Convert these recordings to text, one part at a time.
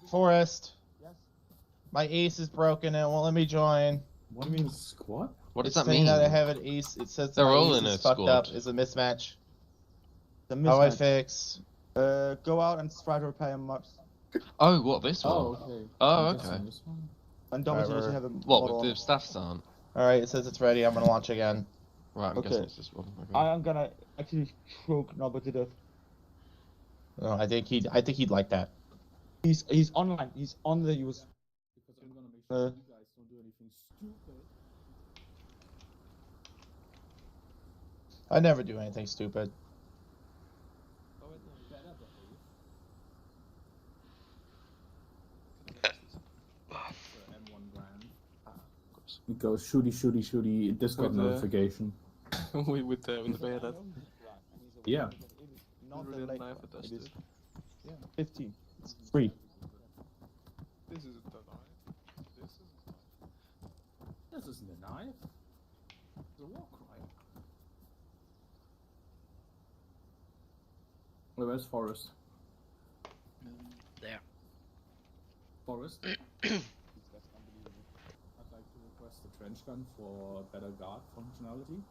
Forrest, Yes. my ace is broken and won't let me join. What do you mean squad? What does It's that saying mean? that I have an ace. It says They're my all ace in is a fucked squad. up. It's a mismatch. The How do I mismatch. fix? Go out and try to repair your mobs. Oh, what, this one? Oh, okay. Oh, I'm okay. guessing this one. And double Alright, G doesn't we're- have a What, model with on. the staffs aren't? Alright, it says it's ready. I'm gonna launch again. Right, I'm Okay. guessing it's this one. Okay. I am gonna actually choke Norbert to death. No, I think he'd like that. He's online. He's on the US. Because I'm gonna make sure you guys don't do anything stupid. I never do anything stupid. Better behave. M1 grand. Because shooty, Discord With the- notification. with the bayonet. Yeah. Not the Really late knife one. attached It to is it. 15. It's free. This is the knife. This is the knife. This isn't a knife. It's a war cry. Wait, where's Forrest? There. Forrest? I'd like to request a trench gun for better guard functionality.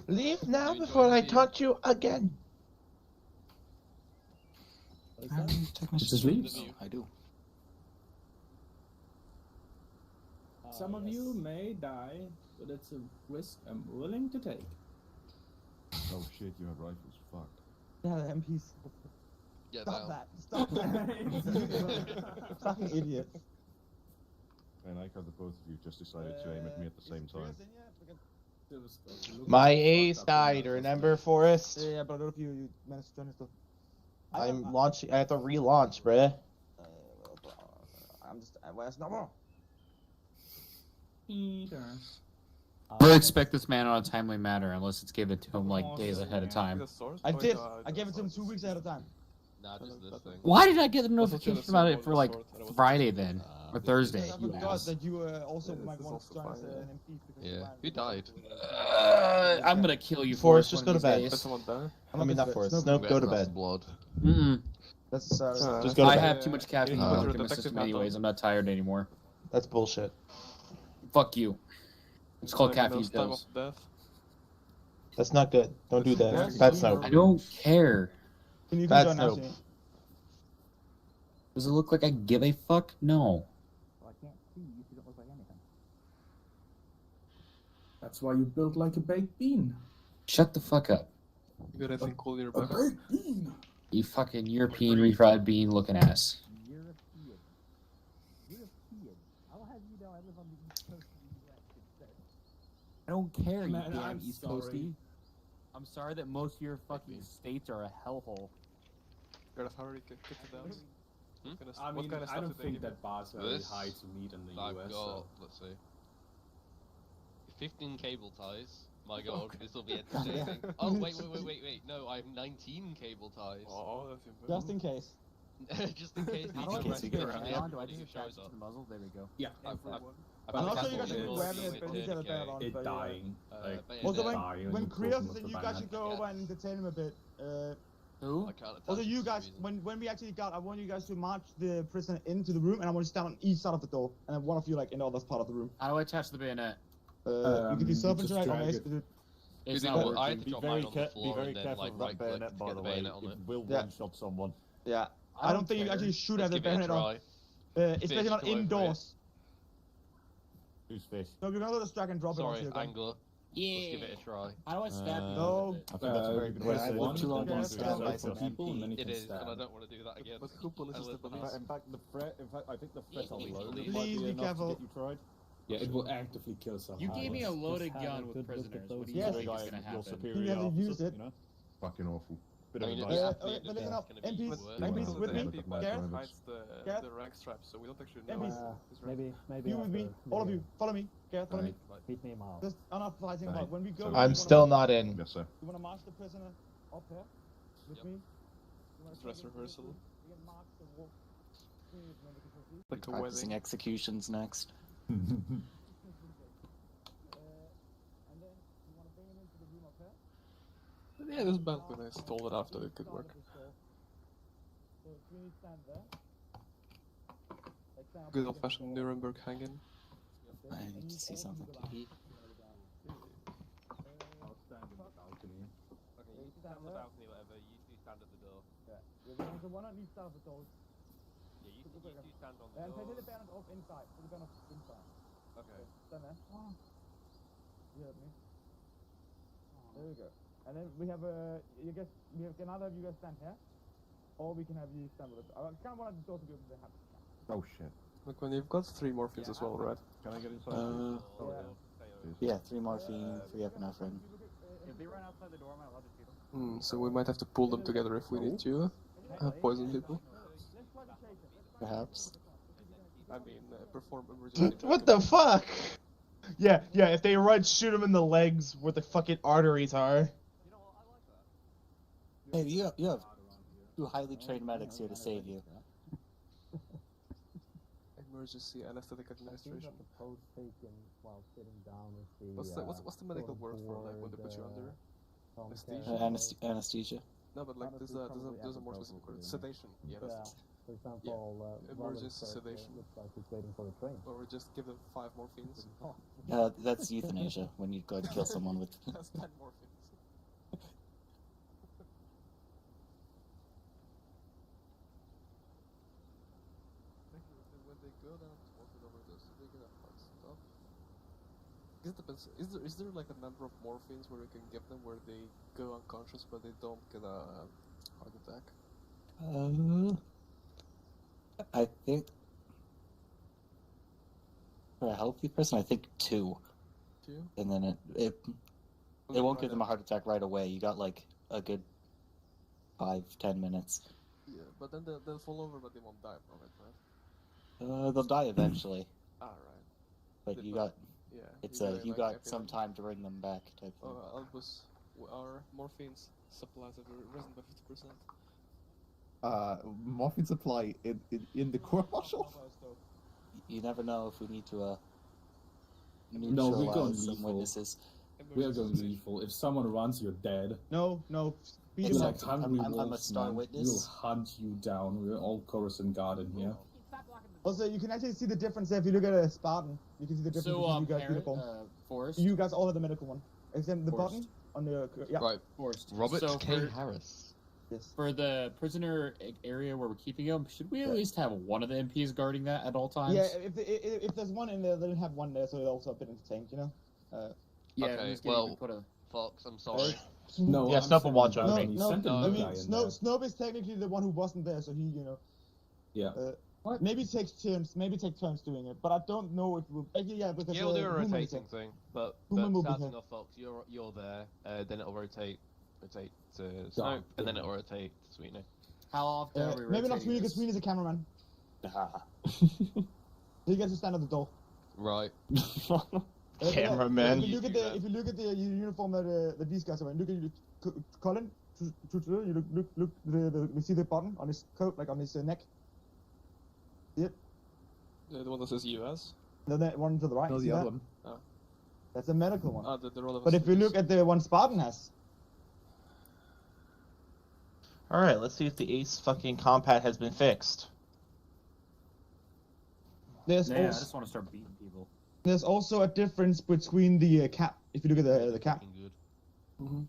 Leave now You before join I the team? taunt you again. It's asleep? I do. Some of you may die, but it's a risk I'm willing to take. Oh shit, you have rifles. Fuck. Yeah, the MPs. Get Stop down. that. Stop that. Fucking idiot. And I like how the both of you just decided to aim at me at the same time. My ace died, remember, Forrest? Yeah, but I don't know if you managed to join it still. I'm launching. I have to relaunch, bruh. I'm just. Where's no more? We'll expect this man on a timely manner unless it's given to him like days ahead of time. The source? I Oh, did. no, I gave it to him source. 2 weeks ahead of time. Nah, just this thing. Why did I get the I thought you had notification about a it for sword, like a sword, and it was Friday then? Or Thursday? Because I You forgot ass. that you also Yeah, might this is want to also join as fine, an MP. Because Yeah. you might- Who died? I'm gonna kill you, Forrest, Forrest. just one go of to these bed. Did days. someone die? I mean, not Forrest. Snoop, Yeah, go to that's bed. Blood. Mm-mm. That's Just go to I bed. have too much caffeine Oh. built Your into my detective system hat on. anyways. I'm not tired anymore. That's bullshit. Fuck you. It's called Like, caffeine time pills. of death. That's not good. Don't do that. Yes. That's Snoop. I don't care. Can you That's join now, Snoop. Shane? Does it look like I give a fuck? No. Well, I can't see you. You don't look like anything. That's why you built like a baked bean. Shut the fuck up. You got anything cool in your A back? baked bean! You fucking European refried bean looking ass. European. European. I'll have you know I live on the east coast of the U.S. instead. I don't care, you Man, damn I'm East sorry. Coastie. I'm sorry that most of your fucking states are a hellhole. You got a hurry to kick it down? Hmm? I mean, I don't think that bar's very This, high to meet in the I've US. got, So. let's see. 15 cable ties. My god, this will be entertaining. Oh, wait. No, I have 19 cable ties. Oh, that's even Just in case. Just in case How these do I are get to get literally it on? Do I everybody just who attach shows it to up. the muzzle? There we go. Yeah, I've I'm not got sure you guys should be cable grabbing ties, it, but he's got a better on. It but, dying. Like, bayonet. Also, dying when you Krios pull is in, them you with guys the should go over and detain him a bit. Who? I can't attach Also, for you some guys, reason. when we actually got, I want you guys to march the prisoner into the room, and I want you to stand on each side of the door, and then one of you like in the other part of the room. How do I attach the bayonet? You can do just self-interact or drag mace. it. It's You not know, working. I had to Be drop very, mine on the be floor very and then careful like of that right click bayonet, to by get the the way. bayonet on It it. will Yeah. one-shot someone. Yeah, I don't think you actually should have Let's the give it a bayonet on, try. especially Fish, not come over indoors. Who's fish? No, you're gonna just drag and drop it onto Sorry, your gun. angler. Let's give it a try. How do I stab you? No. I think that's a very good way press to one, do it. then Yeah, stand yeah. up for people, and then you It can is, stand. and I don't want to do that again. But who polices the police? In fact, I think the threat Please alone be might careful. be enough to get you tried. Yeah, it will actively kill someone. You gave me a loaded Just have gun a with good look at prisoners. those What do you Yes. think is Guy, gonna your happen? superior You haven't used officer, it. you know? Fucking awful. Bit I of mean, advice. Yeah, it's okay, but listen up, gonna be MPs, worse. MPs with me, Bad Gareth. drivers. hides Gareth? the rank strap, so we don't actually know. MPs. his rank. Maybe You with me, all of you, follow me, Gareth, follow me. Beat me out. Just enough fighting Fine. about when we go. So- you I'm wanna still march- not in. Yes, sir. You wanna march the prisoner up here with Yep. me? You wanna Dress take him to the rehearsal. group, we can march and walk through and then we can proceed. Like a Practicing wedding. executions next. And then you wanna bring him into the room up here. Yeah, this balcony is told it after it could work. So Sweeney stand there. Like, stand up Good against old fashioned the wall. Nuremberg hanging. Okay, I and need to you see all something go to down. eat. I'll stand in the balcony. Okay, Yeah, you you stand on the stand balcony, whatever. You two stand at the door. Yeah. There's the one on each side of the door. Yeah, you two stand on the And door. take the banner off inside. Put the banner off inside. Okay. Stand there. You heard me. There we go. And then we have can either of you guys stand here, or we can have you stand with us. I kind of wanted the door to be open to have. Oh shit. Look, when you've got 3 morphines as well, right? Can I get inside? Yeah. Yeah, 3 morphine, 3 epinephrine. If they run outside the door, am I allowed to shoot them? So we might have to pull them together if we need to poison people. Perhaps. I mean, perform emergency. What the fuck? Yeah, if they run, shoot them in the legs where the fucking arteries are. Hey, you have 2 highly trained medics here to save you. Emergency anesthetic administration. pose taken while sitting down with the. What's the medical word for like when they put you under? Anesthesia? Anesthesia. No, but like there's a more specific word. Sedation. Yeah. That's, For example, Emergency sedation. looks like he's waiting for a train. or just give them 5 morphines. That's euthanasia, when you go to kill someone with... That's 10 morphines. When they go down to morphine overdose, they get a hard stuff. It depends. Is there like a number of morphines where you can give them where they go unconscious but they don't get a heart attack? I think... For a healthy person, I think 2. 2? And then it won't give them a heart attack right away. You got like a good 5-10 minutes. Yeah, but then they'll fall over but they won't die from it, right? They'll die eventually, Alright. but Did you not- got Yeah. you got some time to bring them back type thing. Albus, our morphines supplies have risen by 50%. Morphine supply in the core module. You never know if we need to No, we're going neutralize some lethal. witnesses. We are going lethal. If someone runs, you're dead. No. Beat It's him Like up. hungry I'm a wolves, star man. witness. We'll hunt you down. We're all Coruscant guard in here. Also, you can actually see the difference there if you look at a Spartan. You can see the difference between you guys' uniforms. Forrest? You guys all have the medical one, except the Forrest. button on the yeah. Right. Forrest. Robert So K. for- Harris. Yes. For the prisoner area where we're keeping him, should we at least have one of the MPs guarding that at all times? Yeah, if there's one in there, they didn't have one there, so they're also a bit entertained, you know. Yeah, Okay, who's getting well- put a... Fox, I'm sorry. No, Yeah, I'm Snuff will saying watch that over when me. he No, sent I another mean, guy in there. Snob is technically the one who wasn't there, so he, you know. Yeah. What? Maybe take turns doing it, but I don't know if we'll. Yeah, because Yeah, we'll do a Human rotating will- thing, but Human will be starting here. off, Fox, you're there. Then it'll rotate to Snope, and then it'll rotate to Sweetener. How often are we maybe not rotating Sweeney, because this? Sweeney's a cameraman. Ah. So you guys will stand at the door. Right. Cameraman. If you look at the uniform that these guys are wearing, look at Colin. You look. You see the button on his coat, like on his neck. See it? The one that says US. Then that one to the right. No, see the that? other one. That's a medical one. The relevant. But if you look at the one Spartan has, Alright, let's see if the Ace fucking compat has been fixed. there's Yeah, I also, just want to start beating people. there's also a difference between the cap. If you look at the cap, Fucking good.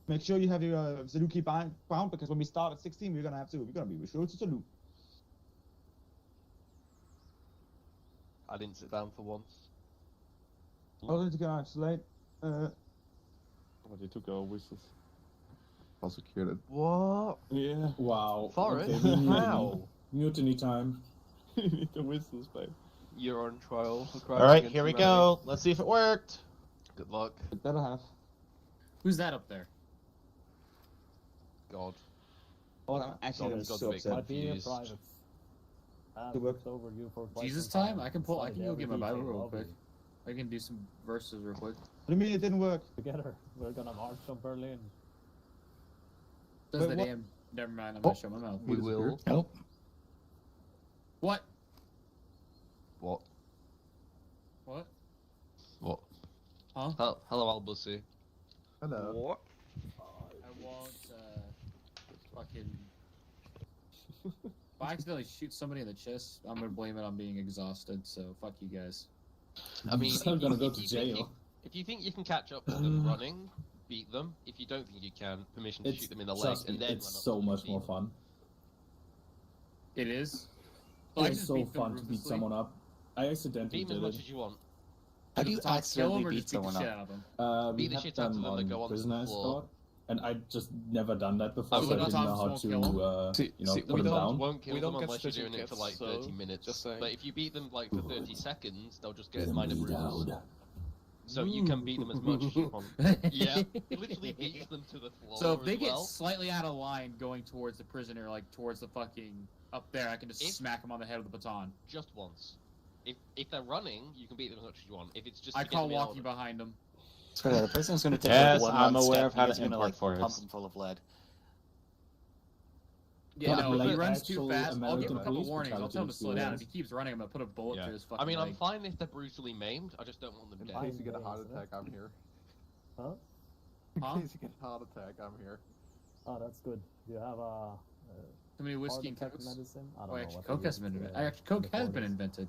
make sure you have your salute key bound, because when we start at 16, we're gonna be sure to salute. I didn't sit down for once. Oh, to get out late. Oh, they took our whistles. Prosecuted. What? Yeah. Wow. Forrest? Okay, we mutiny. How? Mutiny time. You need the whistles, babe. You're on trial for crimes Alright, against here we humanity. go. Let's see if it worked. Good luck. It better have. Who's that up there? God. Oh, I'm actually God's so a bit upset. My dear confused. privates. Good work. It's overdue for quite Jesus some time? I can Inside go every get my Bible detail real of quick. it. I can do some verses real quick. What do you mean it didn't work? Together, we're gonna march on Berlin. Does Wait, the what? damn... Never mind, I'm gonna show my mouth. We will. Nope. What? What? What? What? Huh? Hello, Albussy. Hello. What? I want, fucking I accidentally shoot somebody in the chest, I'm gonna blame it on being exhausted. So fuck you guys. I mean, I'm gonna go to if jail. If you think you can catch up with them running, beat them. If you don't think you can, permission to shoot them in the leg Trust and me, then it's run up so to them much and more beat them. fun. It is. Well, I It's just so beat them fun to beat ruthlessly. someone up. I accidentally Beat them as did much it. as you want. How do you Kill them accidentally or beat just beat the someone shit up? out of them? We Beat the had shit out of them them and go on onto the prisoner floor. escort, and I just never done that before, Oh, so so I the didn't know times how won't kill 'em? to, you know, See, put we them don't- down. Won't kill We them don't get unless you're doing stitching it for kits, like so 30 minutes. just saying. But if you beat them like for 30 seconds, they'll just get Let 'em minor bleed bruises. out. So you can beat them as much as you want. Yeah, it literally beats them to the floor. So if they as get well. slightly out of line going towards the prisoner, like towards the fucking up there, I can just smack them on the head with a baton. Just once. If they're running, you can beat them as much as you want. If it's just I to get call them in walking order- behind them. So yeah, the person's gonna take Yes, like one I'm wrong aware step, of how you guys to are gonna import like for pump it. him full of lead. Yeah, no, if like he runs too actual fast, I'll give him a American couple police warnings. I'll tell him to slow down. If experience. he keeps running, I'm gonna put a bullet Yeah. through his fucking I mean, leg. I'm fine if they're brutally maimed. I just don't want them In dead. case you get a Fine heart ways, isn't attack, I'm here. Huh? In Huh? case you get a heart attack, I'm here. Oh, that's good. Do you have a Too many whiskey and heart attack cokes. medicine? I don't Oh, know actually, what coke they has been use, invented. Actually, coke has been 40s. invented.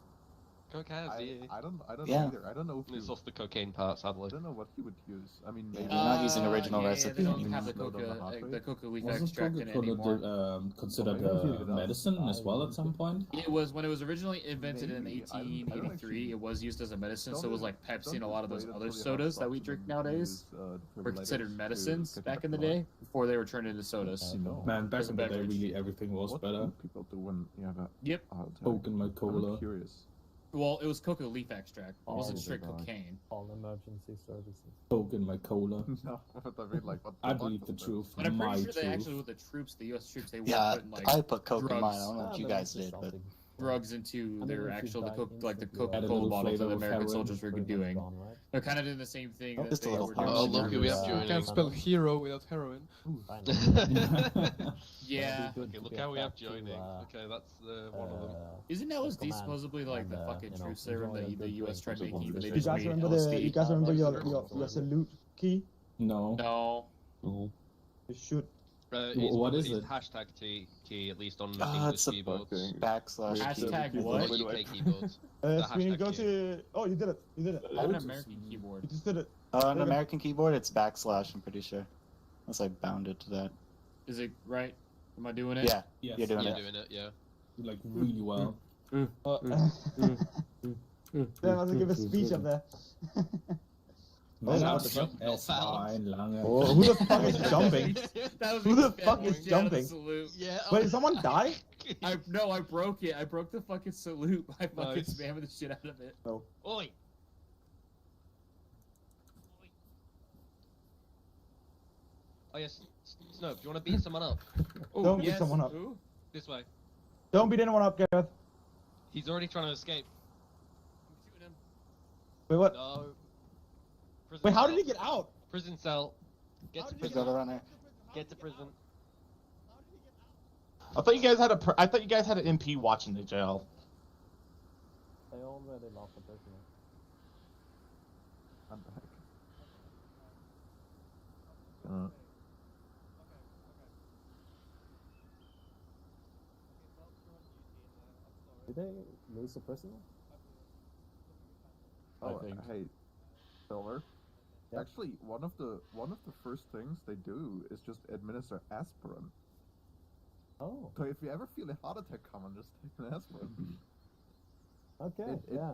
Coke has, yeah. I don't Yeah. know either. I don't know if It's you, off the cocaine part, I sadly. don't know what he would use. I mean, Yeah, maybe they're not using original yeah, recipe They don't anymore. have the Slow down the heart rate. coca leaf Wasn't extract in it Coca-Cola anymore. considered Well, maybe a it does. medicine as well at some point? It was when it was originally invented in Maybe. I don't 1883. actually- It was used as a medicine, Don't so it was do- like Pepsi don't and a lot of those wait other until you have sodas that we shots drink and then nowadays use, were considered defibrillators to medicines get back the in the blood. day before they were turned into sodas. I know. Man, back As a in the day, beverage. really everything was What better. do people do when you have a Yep. heart attack? Coke in my cola. I'm curious. Well, it was coca leaf extract. It Oh, wasn't okay, straight right. cocaine. All emergency services. Coke in my cola. No, but I mean, like, what I fuck believe is the that? truth. But I'm My pretty sure they truth. actually, with the troops, the U.S. troops, they were Yeah, putting like I put Coke in mine. I drugs. don't know what you guys did, but drugs into I their mean, if you actual die like the instantly, Add a Coca-Cola little bottles that flavor the of American heroin. soldiers were Pretty much doing. gone, right? They're kind of doing the same thing that Just a they little were punch. doing. Oh, in look who we have America. joining. Can't spell hero without heroin. Fine. Yeah. Okay, look how we have joining. Okay, that's one of them. Isn't LSD command supposedly like the and, fucking you know, truth serum enjoy a that the good U.S. tried drink. making, but they You just guys made remember LSD? you guys remember Like, your salute key? No. No. No. You should. It's What probably is it? Hashtag key, at least on Ah, English it's a keyboards. backslash. Hashtag key. what? Or UK keyboards. So The when you hashtag go key. to. Oh, you did it. You did it. I have an American keyboard. You just did it. On an American keyboard, it's backslash. I'm pretty sure, unless I bound it to that. Is it right? Am I doing it? Yeah, Yes. you're doing You're it. doing it, yeah. Like really well. Then I was give a speech up there. Man, Not that's found. fine, lange. Oh, who the fuck is jumping? That was Who the me fuck spamming is down the jumping? salute. Yeah. Wait, did someone die? No, I broke it. I broke the fucking salute by fucking Nice. spamming the shit out of it. Oi! Oh yes, Snow, do you want to beat someone up? Oh, Don't beat yes. someone up. Who? This way. Don't beat anyone up, Gareth. He's already trying to escape. I'm shooting him. Wait, what? No. Prison Wait, how cell. did he get out? Prison cell. Get How to did he Go prison. to runner. Get to prison. I thought you guys had I thought you guys had an MP watching the jail. They already lost the prisoner. I'm back. Did they lose a prisoner? Oh, think. hey, Silver. Yep. Actually, one of the first things they do is just administer aspirin. Oh, So if you ever feel a heart attack coming, just take an aspirin. okay, It- yeah.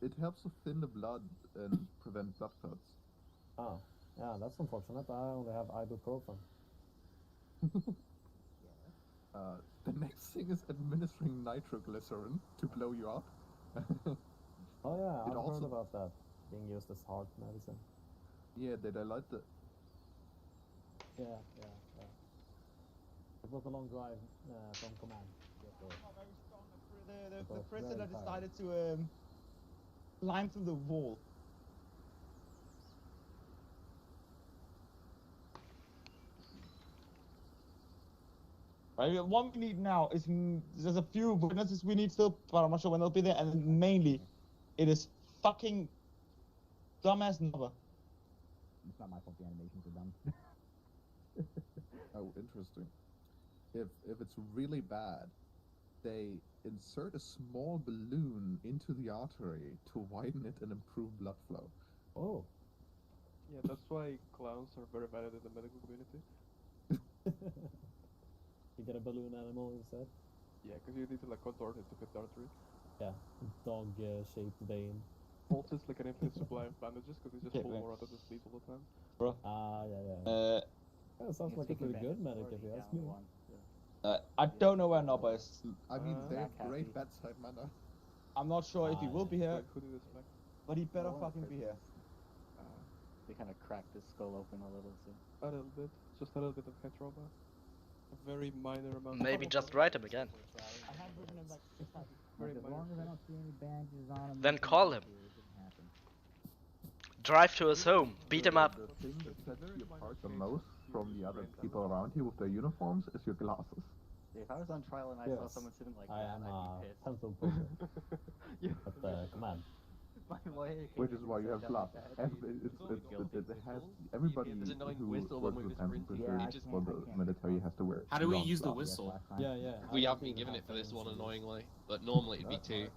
It helps to thin the blood and prevent blood clots. Oh, yeah, that's unfortunate. I only have ibuprofen. The next thing is administering nitroglycerin to blow you up. Oh yeah, It I've also- heard about that being used as heart medicine. Yeah, they dilate the. Yeah. It was a long drive from command. The was prisoner very tired. decided to climb through the wall. Right, what we need now is there's a few witnesses we need still, but I'm not sure when they'll be there. And mainly, it is fucking dumbass Nova. It's not my fault the animations are done. Oh, interesting. If it's really bad, they insert a small balloon into the artery to widen it and improve blood flow. Oh. Yeah, that's why clowns are very valued in the medical community. You get a balloon animal instead? Yeah, because you need to like contort it to fit the artery. Yeah, dog-shaped vein. Also, it's like an infinite supply of bandages because you just pull more out of the sleeve all the time. Bro. Ah, yeah. Yeah, sounds like a pretty good medic if you ask me. I don't know where Nobba is. I mean, they have great bedside manner. I'm not sure if he will be here, Like, who did this like? but he better fucking be here. They kind of cracked his skull open a little, so. A little bit. Just a little bit of head trauma. A very minor amount. Maybe just write him again. Very As long as I don't see any bandages on him. Then call him. Drive to his home. Beat him up. The thing that sets you apart the most from the other people around you with their uniforms is your glasses. If I was on trial and I saw someone sitting like I that, am I'd a be pissed. pencil pusher. At command. Which is why you have glasses. Everybody who works with pencil pushers for the military has to wear. How do we long use the glasses. whistle? Yeah. We haven't been given it for this one, annoyingly. But normally it'd be 2.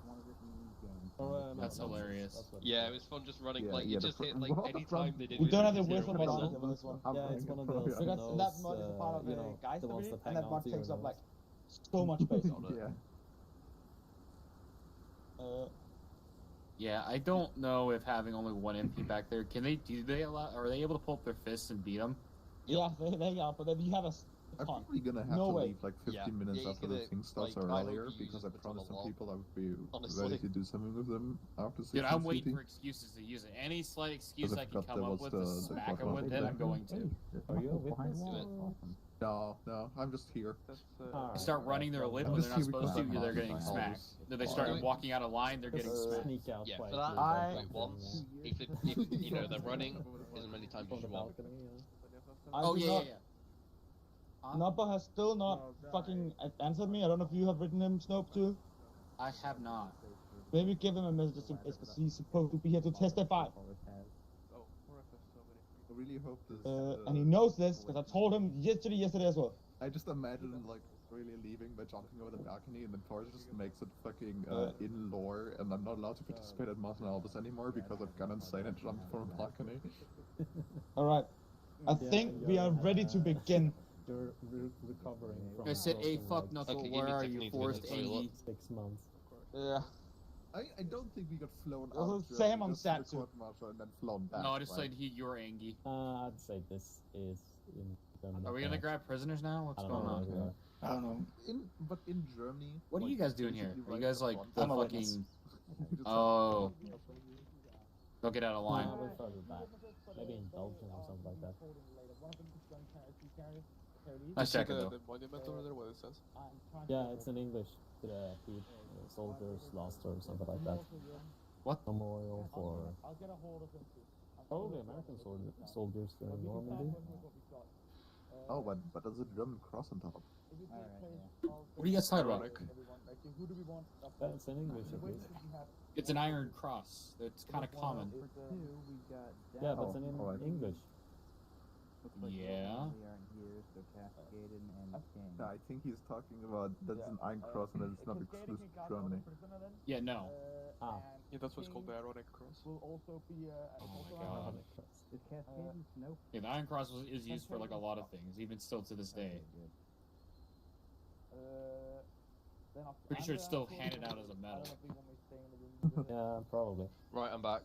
That's hilarious. Yeah, it was fun just running. Yeah, like, yeah, you the just fr- hit, like, what the any front- time they did We it, don't have it the was whistle zero mod for this one. Yeah, it's one of those. Because that mod is a part of you the know, guys the ones community, that and hang that on mod to takes your up like nose. so much space on it. Yeah. Yeah, I don't know if having only one MP back there, are they able to pull up their fists and beat them? Yeah, they are, but then you have a I'm ton. probably gonna have No to way. leave like 15 minutes Yeah, after you're the thing starts like, or I hope earlier you use because I it on promised the some wall. people I would be Honestly. ready to do something with them after 6. Dude, I'm waiting for excuses to use it. Any slight excuse I can come up with to smack him with it, I'm going to. Are you a witness? No, I'm just here. That's, They start running their lip I'm when just they're not here supposed to, because they're I'm getting not smacked. supposed Then they start walking out of line, they're getting smacked. Sneak out Yeah, quite for that, quickly. do it once. If you know, they're running as many times From as the you want. balcony, Oh, yeah. Noppa has still not fucking answered me. I don't know if you have written him, Snope, too. I have not. Maybe give him a message because he's supposed to be here to testify. I really hope this. And he knows this because I told him yesterday as well. I just imagine like really leaving by jumping over the balcony and then Thor just makes it fucking in lore and I'm not allowed to participate at Martin Albus anymore because I've gone insane and jumped from a balcony. Alright. I think we are ready to begin. You're recovering from. I said, "Hey, fuck, like Knuckle, Okay, where give me are 6 you, minutes to Forrest get to the toilet. Angie?" 6 months. Yeah. I don't think we got flown Also, out. Sam, I'm sad too. Court-martial and then flown back. No, I just right? said you're Angie. I'd say this is in Germany. Are we gonna grab prisoners now? What's I going don't know. on? where we are. I don't know. But in Germany. What are you guys doing here? basically Are you right guys like front. the I'm a fucking? witness. You just Oh, don't get out of line. No, we're further back. Maybe in Belgium or something like that. Nice check jacket though. the monument over there, what it says. Yeah, it's in English. To the soldiers lost or something like that. What? Memorial for I'll get a hold of him too. probably American soldiers during Normandy. Oh, but there's a German cross on top. What are you guys talking about? Who do we want? Yeah, it's in English at least. It's an iron cross. It's kind of common. Yeah, but it's in alright. English. Yeah. No, I think he's talking about that's an iron cross and it's not exclusive to Germany. Yeah, no. Ah. Yeah, that's what's called the ironic cross. Will also be Oh my god. Is Cascade Snow? Yeah, the iron cross is used for like a lot of things, even still to this day. Pretty sure it's still handed out as a medal. Yeah, probably. Right, I'm back.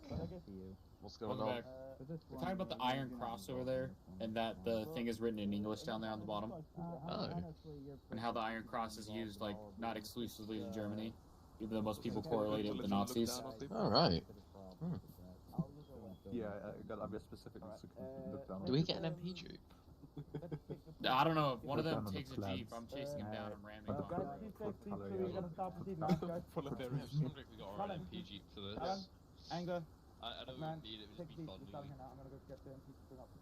What's going Welcome on? back. We're talking about the iron cross over there, and that the thing is written in English down there on the bottom, Oh. and how the iron cross is used like not exclusively in Germany, even though most people correlate it with the Nazis. Alright. Yeah, I got specifically look down. Do we get an MP Jeep? I don't know. If one of Look them down on the takes a flags. jeep, I'm chasing him down and ramming Uh, him. guys, Please for take seats, color, so yeah. we're gonna start with these I guys. was wondering if we got our own MP Jeep for this. Alan, Anger, I know we man, would need it, it would take just seats. be fun. We're starting here now. I'm gonna go get the MP to bring up. Okay,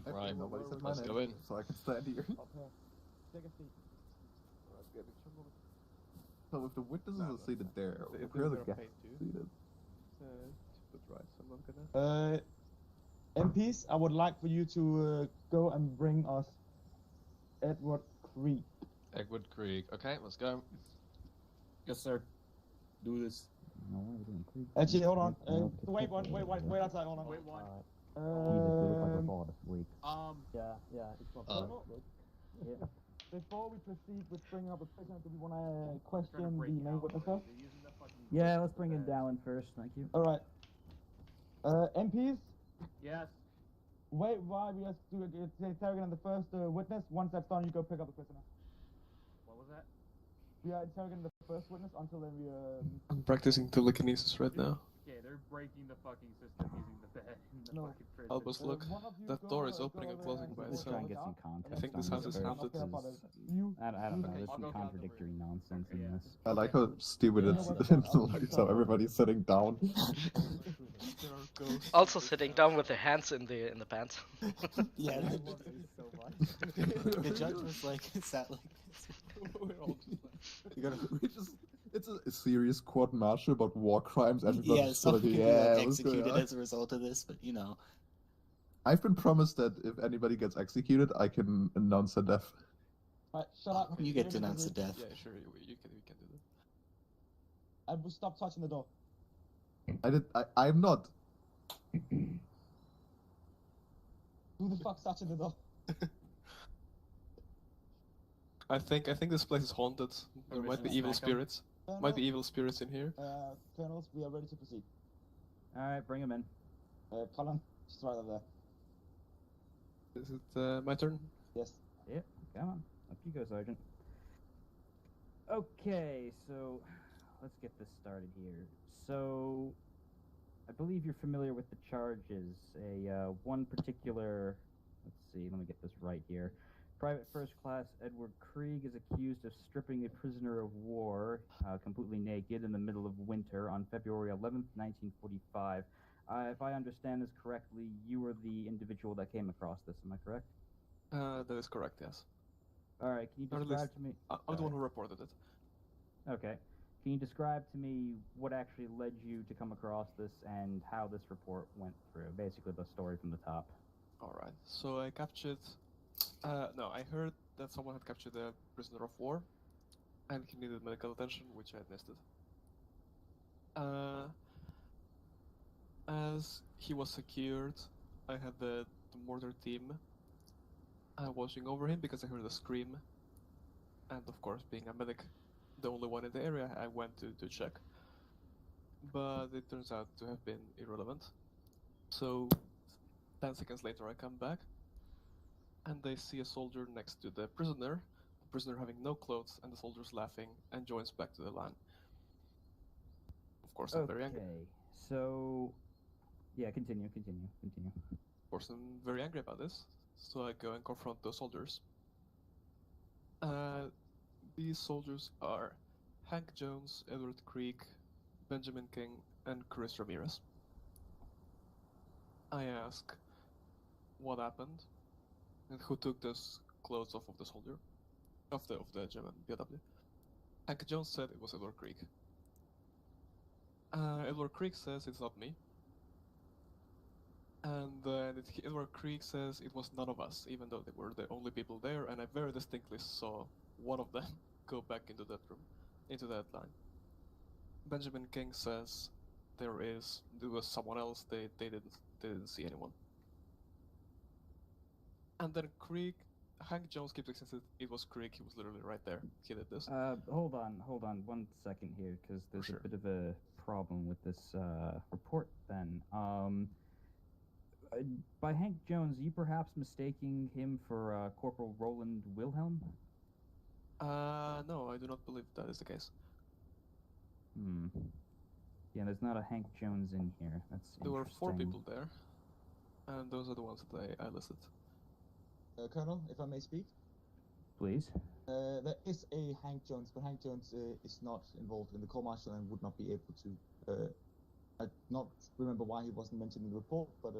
Hey, right. nobody said my Let's name, go in. so I can stand here. Up here. Take a seat. So if the witnesses are seated there, If where are the they're guests paid too. seated? But right, so I'm not gonna. MPs, I would like for you to go and bring us Edward Creek. Edward Krieg. Okay, let's go. Yes, sir. Do this. No, we're doing Krieg. Actually, hold on. No, Wait outside. Hold on. Wait, one. Jesus, we look like we're bored. Weak. Yeah, it's not Oh. Yeah. Before we proceed with bringing up the prisoner, do we want to question the main witness first? Yeah, let's bring in Dallin first. Thank you. All right. MPs, Yes. wait while we just do interrogating the first witness. Once that's done, you go pick up the prisoner. What was that? We are interrogating the first witness until then we I'm practicing telekinesis right now. Okay, they're breaking the fucking system using the bed in the No. fucking prison. Albus, look. That door is opening and closing by Let's try and itself. get some context. I think this on house is first, haunted. because I don't know. Okay, There's I'll some go count them contradictory nonsense in this. I like how stupid it's like so everybody's sitting down. There are ghosts. Also sitting down with their hands in the pants. Yeah. I love these so much. The judge was like, sat like this. We're all just like... You gotta, it's a serious court martial about war crimes. Everybody's Yeah, just some like, people yeah, got what's going executed on? as a result of this, but you know. I've been promised that if anybody gets executed, I can announce their death. Alright, shut up. You get denounced to death. Yeah, sure, you can do that. I will stop touching the door. I'm not. Who the fuck's touching the door? I think this place is haunted. There might be evil spirits. Might be evil spirits in here. Colonels, we are ready to proceed. Alright, bring him in. Colin, just right over there. Is it my turn? Yes. Yep, come on. Up you go, Sergeant. Okay, so let's get this started here. So, I believe you're familiar with the charges. One particular, let's see, let me get this right here. Private First Class Edward Krieg is accused of stripping a prisoner of war completely naked in the middle of winter on February 11th, 1945. If I understand this correctly, you were the individual that came across this, am I correct? That is correct, yes. Alright, can you Or at describe least, to me... I'm the one who reported it. Okay. Can you describe to me what actually led you to come across this and how this report went through? Basically the story from the top. Alright, so I captured... no, I heard that someone had captured a prisoner of war, and he needed medical attention, which I had missed it. As he was secured, I had the mortar team watching over him because I heard a scream, and of course, being a medic, the only one in the area, I went to check. But it turns out to have been irrelevant. So, 10 seconds later I come back, and they see a soldier next to the prisoner having no clothes, and the soldier's laughing, and joins back to the line. Of course, I'm very angry. Okay, so... Yeah, continue. Of course, I'm very angry about this, so I go and confront those soldiers. These soldiers are Hank Jones, Edward Krieg, Benjamin King, and Chris Ramirez. I ask what happened and who took those clothes off of the soldier, of the German POW. Hank Jones said it was Edward Krieg. Edward Krieg says it's not me. And Edward Krieg says it was none of us, even though they were the only people there, and I very distinctly saw one of them go back into that room, into that line. Benjamin King says there was someone else, they didn't see anyone. And then Hank Jones keeps insisting it was Krieg, he was literally right there, he did this. Hold on 1 second here, because there's a bit of a problem with this report then. By Hank Jones, are you perhaps mistaking him for Corporal Roland Wilhelm? No, I do not believe that is the case. Yeah, there's not a Hank Jones in here. That's There were 4 interesting. people there, and those are the ones that I listed. Colonel, if I may speak? Please. There is a Hank Jones, but Hank Jones is not involved in the court martial and would not be able to. I not remember why he wasn't mentioned in the report, but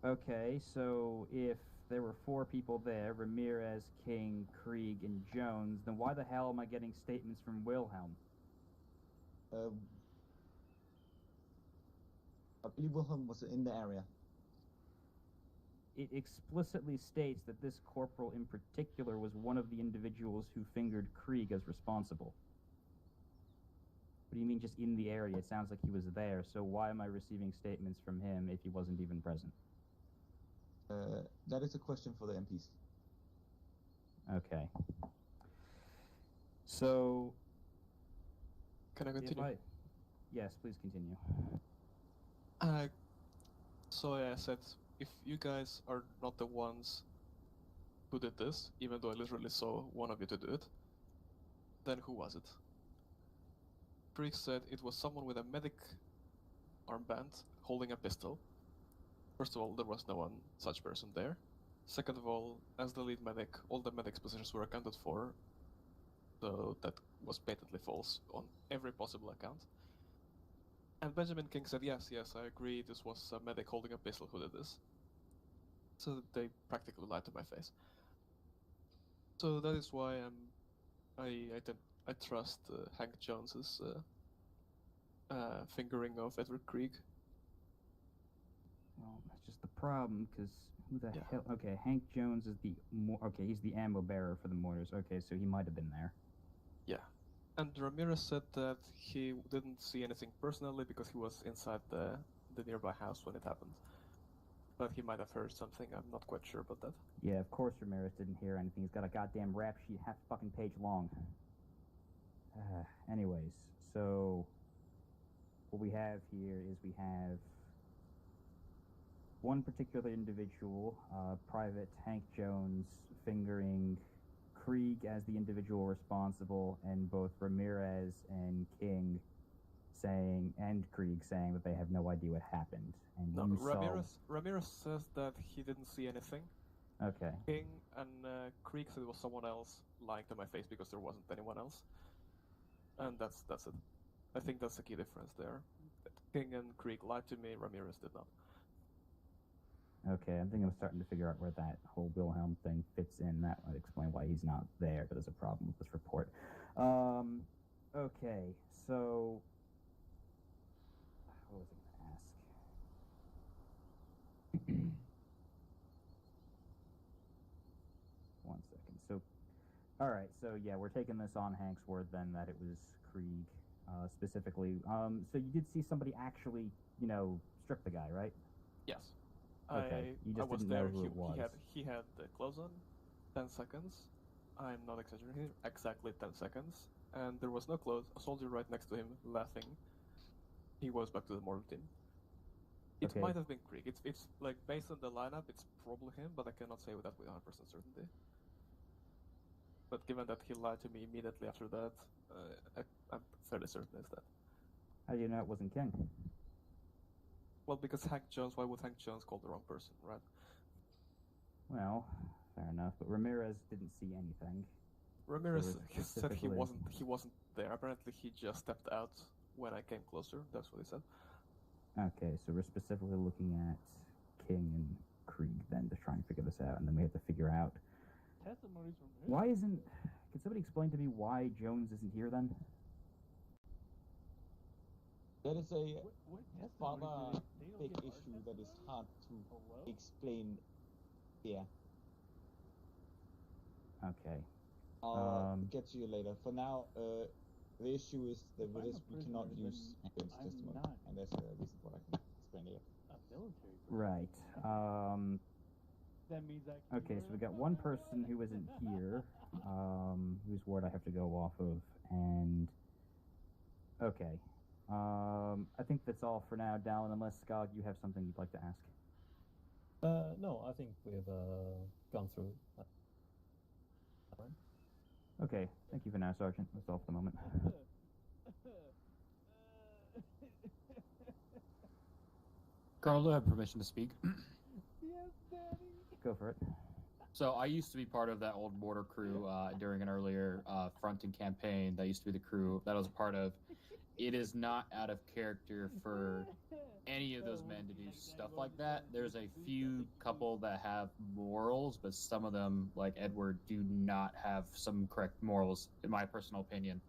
Okay, so if there were 4 people there, Ramirez, King, Krieg, and Jones, then why the hell am I getting statements from Wilhelm? I believe Wilhelm was in the area. It explicitly states that this corporal in particular was one of the individuals who fingered Krieg as responsible. What do you mean just in the area? It sounds like he was there, so why am I receiving statements from him if he wasn't even present? That is a question for the MPs. Okay. So... Can I continue? Yes, please continue. So I said, if you guys are not the ones who did this, even though I literally saw one of you to do it, then who was it? Krieg said it was someone with a medic armband holding a pistol. First of all, there was no one such person there. Second of all, as the lead medic, all the medic's positions were accounted for, so that was patently false on every possible account. And Benjamin King said, yes, I agree, this was a medic holding a pistol who did this. So they practically lied to my face. So that is why I trust Hank Jones's fingering of Edward Krieg. Well, that's just the problem, because who the hell... Okay, Hank Jones is the... Okay, he's the ammo bearer for the mortars. Okay, so he might have been there. Yeah. And Ramirez said that he didn't see anything personally because he was inside the nearby house when it happened. But he might have heard something, I'm not quite sure about that. Yeah, of course Ramirez didn't hear anything. He's got a goddamn rap sheet half fucking page long. Anyways, so... What we have here is we have one particular individual, Private Hank Jones, fingering Krieg as the individual responsible, and both Ramirez and King saying, and Krieg saying that they have no idea what happened. And no, you Ramirez says that he didn't see anything. Okay. King and Krieg said it was someone else lying to my face because there wasn't anyone else. And that's it. I think that's the key difference there. King and Krieg lied to me, Ramirez did not. Okay, I think I'm starting to figure out where that whole Wilhelm thing fits in. That might explain why he's not there, but there's a problem with this report. Okay, so... What was I going to ask? One second. So, alright, so yeah, we're taking this on Hank's word then that it was Krieg, specifically. So you did see somebody actually, strip the guy, right? Yes. Okay, you just I was didn't there. know who it was. He had the clothes on, 10 seconds. I'm not exaggerating, exactly 10 seconds. And there was no clothes, a soldier right next to him, laughing. He was back to the mortal team. It might have been Krieg. It's like, based on the lineup, it's probably him, but I cannot say that with 100% certainty. But given that he lied to me immediately after that, I'm fairly certain it's that. How do you know it wasn't King? Well, because Hank Jones, why would Hank Jones call the wrong person, right? Well, fair enough, but Ramirez didn't see anything. Ramirez said he wasn't there. Apparently he just stepped out when I came closer, that's what he said. Okay, so we're specifically looking at King and Krieg then to try and figure this out, and then we have to figure out... Testimonies from him. Why isn't... Can somebody explain to me why Jones isn't here then? That is a rather big issue that is hard to explain here. Okay. I'll get to you later. For now, the issue is that with this we cannot use Hank's testimony, and that's a reason why I can explain later. Right. That means okay, so we got one person who isn't here, whose word I have to go off of, and... Okay. I think that's all for now, Dallin, unless, Skog, you have something you'd like to ask. No, I think we've gone through that. Okay, thank you for now, Sergeant. That's all for the moment. Colonel, do I have permission to speak? Yes, Daddy. Go for it. So I used to be part of that old border crew during an earlier fronting campaign. That used to be the crew that I was a part of. It is not out of character for any of those men to do stuff like that. There's a few couple that have morals, but some of them, like Edward, do not have some correct morals, in my personal opinion.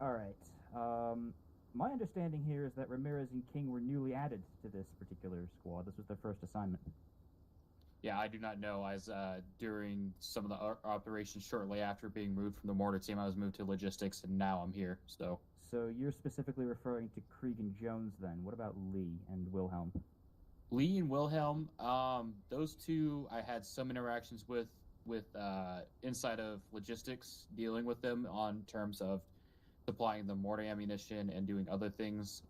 Alright. My understanding here is that Ramirez and King were newly added to this particular squad. This was their first assignment. Yeah, I do not know. As during some of the operations shortly after being moved from the mortar team, I was moved to logistics, and now I'm here. So you're specifically referring to Krieg and Jones then. What about Lee and Wilhelm? Lee and Wilhelm, those two I had some interactions with inside of logistics, dealing with them on terms of supplying them mortar ammunition and doing other things.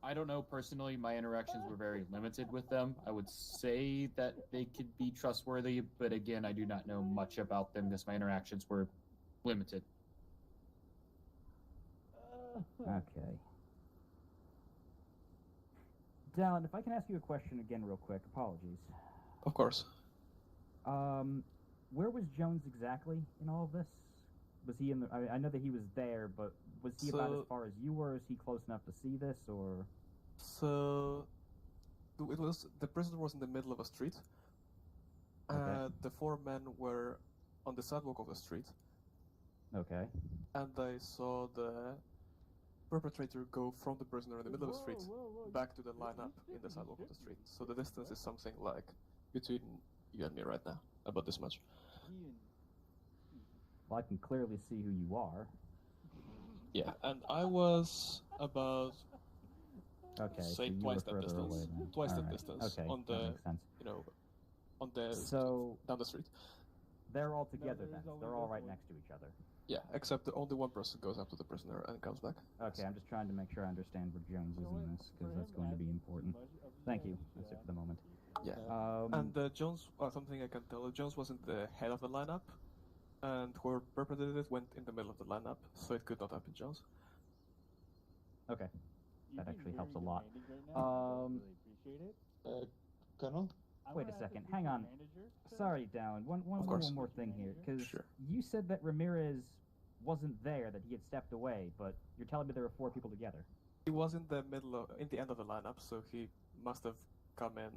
I don't know personally. My interactions were very limited with them. I would say that they could be trustworthy, but again, I do not know much about them because my interactions were limited. Okay. Dallin, if I can ask you a question again real quick. Apologies. Of course. Where was Jones exactly in all of this? Was he in the... I know that he was there, but was he about as far as you were? Is he close enough to see this, or...? So... The prisoner was in the middle of a street. Okay. The 4 men were on the sidewalk of the street. Okay. And I saw the perpetrator go from the prisoner in the middle of the street back to the lineup in the sidewalk of the street. So the distance is something like between you and me right now, about this much. Well, I can clearly see who you are. Yeah, and I was about so say you twice were that further away distance. then. Twice All that right. distance Okay, on that the makes sense. on the So down the street. they're all together then. They're all right next to each other. Yeah, except that only one person goes up to the prisoner and comes back. Okay, I'm just trying to make sure I understand where Jones is in this, because that's going to be important. Thank you. That's it for the moment. Yeah. And Jones, something I can tell, Jones wasn't the head of the lineup, and whoever perpetrated it went in the middle of the lineup, so it could not have been Jones. Okay. That actually helps a lot. Colonel? Wait a second. Hang on. Sorry, Dallin. One more thing here, because Sure. you said that Ramirez wasn't there, that he had stepped away, but you're telling me there were 4 people together. He was in the end of the lineup, so he must have come in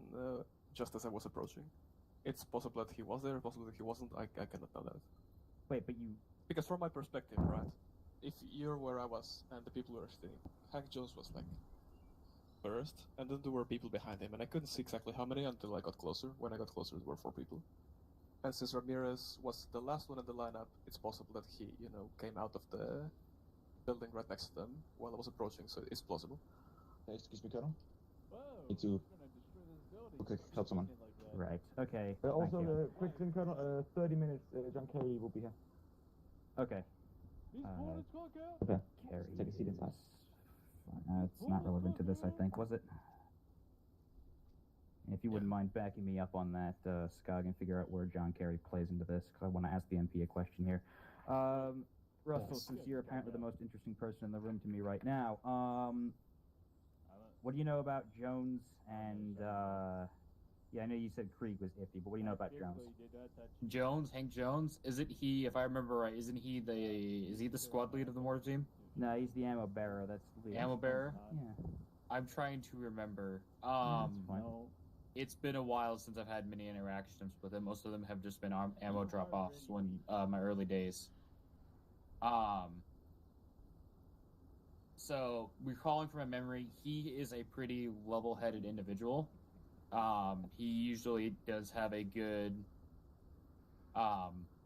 just as I was approaching. It's possible that he was there, possible that he wasn't. I cannot know that. Wait, but you... Because from my perspective, right, if you're where I was and the people were sitting, Hank Jones was like first, and then there were people behind him, and I couldn't see exactly how many until I got closer. When I got closer, there were 4 people. And since Ramirez was the last one in the lineup, it's possible that he, came out of the building right next to them while I was approaching, so it's plausible. Excuse me, Colonel? Need to... Okay, help someone. Right, okay. Also, quick thing, Colonel, 30 minutes, John Kerry will be here. Okay. Okay. Carry. Take a seat inside. It's not relevant to this, I think, was it? If you wouldn't mind backing me up on that, Skog, and figure out where John Kerry plays into this, because I want to ask the MP a question here. Russell, since you're apparently the most interesting person in the room to me right now, what do you know about Jones and, yeah, I know you said Krieg was iffy, but what do you know about Jones? Hank Jones, isn't he, if I remember right, is he the squad lead of the mortar team? No, he's the ammo bearer, that's the ammo bearer? Yeah. I'm trying to remember. It's been a while since I've had many interactions with him. Most of them have just been ammo drop-offs when my early days. So, recalling from my memory, he is a pretty level-headed individual. He usually does have a good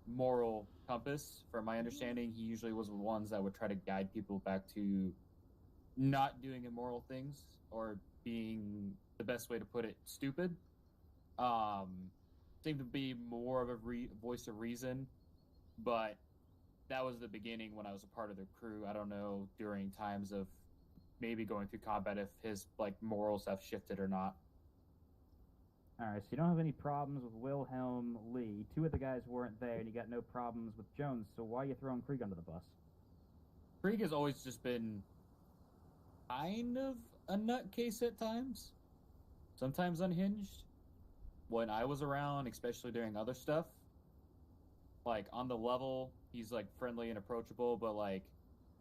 moral compass. From my understanding, he usually was the ones that would try to guide people back to not doing immoral things, or being, the best way to put it, stupid. Seemed to be more of a voice of reason, but that was the beginning when I was a part of the crew. I don't know during times of maybe going through combat if his morals have shifted or not. Alright, so you don't have any problems with Wilhelm Lee. 2 of the guys weren't there, and you got no problems with Jones, so why are you throwing Krieg under the bus? Krieg has always just been kind of a nutcase at times. Sometimes unhinged. When I was around, especially during other stuff, on the level, he's friendly and approachable, but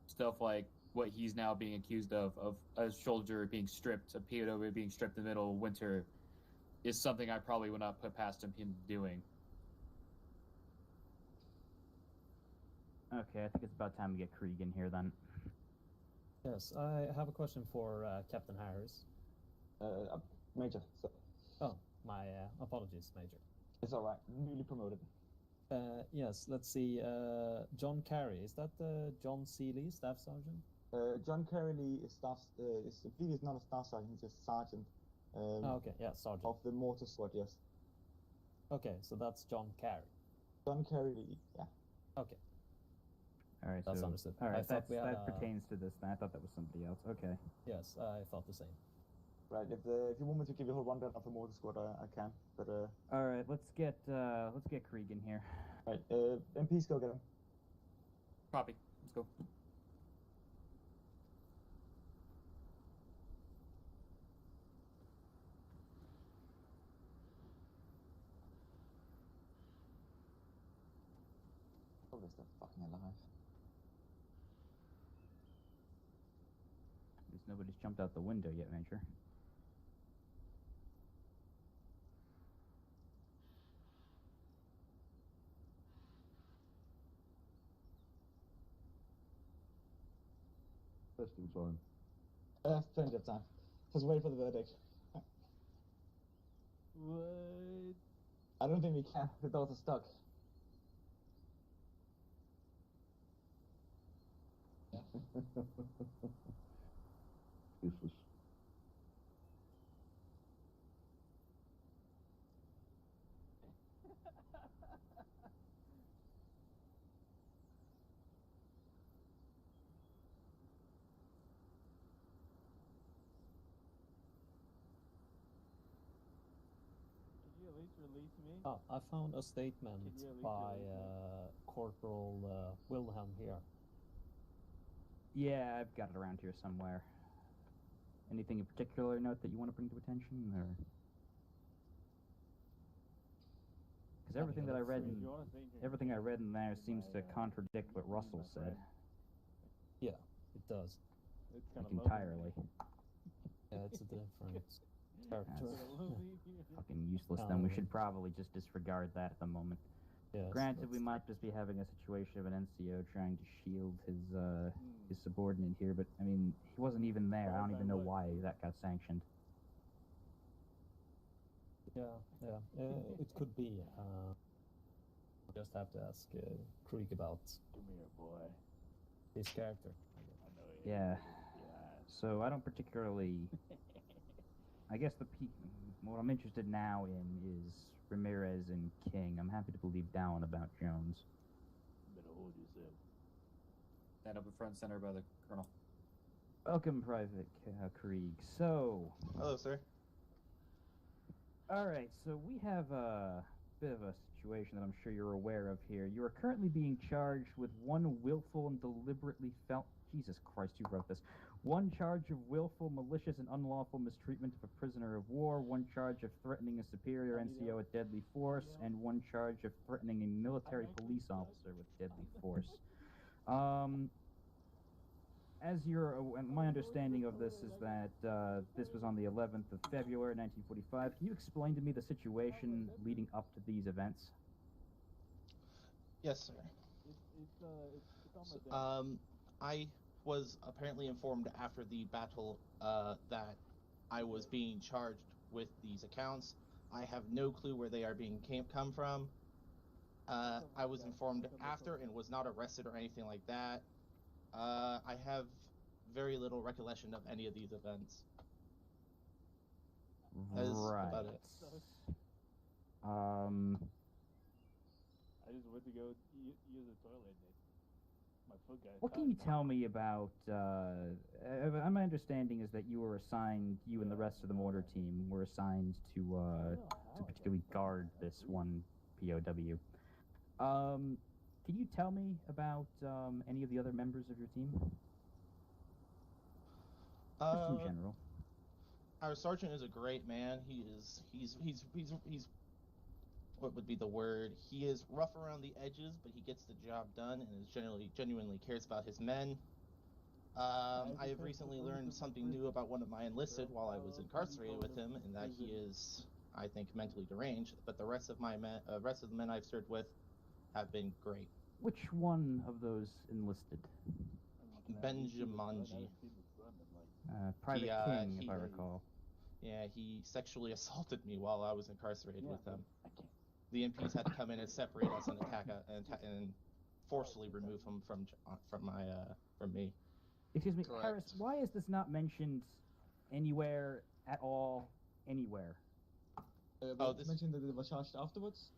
stuff like what he's now being accused of a soldier being stripped, a POW being stripped in the middle of winter, is something I probably would not put past him doing. Okay, I think it's about time to get Krieg in here then. Yes, I have a question for Captain Harris. Major, so Oh, my apologies, Major. It's all right. Newly promoted. Yes, let's see. John Carey, is that John Seeley, Staff Sergeant? John Curley is staff. I believe he's not a staff sergeant. He's just sergeant. Okay, yeah, Sergeant. Of the mortar squad, yes. Okay, so that's John Carey. John Curley, yeah. Okay. All right, That's so understood. all I right, thought we had, that pertains to this. I thought that was somebody else. Okay. Yes, I thought the same. Right. If you want me to give you a whole rundown of the mortar squad, I can. But All right, let's get Krieg in here. right. MPs go get him. Copy. Let's go. Oh, they're still fucking alive. At least nobody's jumped out the window yet, Major. Testing time. Plenty of time. Just wait for the verdict. What? I don't think we can. The doors are stuck. Useless. Could you at least release me? Oh, I found a statement by Corporal Wilhelm here. Yeah, I've got it around here somewhere. Anything in particular note that you want to bring to attention, or? Because everything that I read, everything I read in there seems to contradict what Russell said. Yeah, it does. Like entirely. Yeah, it's a different character. Fucking useless. Then we should probably just disregard that at the moment. Yes, Granted, we might just be having a situation of an NCO trying to shield his subordinate here, but I mean, he wasn't even there. I don't even know why that got sanctioned. Yeah, it could be. Just have to ask Krieg about his character. Yeah. So I don't particularly. I guess what I'm interested now in is Ramirez and King. I'm happy to believe down about Jones. Better hold yourself. Stand up in front and center by the colonel. Welcome, Private Krieg. So. Hello, sir. All right, so we have a bit of a situation that I'm sure you're aware of here. You are currently being charged with one willful and deliberately Jesus Christ, you wrote this. One charge of willful, malicious, and unlawful mistreatment of a prisoner of war, one charge of threatening a superior NCO with deadly force, and one charge of threatening a military police officer with deadly force. As my understanding of this is that this was on the 11th of February, 1945. Can you explain to me the situation leading up to these events? Yes, sir. I was apparently informed after the battle that I was being charged with these accounts. I have no clue where they are being come from. I was informed after and was not arrested or anything like that. I have very little recollection of any of these events. That is about it. I just went to go use the toilet. My foot got What can you tell me about, my understanding is that you were assigned, you and the rest of the mortar team were assigned to particularly guard this one POW. Can you tell me about any of the other members of your team? Just in general. Our sergeant is a great man. He's what would be the word? He is rough around the edges, but he gets the job done and is genuinely cares about his men. I have recently learned something new about one of my enlisted while I was incarcerated with him, and that he is, I think, mentally deranged. But the rest of my rest of the men I've served with have been great. Which one of those enlisted? Benjamanji. Private King, if I recall. Yeah, he sexually assaulted me while I was incarcerated with them. The MPs had to come in and separate us and and forcefully remove him from me. Excuse me, Correct. Harris, why is this not mentioned anywhere at all, anywhere? This mentioned that they were charged afterwards.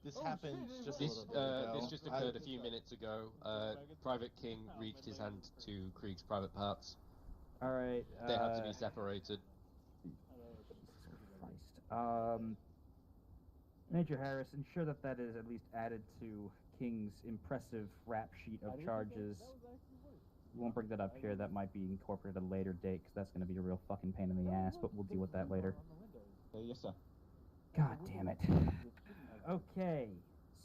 This happened just a This little bit ago. this just occurred a few minutes ago. Private King reached his hand to Krieg's private parts. All right. They had to be separated. Christ. Major Harris, ensure that that is at least added to King's impressive rap sheet of charges. We won't bring that up here. That might be incorporated at a later date, because that's going to be a real fucking pain in the ass, but we'll deal with that later. Yes, sir. God damn it. Okay,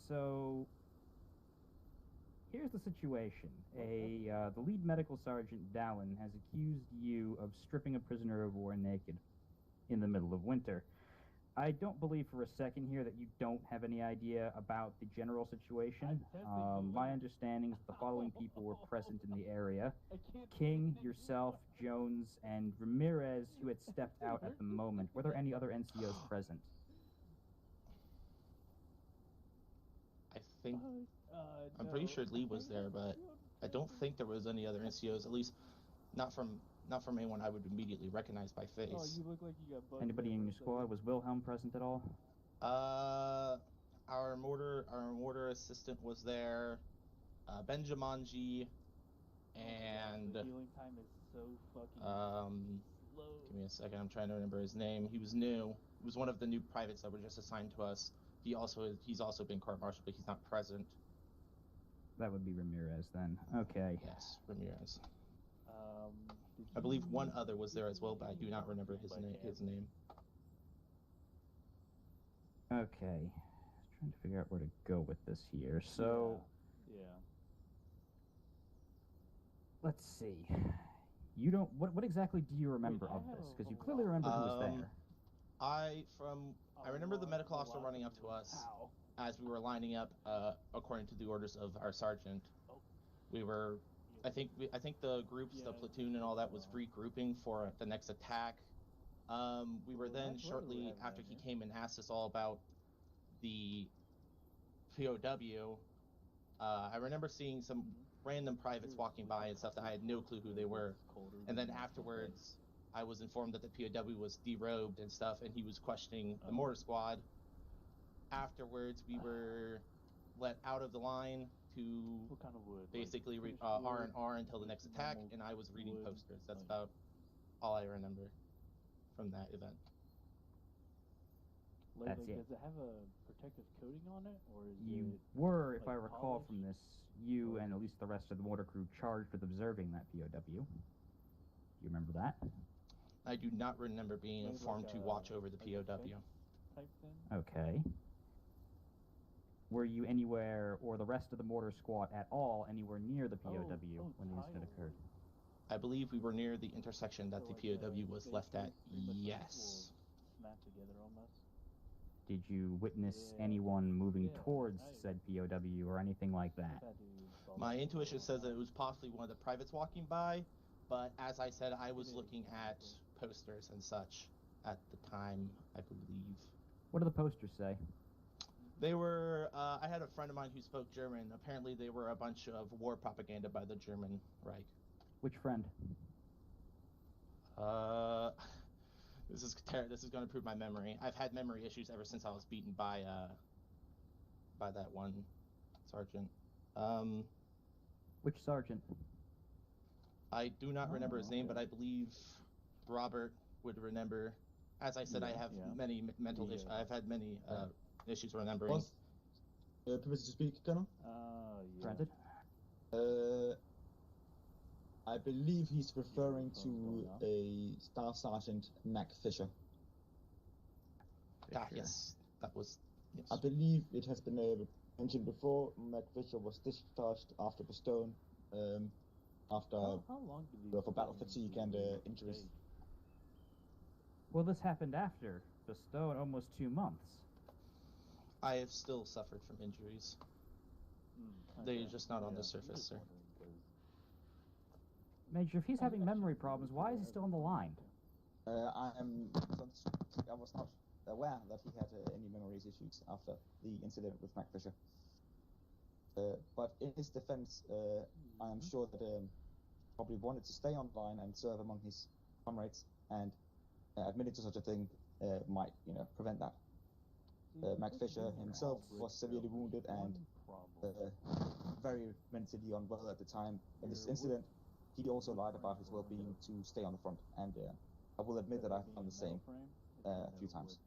so here's the situation. The lead medical sergeant, Dallin, has accused you of stripping a prisoner of war naked in the middle of winter. I don't believe for a second here that you don't have any idea about the general situation. My understanding is that the following people were present in the area: King, yourself, Jones, and Ramirez, who had stepped out at the moment. Were there any other NCOs present? I think I'm pretty sure Lee was there, but I don't think there was any other NCOs. At least not from anyone I would immediately recognize by face. Oh, you look like you got bugged. Anybody in your squad? Was Wilhelm present at all? Our mortar assistant was there, Benjamanji, and The healing time is so fucking slow. give me a second. I'm trying to remember his name. He was new. He was one of the new privates that were just assigned to us. He's also been court-martialed, but he's not present. That would be Ramirez then. Okay. Yes, Ramirez. I believe one other was there as well, but I do not remember his name. Okay. Just trying to figure out where to go with this here. So, Yeah. let's see. You don't. What exactly do you remember of this? Because you clearly remember who was there. I remember the medical officer running up to us as we were lining up, according to the orders of our sergeant. We were, I think the groups, the platoon, and all that was regrouping for the next attack. We were then shortly after he came and asked us all about the POW. I remember seeing some random privates walking by and stuff that I had no clue who they were. And then afterwards, I was informed that the POW was derobed and stuff, and he was questioning the mortar squad. Afterwards, we were let out of the line to basically R&R until the next attack, and I was reading posters. That's about all I remember from that event. That's it. Does it have a protective coating on it, or is You it were, if I like recall from this, you and at least the rest of the mortar crew charged with observing that POW. Do you remember that? I do not remember being Maybe informed like to watch over the POW. type thing? Okay. Were you anywhere, or the rest of the mortar squad at all, anywhere near the POW when the incident occurred? I believe we were near the intersection that the POW was they left at. pretty much Yes. Snap together almost. Did you witness Yeah. anyone moving Yeah, towards said POW or anything like that? My intuition says that it was possibly one of the privates walking by, but as I said, I was looking at posters and such at the time, I believe. What do the posters say? They were, I had a friend of mine who spoke German. Apparently they were a bunch of war propaganda by the German Reich. Which friend? This is going to prove my memory. I've had memory issues ever since I was beaten by that one sergeant. Which sergeant? I do not remember his name, but I believe Robert would remember. As I said, I have many mental issues. I've had many issues remembering. Permission to speak, Colonel? Granted. I believe he's referring to a Staff Sergeant Mac Fisher. Yes, that was. Yes. I believe it has been mentioned before. Mac Fisher was discharged after Bastogne, after How long did he for battle fatigue and injuries. Well, this happened after Bastogne, almost 2 months. I have still suffered from injuries. They're just not on the surface, sir. Major, if he's having memory problems, why is he still on the line? I was not aware that he had any memories issues after the incident with Mac Fisher. But in his defense, I am sure that probably wanted to stay online and serve among his comrades, and admitting to such a thing might, prevent that. Mac Fisher himself was severely wounded and very mentally unwell at the time. In this incident, he also lied about his well-being to stay on the front, and I will admit that I've done the same a few times.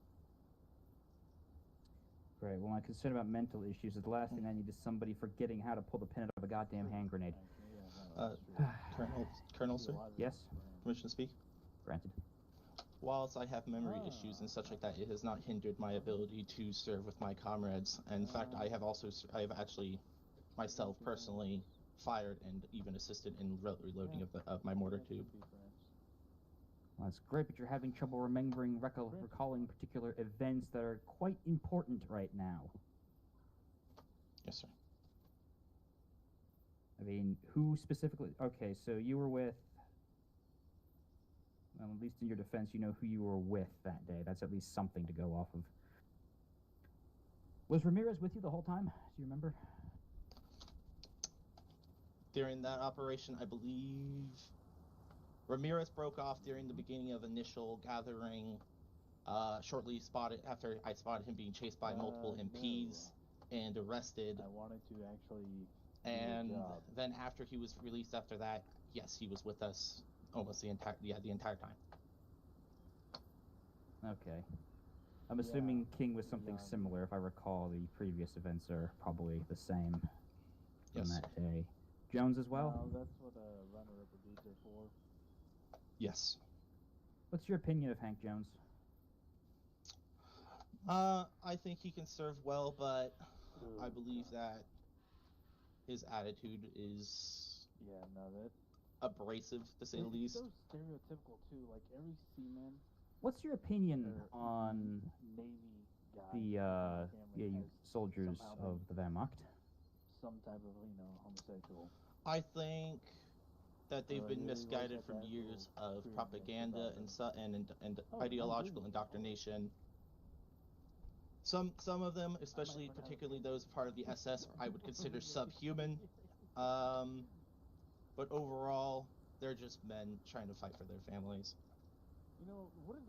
Great. Well, my concern about mental issues is the last thing I need is somebody forgetting how to pull the pin out of a goddamn hand grenade. Colonel, sir? Yes? Permission to speak? Granted. Whilst I have memory issues and such like that, it has not hindered my ability to serve with my comrades. In fact, I have actually myself personally fired and even assisted in reloading of my mortar tube. Well, that's great, but you're having trouble recalling particular events that are quite important right now. Yes, sir. I mean, who specifically? Okay, so you were with. Well, at least in your defense, you know who you were with that day. That's at least something to go off of. Was Ramirez with you the whole time? Do you remember? During that operation, I believe Ramirez broke off during the beginning of initial gathering. Shortly after I spotted him being chased by multiple MPs and arrested. I wanted to actually. And then after he was released after that, yes, he was with us almost the entire time. Okay. I'm assuming King was something similar. If I recall, the previous events are probably the same from that day. Jones as well? No, that's what runner-up brigades are for. Yes. What's your opinion of Hank Jones? I think he can serve well, but I believe that his attitude is abrasive, to say the least. It's so stereotypical too. Like every seaman. What's your opinion on Navy guy the you soldiers of the Wehrmacht? Some type of homosexual. I think that they've been misguided from years of propaganda and ideological indoctrination. Some of them, particularly those part of the SS, I would consider subhuman. But overall, they're just men trying to fight for their families.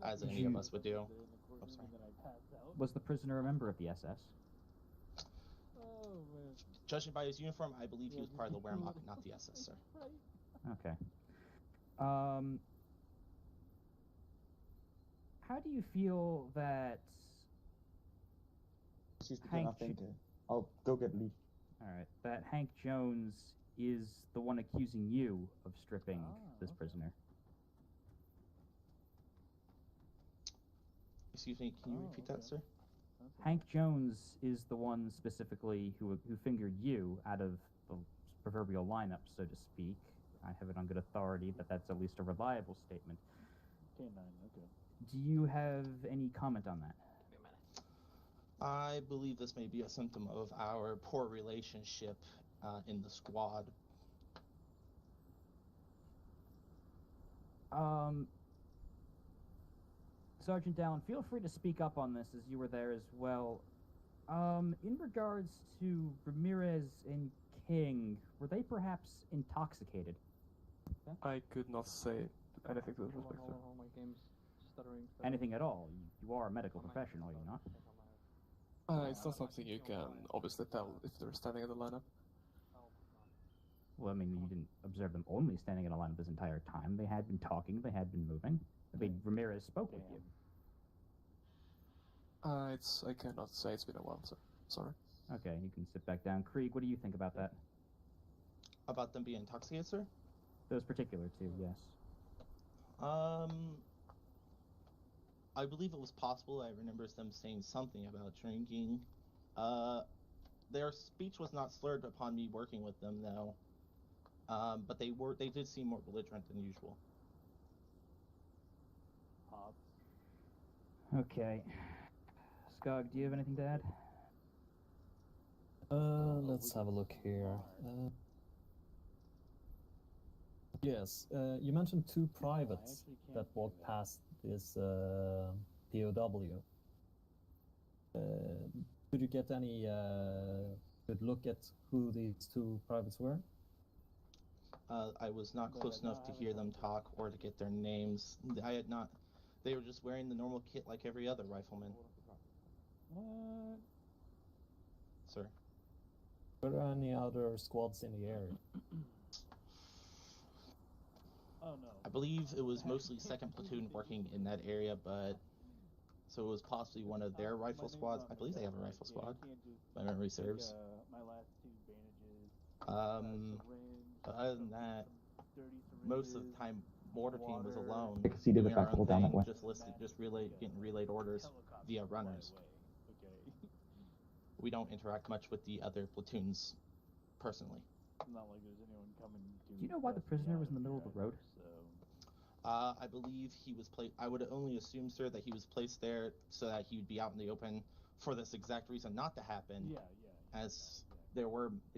As any of us would do. Oh, sorry. Was the prisoner a member of the SS? Judging by his uniform, I believe he was part of the Wehrmacht, not the SS, sir. Okay. How do you feel that I'll go get Lee. Alright, that Hank Jones is the one accusing you of stripping this prisoner. Excuse me, can you repeat that, sir? Hank Jones is the one specifically who fingered you out of the proverbial lineup, so to speak. I have it on good authority that that's at least a reliable statement. K9, okay. Do you have any comment on that? I believe this may be a symptom of our poor relationship in the squad. Sergeant Dallin, feel free to speak up on this as you were there as well. In regards to Ramirez and King, were they perhaps intoxicated? I could not say anything to this respect, sir. My game's stuttering. Anything at all? You are a medical professional, are you not? It's not something you can obviously tell if they're standing in the lineup. Well, I mean, you didn't observe them only standing in a lineup this entire time. They had been talking, they had been moving. I mean, Ramirez spoke with you. I cannot say. It's been a while, sir. Sorry. Okay, you can sit back down. Krieg, what do you think about that? About them being intoxicated, sir? Those particular two, yes. I believe it was possible. I remember them saying something about drinking. Their speech was not slurred upon me working with them, though. But they did seem more belligerent than usual. Okay. Skog, do you have anything to add? Let's have a look here. Yes, you mentioned two privates that walked past is POW. Could you get any good look at who these two privates were? I was not close enough to hear them talk or to get their names. I had not. They were just wearing the normal kit like every other rifleman. What? Sir. Were there any other squads in the area? Oh no. I believe it was mostly 2nd Platoon working in that area, but so it was possibly one of their rifle squads. I believe they have a rifle squad. My memory serves. My last 2 bandages. Other than that, most of the time, mortar team was alone. I can see the doing our back own down that thing, way. just getting relayed orders via runners. Okay. We don't interact much with the other platoons personally. Not like there's anyone coming to. Do you know why the prisoner was in the middle of the road? I believe he was placed. I would only assume, sir, that he was placed there so that he would be out in the open for this exact reason not to happen. As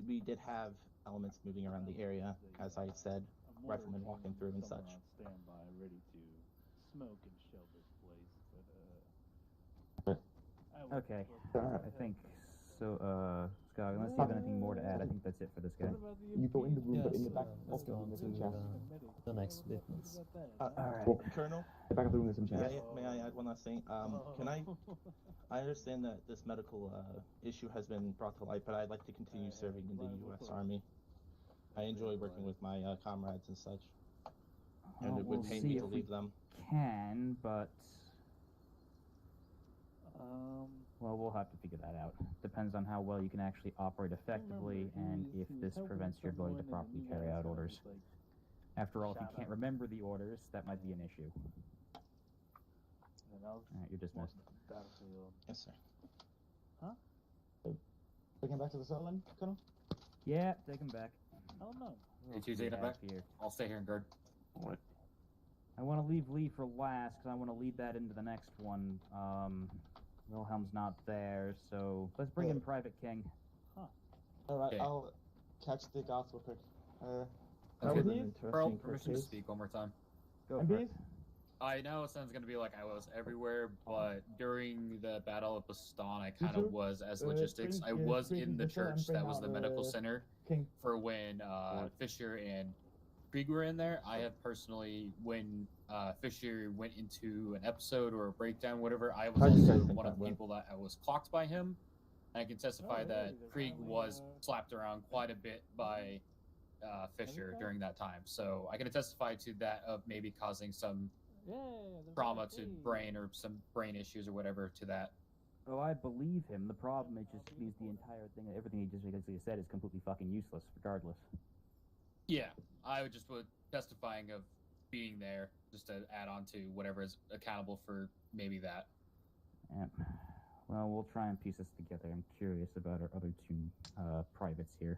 we did have elements moving around the area, as I said, riflemen walking through and such. On standby, ready to smoke and shell this place, but Okay, I think so. Scott, unless you have anything more to add, I think that's it for this guy. You go in the room, but in the back let's of the go room on there's to some chest. the next witness. Alright. Colonel? The back of the room there's some chest. May I add one last thing? Can I understand that this medical issue has been brought to light, but I'd like to continue serving in the U.S. Army. I enjoy working with my comrades and such, and it would We'll pain see me if to we leave them. can, but well, we'll have to figure that out. Depends on how well you can actually operate effectively, and if this prevents your ability to properly carry out orders. After all, if you can't remember the orders, that might be an issue. Alright, you're dismissed. Yes, sir. Huh? Taking back to the cell then, Colonel? Yeah, take him back. Oh no. Hey, two taking it back. Here. I'll stay here and guard. What? I want to leave Lee for last because I want to lead that into the next one. Wilhelm's not there, so let's bring in Private King. Huh. Alright, Okay. I'll catch the guards real quick. Okay, please? Pearl, permission to speak one more time. Go And for it. please? I know it sounds gonna be like I was everywhere, but during the Battle of Bastan, I kind of was as logistics. I was in the church that was the medical center King. for when Fisher and Krieg were in there. I have personally, when Fisher went into an episode or a breakdown, whatever, I was How do you guys also think one that of the went? people that I was clocked by him. And I can testify that Krieg was slapped around quite a bit by Fisher during that time. So I can testify to that of maybe causing some trauma to brain or some brain issues or whatever to that. Oh, I believe him. The problem is just means the entire thing, everything he just basically said is completely fucking useless, regardless. Yeah, I would just was testifying of being there, just to add on to whatever is accountable for maybe that. Yep. Well, we'll try and piece this together. I'm curious about our other two privates here.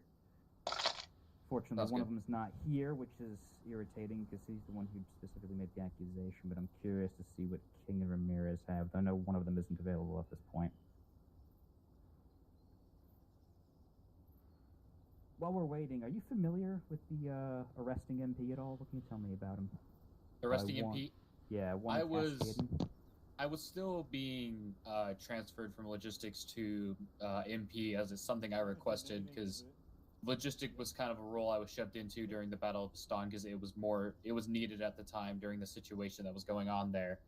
Fortunately, That's one good. of them's not here, which is irritating because he's the one who specifically made the accusation, but I'm curious to see what King and Ramirez have. I know one of them isn't available at this point. While we're waiting, are you familiar with the arresting MP at all? What can you tell me about him? Arresting One- MP. Yeah, one I was Cascade. I was still being transferred from logistics to MP as it's something I requested because logistic was kind of a role I was shoved into during the Battle of Bastan because it was needed at the time during the situation that was going on there.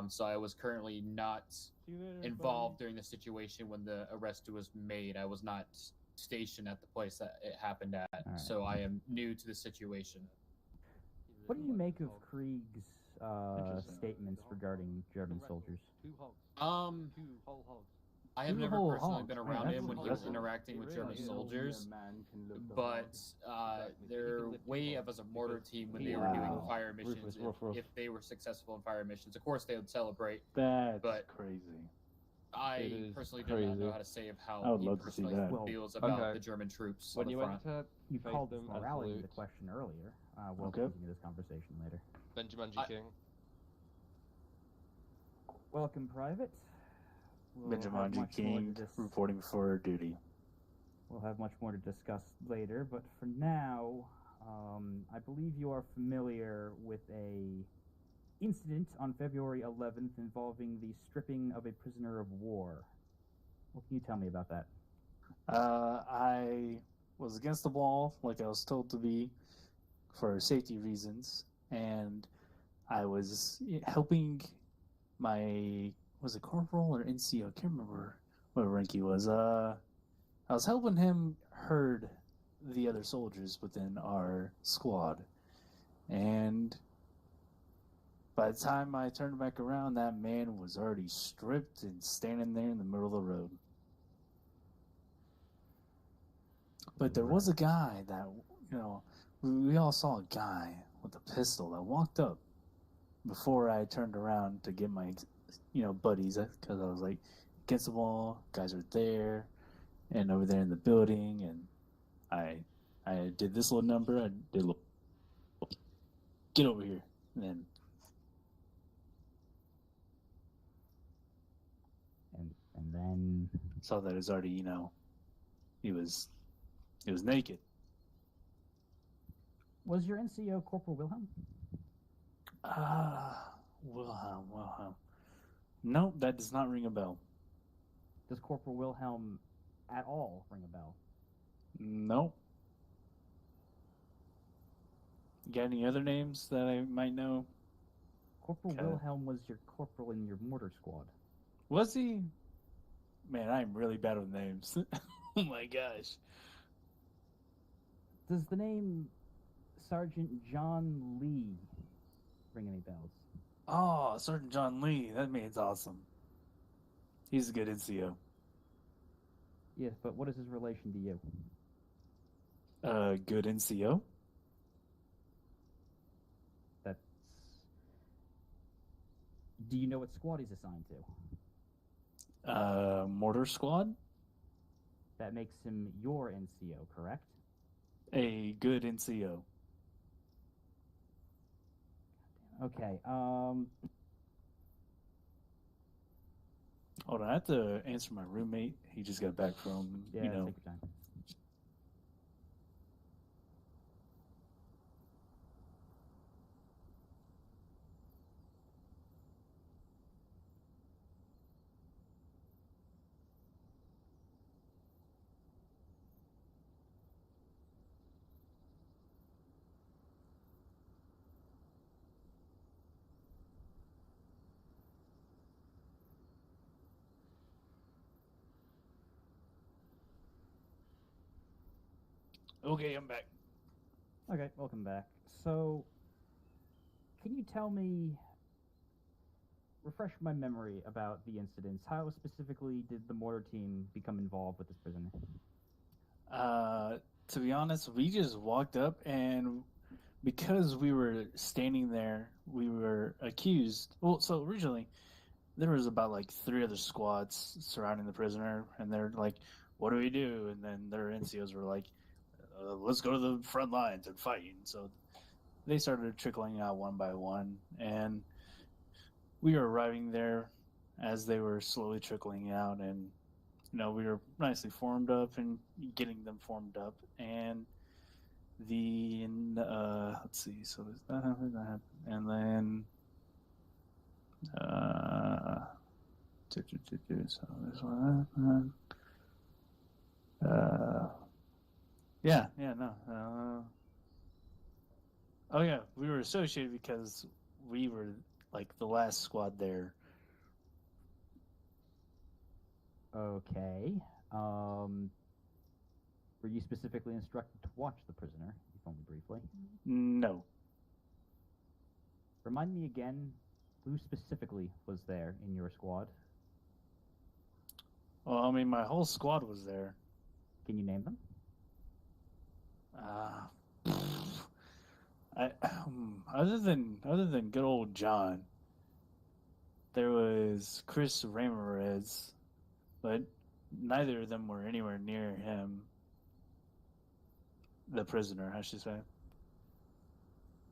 So I was currently not involved during the situation when the arrest was made. I was not stationed at the place that it happened at, Alright. so I am new to the situation. What do you make of Krieg's statements regarding German soldiers? I have Two never whole personally hogs. been Man, around that's him when he was impressive. interacting with German soldiers, but their way of as a mortar team when they were doing Wow. fire missions, Rufus, roof, roof. if they were successful in fire missions, of course they would celebrate. That's but crazy. I It is personally do not know crazy. how to say of I how would he love to see personally that. feels about Okay. the German troops When on you the went front. You face called them this at morality salute. into question earlier. We'll Okay. continue this conversation later. Benjamin King. Welcome, Private. We'll have Benjamin G. much more to King dis- reporting for duty. We'll have much more to discuss later, but for now, I believe you are familiar with a incident on February 11th involving the stripping of a prisoner of war. What can you tell me about that? I was against the wall, like I was told to be, for safety reasons, and I was helping my, was it corporal or NCO? I can't remember what rank he was. I was helping him herd the other soldiers within our squad, and by the time I turned back around, that man was already stripped and standing there in the middle of the road. But there was a guy that, we all saw a guy with a pistol that walked up before I turned around to get my, buddies, because I was like, against the wall, guys are there, and over there in the building, and I did this little number, I did a little, get over here, and then. And then. Saw that it was already, he was naked. Was your NCO Corporal Wilhelm? Wilhelm. Nope, that does not ring a bell. Does Corporal Wilhelm at all ring a bell? Nope. You got any other names that I might know? Corporal Wilhelm was your corporal in your mortar squad. Was he? Man, I'm really bad with names. Oh my gosh. Does the name Sergeant John Lee ring any bells? Oh, Sergeant John Lee. That man's awesome. He's a good NCO. Yes, but what is his relation to you? Good NCO? That's... Do you know what squad he's assigned to? Mortar squad? That makes him your NCO, correct? A good NCO. Okay, Hold on, I have to answer my roommate. He just got back from, take your time. Okay, I'm back. Okay, welcome back. So, can you tell me, refresh my memory about the incidents. How specifically did the mortar team become involved with this prisoner? To be honest, we just walked up, and because we were standing there, we were accused. Well, so originally, there was about like 3 other squads surrounding the prisoner, and they're like, what do we do? And then their NCOs were like, let's go to the front lines and fight. And so they started trickling out one by one, and we were arriving there as they were slowly trickling out, and we were nicely formed up and getting them formed up, and let's see, so that happened, and then so this one happened. Oh yeah, we were associated because we were like the last squad there. Okay. Were you specifically instructed to watch the prisoner, if only briefly? No. Remind me again, who specifically was there in your squad? Well, I mean, my whole squad was there. Can you name them? Other than good old John, there was Chris Ramirez, but neither of them were anywhere near him. The prisoner, I should say.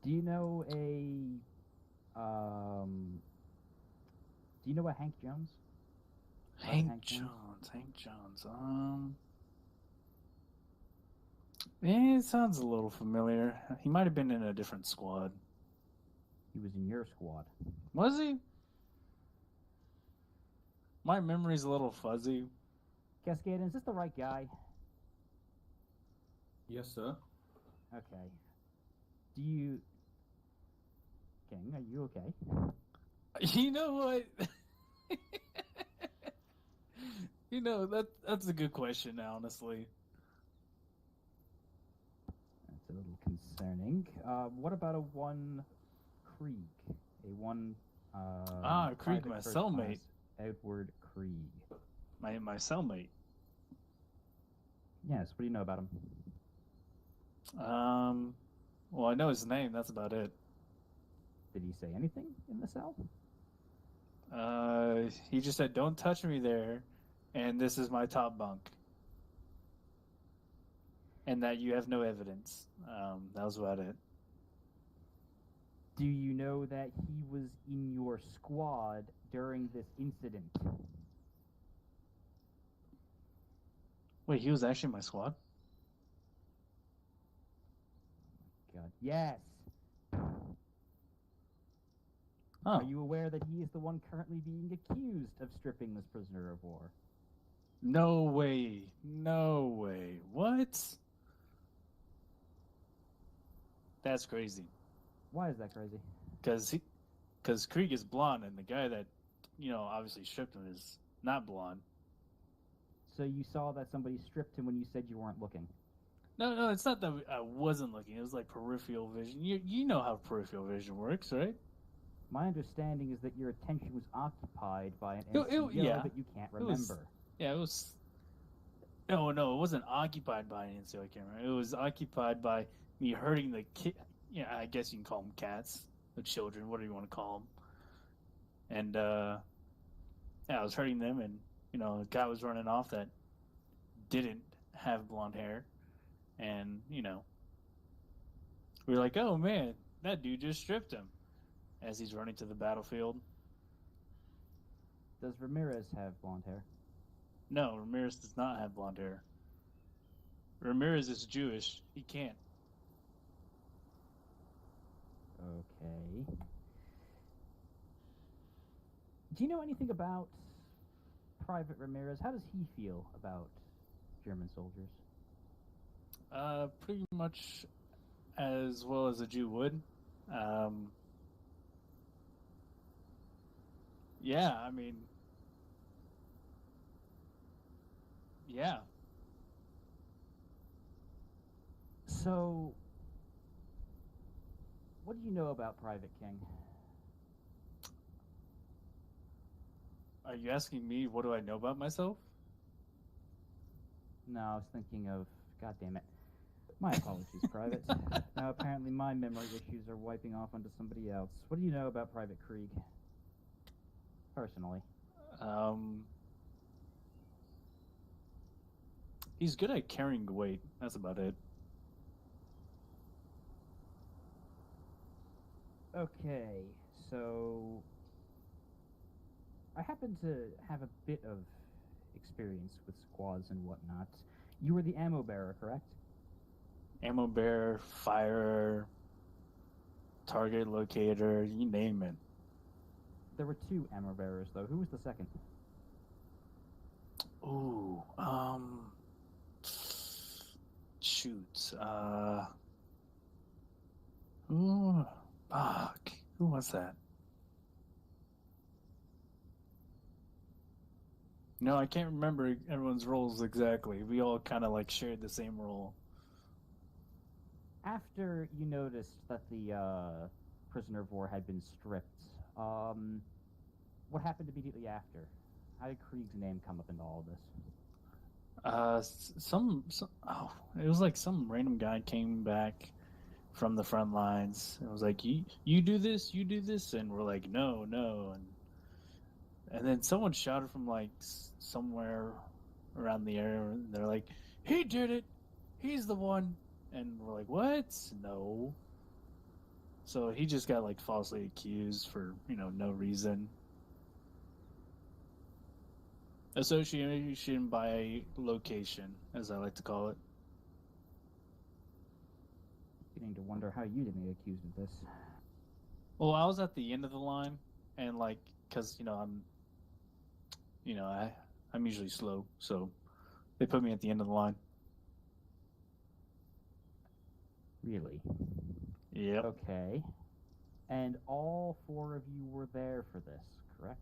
Do you know a Hank Jones? Hank Jones. Yeah, it sounds a little familiar. He might have been in a different squad. He was in your squad. Was he? My memory's a little fuzzy. Cascading, is this the right guy? Yes, sir. Okay. Do you... King, are you okay? You know what? You know, that's a good question, honestly. That's a little concerning. What about a one Krieg? A one... Krieg, my Private First cellmate. Class Edward Krieg. My cellmate. Yes, what do you know about him? Well, I know his name, that's about it. Did he say anything in the cell? He just said, "Don't touch me there," and this is my top bunk. And that you have no evidence. That was about it. Do you know that he was in your squad during this incident? Wait, he was actually in my squad? God. Yes. Oh. Are you aware that he is the one currently being accused of stripping this prisoner of war? No way. No way. What? That's crazy. Why is that crazy? Because Krieg is blonde, and the guy that, obviously stripped him is not blonde. So you saw that somebody stripped him when you said you weren't looking? No, it's not that I wasn't looking. It was like peripheral vision. You know how peripheral vision works, right? My understanding is that your attention was occupied by an NCO yeah. that you can't remember. It was... No, it wasn't occupied by an NCO camera. It was occupied by me hurting the kid. Yeah, I guess you can call them cats, or children, whatever you want to call them. And, I was hurting them, and, a guy was running off that didn't have blonde hair. And, we were like, oh, man, that dude just stripped him. As he's running to the battlefield. Does Ramirez have blonde hair? No, Ramirez does not have blonde hair. Ramirez is Jewish. He can't. Okay. Do you know anything about Private Ramirez? How does he feel about German soldiers? Pretty much as well as a Jew would. Yeah, I mean... Yeah. So... What do you know about Private King? Are you asking me what do I know about myself? No, I was thinking of... God damn it. My apologies, Private. Now apparently my memory issues are wiping off onto somebody else. What do you know about Private Krieg? Personally. He's good at carrying weight. That's about it. Okay, so I happen to have a bit of experience with squads and whatnot. You were the ammo bearer, correct? Ammo bearer, firer, target locator, you name it. There were 2 ammo bearers, though. Who was the second? Ooh, shoot, ooh, fuck, who was that? No, I can't remember everyone's roles exactly. We all kind of like shared the same role. After you noticed that the prisoner of war had been stripped, what happened immediately after? How did Krieg's name come up into all of this? It was like some random guy came back from the front lines. It was like, you do this, and we're like, no, and then someone shouted from like somewhere around the area, and they're like, he did it, he's the one, and we're like, what? No. So he just got like falsely accused for no reason. Association by location, as I like to call it. Beginning to wonder how you didn't get accused of this. Well, I was at the end of the line, and like, cause I'm usually slow, so they put me at the end of the line. Really? Yep. Okay. And all 4 of you were there for this, correct?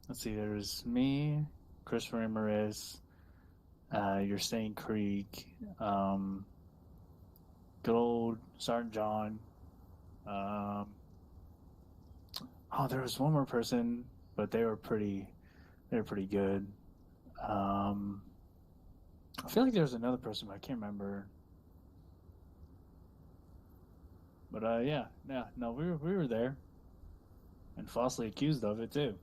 Let's see. There's me, Chris Ramirez. You're saying Krieg. Good old Sergeant John. There was one more person, but they were pretty good. I feel like there was another person, but I can't remember. But no, we were there, and falsely accused of it too.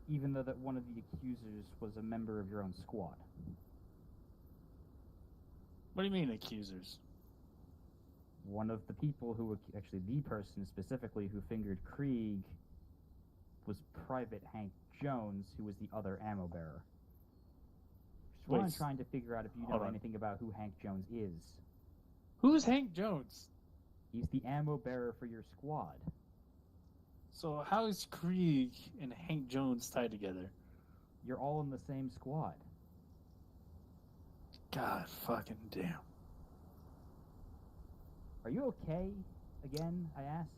Even though that one of the accusers was a member of your own squad. What do you mean accusers? One of the people who, actually the person specifically who fingered Krieg was Private Hank Jones, who was the other ammo bearer. Just what I'm trying to figure out if you know anything about who Hank Jones is. Who's Hank Jones? He's the ammo bearer for your squad. So how is Krieg and Hank Jones tied together? You're all in the same squad. God fucking damn. Are you okay? Again, I ask.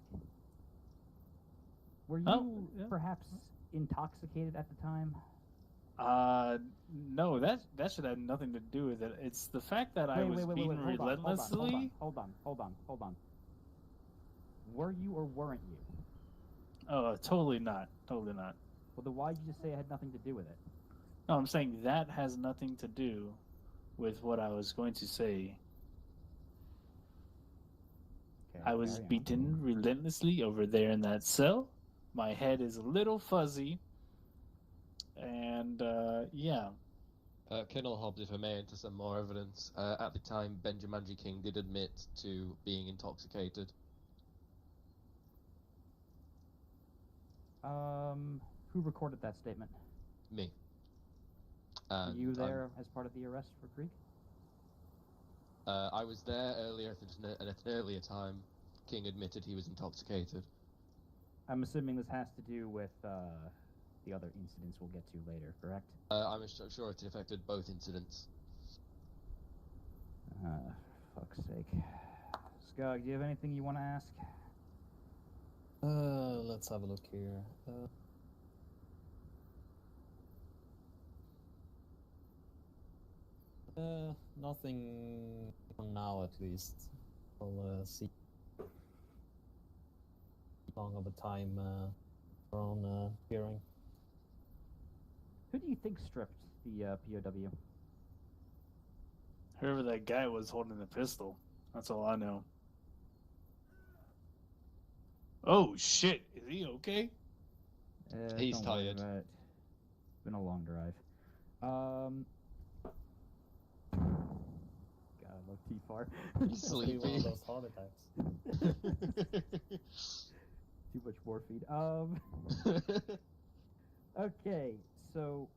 Were you perhaps intoxicated at the time? No, that should have nothing to do with it. It's the fact that I was beaten relentlessly. Hold on. Were you or weren't you? Oh, totally not. Totally not. Well, then why did you just say it had nothing to do with it? No, I'm saying that has nothing to do with what I was going to say. Okay, I was beaten relentlessly over there in that cell. My head is a little fuzzy. And, yeah. Colonel Hobbs, if I may, into some more evidence. At the time, Benjamin King did admit to being intoxicated. Who recorded that statement? Me. Were you there as part of the arrest for Krieg? I was there earlier, at an earlier time. King admitted he was intoxicated. I'm assuming this has to do with the other incidents we'll get to later, correct? I'm sure it affected both incidents. Fuck's sake. Skog, do you have anything you want to ask? Let's have a look here. Nothing for now, at least. I'll see how long of a time we're on hearing. Who do you think stripped the POW? Whoever that guy was holding the pistol. That's all I know. Oh shit! Is he okay? He's tired. It's been a long drive. God, I love T-Far. He's sleepy. One of those heart attacks. Too much morphine. Okay, so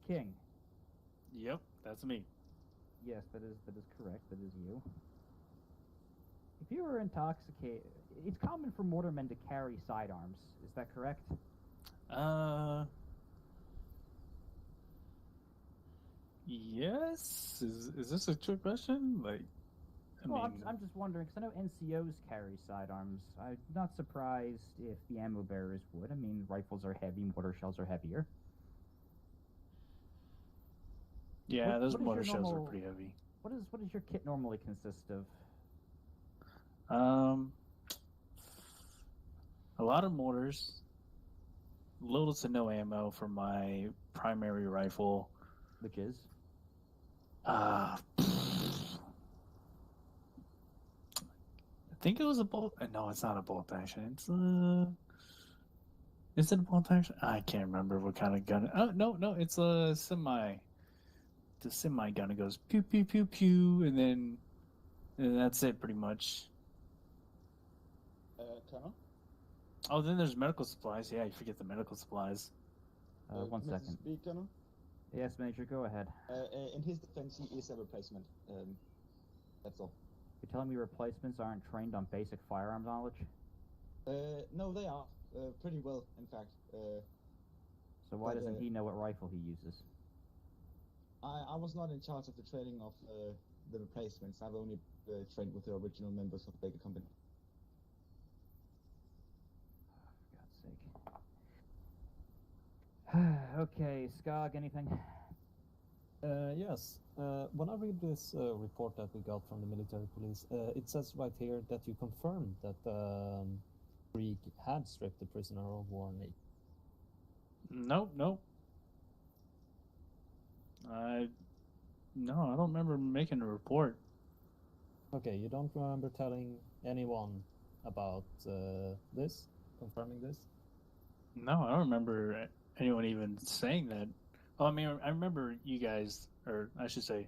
King. Yep, that's me. Yes, that is correct. That is you. If you were intoxicated, it's common for mortarmen to carry sidearms. Is that correct? Yes. Is this a trick question? Like, I'm just wondering because I know NCOs carry sidearms. I'm not surprised if the ammo bearers would. I mean, rifles are heavy, mortar shells are heavier. Yeah, those mortar shells are pretty heavy. What does your kit normally consist of? A lot of mortars, little to no ammo for my primary rifle, which is I think it was a bolt. No, it's not a bolt action. Is it a bolt action? I can't remember what kind of gun. Oh no, it's a semi. The semi gun. It goes pew pew pew pew, and that's it pretty much. Colonel? Oh, then there's medical supplies. Yeah, you forget the medical supplies. 1 second. Speak, Colonel? Yes, Major, go ahead. In his defense, he is a replacement. That's all. You're telling me replacements aren't trained on basic firearms knowledge? No, they are pretty well, in fact. So why but, doesn't he know what rifle he uses? I was not in charge of the training of the replacements. I've only trained with the original members of Baker Company. For God's sake. Okay, Skog, anything? Yes. When I read this report that we got from the military police, it says right here that you confirmed that Krieg had stripped the prisoner of war. Nope. No, I don't remember making a report. Okay, you don't remember telling anyone about this, confirming this? No, I don't remember anyone even saying that. Oh, I mean, I remember you guys, or I should say,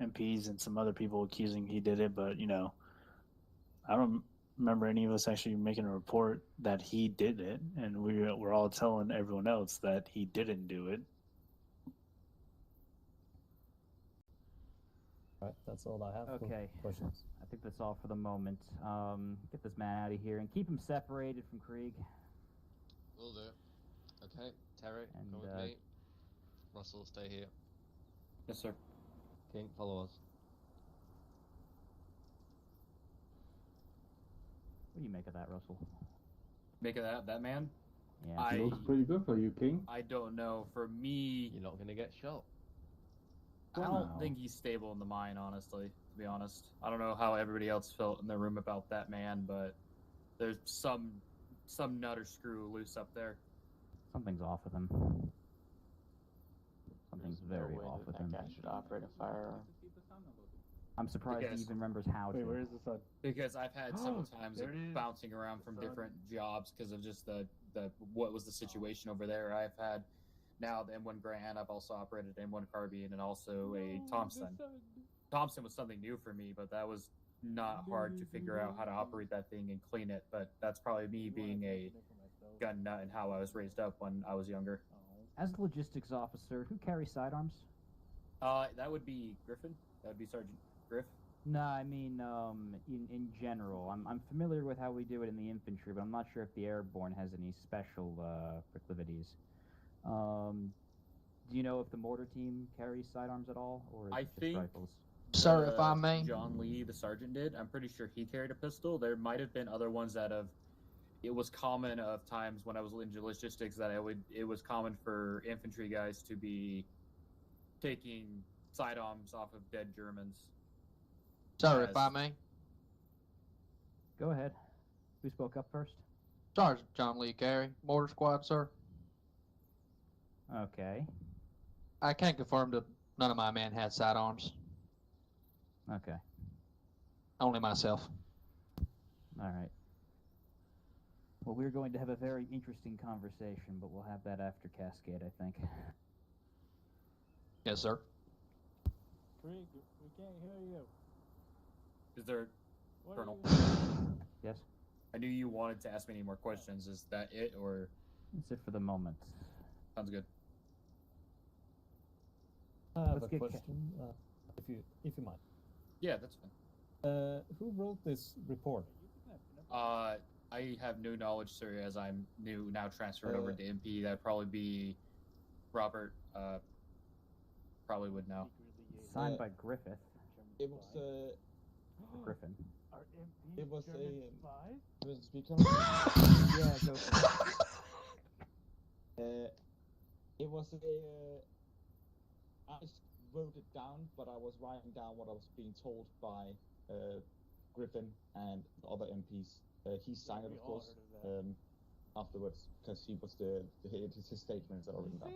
MPs and some other people accusing he did it, but I don't remember any of us actually making a report that he did it, and we're all telling everyone else that he didn't do it. Right, that's all I have. Okay. For questions. I think that's all for the moment. Get this man out of here and keep him separated from Krieg. Will do. Okay, Terry, come with me. Russell, stay here. Yes, sir. King, follow us. What do you make of that, Russell? Make of that man? Yeah. It looks pretty good for you, King. I don't know. For me, you're not gonna get shot. I don't think he's stable in the mine, honestly, to be honest. I don't know how everybody else felt in the room about that man, but there's some nut or screw loose up there. Something's off with him. Something's very off with him. That guy should operate a firearm. I'm surprised he even remembers how to. Wait, where is this at? Because I've had several times There of it is. bouncing around from different jobs because of just the what was the situation over there. I've had now the M1 Grant. I've also operated M1 Carbine and also a Thompson. Thompson was something new for me, but that was not hard to figure out how to operate that thing and clean it. But that's probably me being a gun nut and how I was raised up when I was younger. As a logistics officer, who carries sidearms? That would be Griffin. That would be Sergeant Griff. No, I mean, in general. I'm familiar with how we do it in the infantry, but I'm not sure if the airborne has any special proclivities. Do you know if the mortar team carries sidearms at all, or is I it just think rifles? Sir, if I may. John Lee, the sergeant, did. I'm pretty sure he carried a pistol. There might have been other ones that have. It was common of times when I was in logistics that it was common for infantry guys to be taking sidearms off of dead Germans. Sir, if I may. Go ahead. Who spoke up first? Sergeant John Lee Carey, Mortar Squad, sir. Okay. I can confirm that none of my men had sidearms. Okay. Only myself. All right. Well, we're going to have a very interesting conversation, but we'll have that after Cascade, I think. Yes, sir. Krieg, we can't hear you. Is there, What Colonel? are you- Yes? I knew you wanted to ask me any more questions. Is that it, or? That's it for the moment. Sounds good. I have Let's a get question, if you mind. Yeah, that's fine. Who wrote this report? I have no knowledge, sir, as I'm now transferred over to MP. That'd probably be Robert. Probably would know. Signed by Griffith. It was Griffin. It was a speaker. Yeah, go for it. It was I wrote it down, but I was writing down what I was being told by Griffin and the other MPs. He signed it, of course, afterwards, because he was his statements are written down.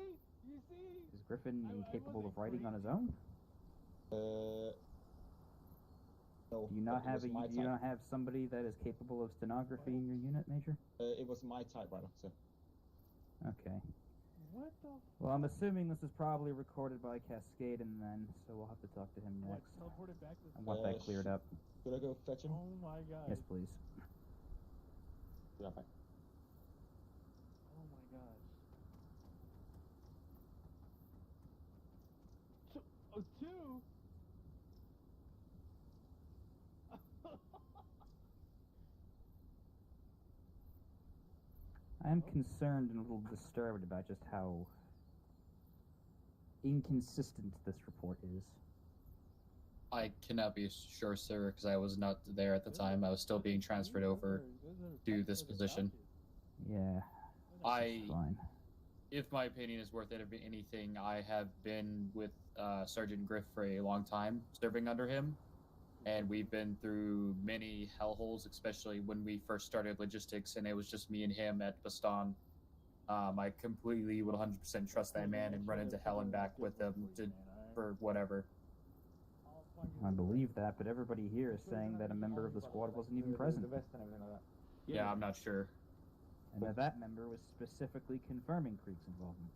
Is Griffin incapable of writing on his own? No. Do you not but it have was my do you not have somebody that is capable of stenography in your unit, Major? It was my typewriter, sir. Okay. What the? Well, I'm assuming this is probably recorded by Cascade, and then so we'll have to talk to him next. Teleport it back to I want that cleared up. Should I go fetch him? Oh my god. Yes, please. Yeah, fine. Oh my gosh. Two? I'm concerned and a little disturbed about just how inconsistent this report is. I cannot be sure, sir, because I was not there at the time. I was still being transferred over to this position. Yeah. Fine. If my opinion is worth anything, I have been with Sergeant Griff for a long time, serving under him, and we've been through many hellholes, especially when we first started logistics, and it was just me and him at Baston. I completely would 100% trust that man and run into hell and back with him for whatever. I believe that, but everybody here is saying that a member of the squad wasn't even present. Yeah, I'm not sure. And that member was specifically confirming Krieg's involvement.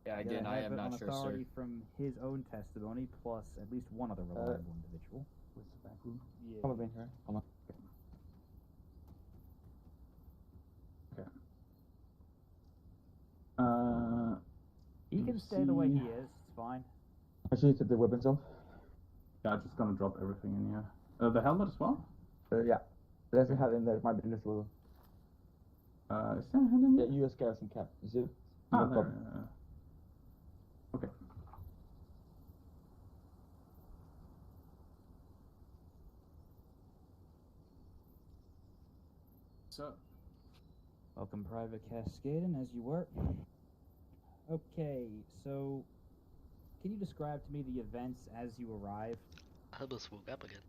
Yeah, again, I am not sure, sir. Authority from his own testimony, plus at least one other reliable individual. Where's the back room? Yeah. Come on, here. Come on. Okay. He can stay the way he is. It's fine. I should take the weapons off. Yeah, I'm just gonna drop everything in here. The helmet as well? Yeah. There's a hat in there. It might be in this little. Is there a hat in there? Yeah, US garrison cap. Is it? Ah, No there. problem. Okay. So. Welcome, Private Cascaden, as you were. Okay, so can you describe to me the events as you arrived? I almost woke up again.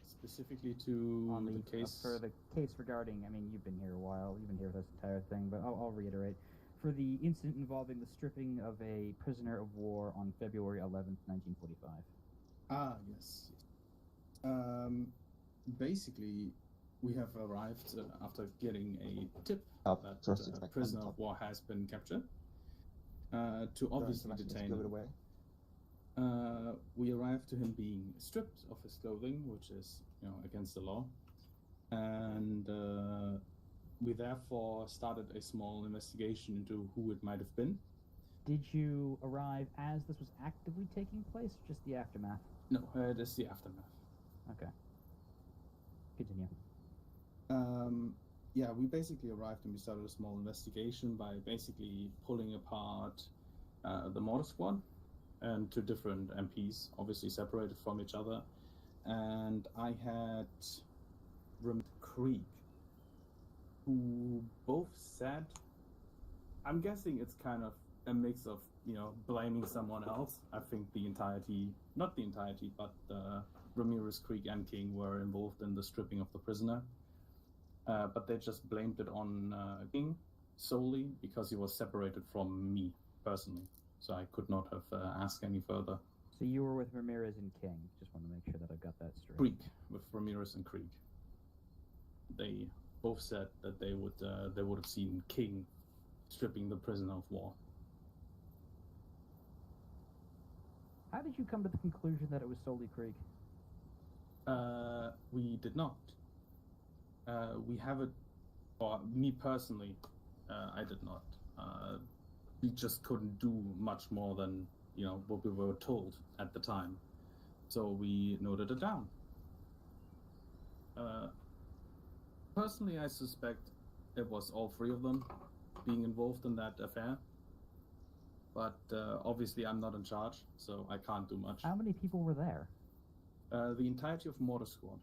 Specifically to on the case for the case regarding, I mean, you've been here a while, you've been here for this entire thing, but I'll reiterate. For the incident involving the stripping of a prisoner of war on February 11th, 1945. Ah, yes. Basically, we have arrived after getting a tip that a prisoner of war has been captured. To obviously detain him. We arrived to him being stripped of his clothing, which is, against the law, and we therefore started a small investigation into who it might have been. Did you arrive as this was actively taking place, or just the aftermath? No, it is the aftermath. Okay. Continue. Yeah, we basically arrived and we started a small investigation by basically pulling apart the mortar squad and two different MPs, obviously separated from each other. And I had Krieg, who both said, I'm guessing it's kind of a mix of, blaming someone else. I think not the entirety, but Ramirez, Krieg, and King were involved in the stripping of the prisoner. But they just blamed it on King solely because he was separated from me personally. So I could not have asked any further. So you were with Ramirez and King. Just want to make sure that I got that straight. Krieg, with Ramirez and Krieg. They both said that they would have seen King stripping the prisoner of war. How did you come to the conclusion that it was solely Krieg? We did not. We have it, or me personally, I did not. We just couldn't do much more than, what we were told at the time. So we noted it down. Personally, I suspect it was all three of them being involved in that affair. But obviously I'm not in charge, so I can't do much. How many people were there? The entirety of Mortar Squad.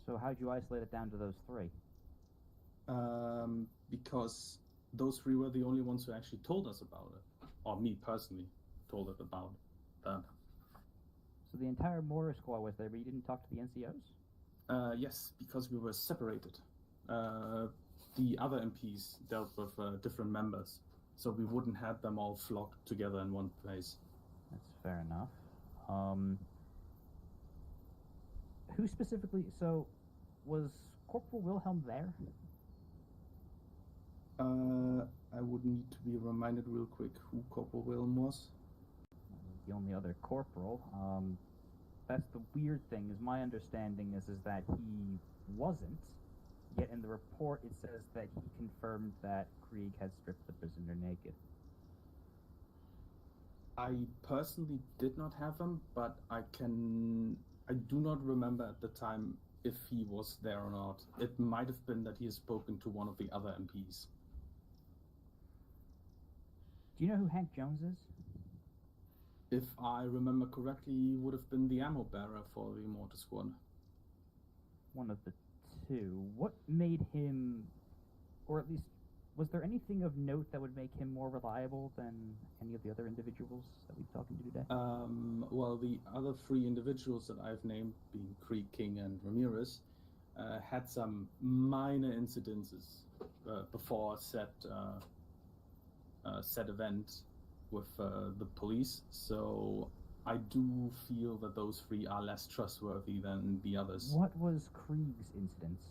So how'd you isolate it down to those three? Because those three were the only ones who actually told us about it. Or me personally told it about that. So the entire Mortar Squad was there, but you didn't talk to the NCOs? Yes, because we were separated. The other MPs dealt with different members, so we wouldn't have them all flocked together in one place. That's fair enough. Who specifically, so was Corporal Wilhelm there? I would need to be reminded real quick who Corporal Wilhelm was. The only other corporal. That's the weird thing, is my understanding is that he wasn't, yet in the report it says that he confirmed that Krieg had stripped the prisoner naked. I personally did not have him, but I do not remember at the time if he was there or not. It might have been that he has spoken to one of the other MPs. Do you know who Hank Jones is? If I remember correctly, he would have been the ammo bearer for the Mortar Squad. One of the two. What made him, or at least, was there anything of note that would make him more reliable than any of the other individuals that we've talked to today? Well, the other three individuals that I've named, being Krieg, King, and Ramirez, had some minor incidences before said event with the police. So I do feel that those three are less trustworthy than the others. What was Krieg's incidents?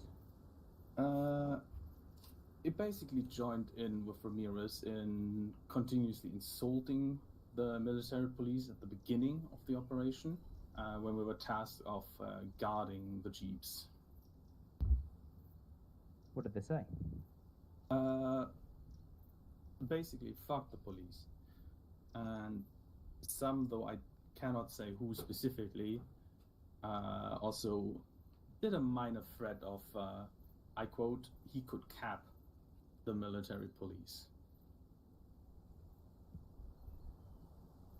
It basically joined in with Ramirez in continuously insulting the military police at the beginning of the operation, when we were tasked of guarding the jeeps. What did they say? Basically, fuck the police. And some, though I cannot say who specifically, also did a minor threat of, I quote, he could cap the military police.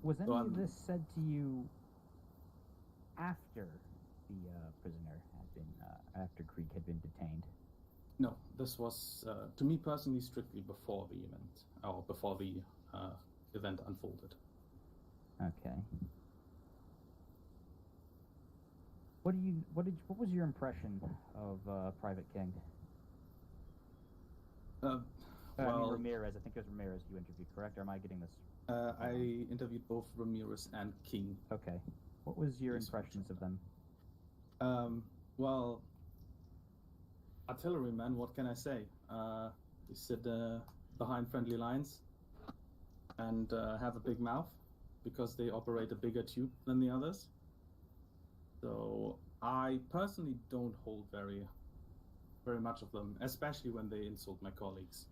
Was any of this said to you after the prisoner had been, after Krieg had been detained? No, this was, to me personally, strictly before the event, or before the event unfolded. Okay. What was your impression of Private King? Well, I mean Ramirez. I think it was Ramirez you interviewed, correct? Or am I getting this? I interviewed both Ramirez and King. Okay. What was your impressions of them? Well, artillerymen, what can I say? They sit behind friendly lines and have a big mouth because they operate a bigger tube than the others. So I personally don't hold very much of them, especially when they insult my colleagues.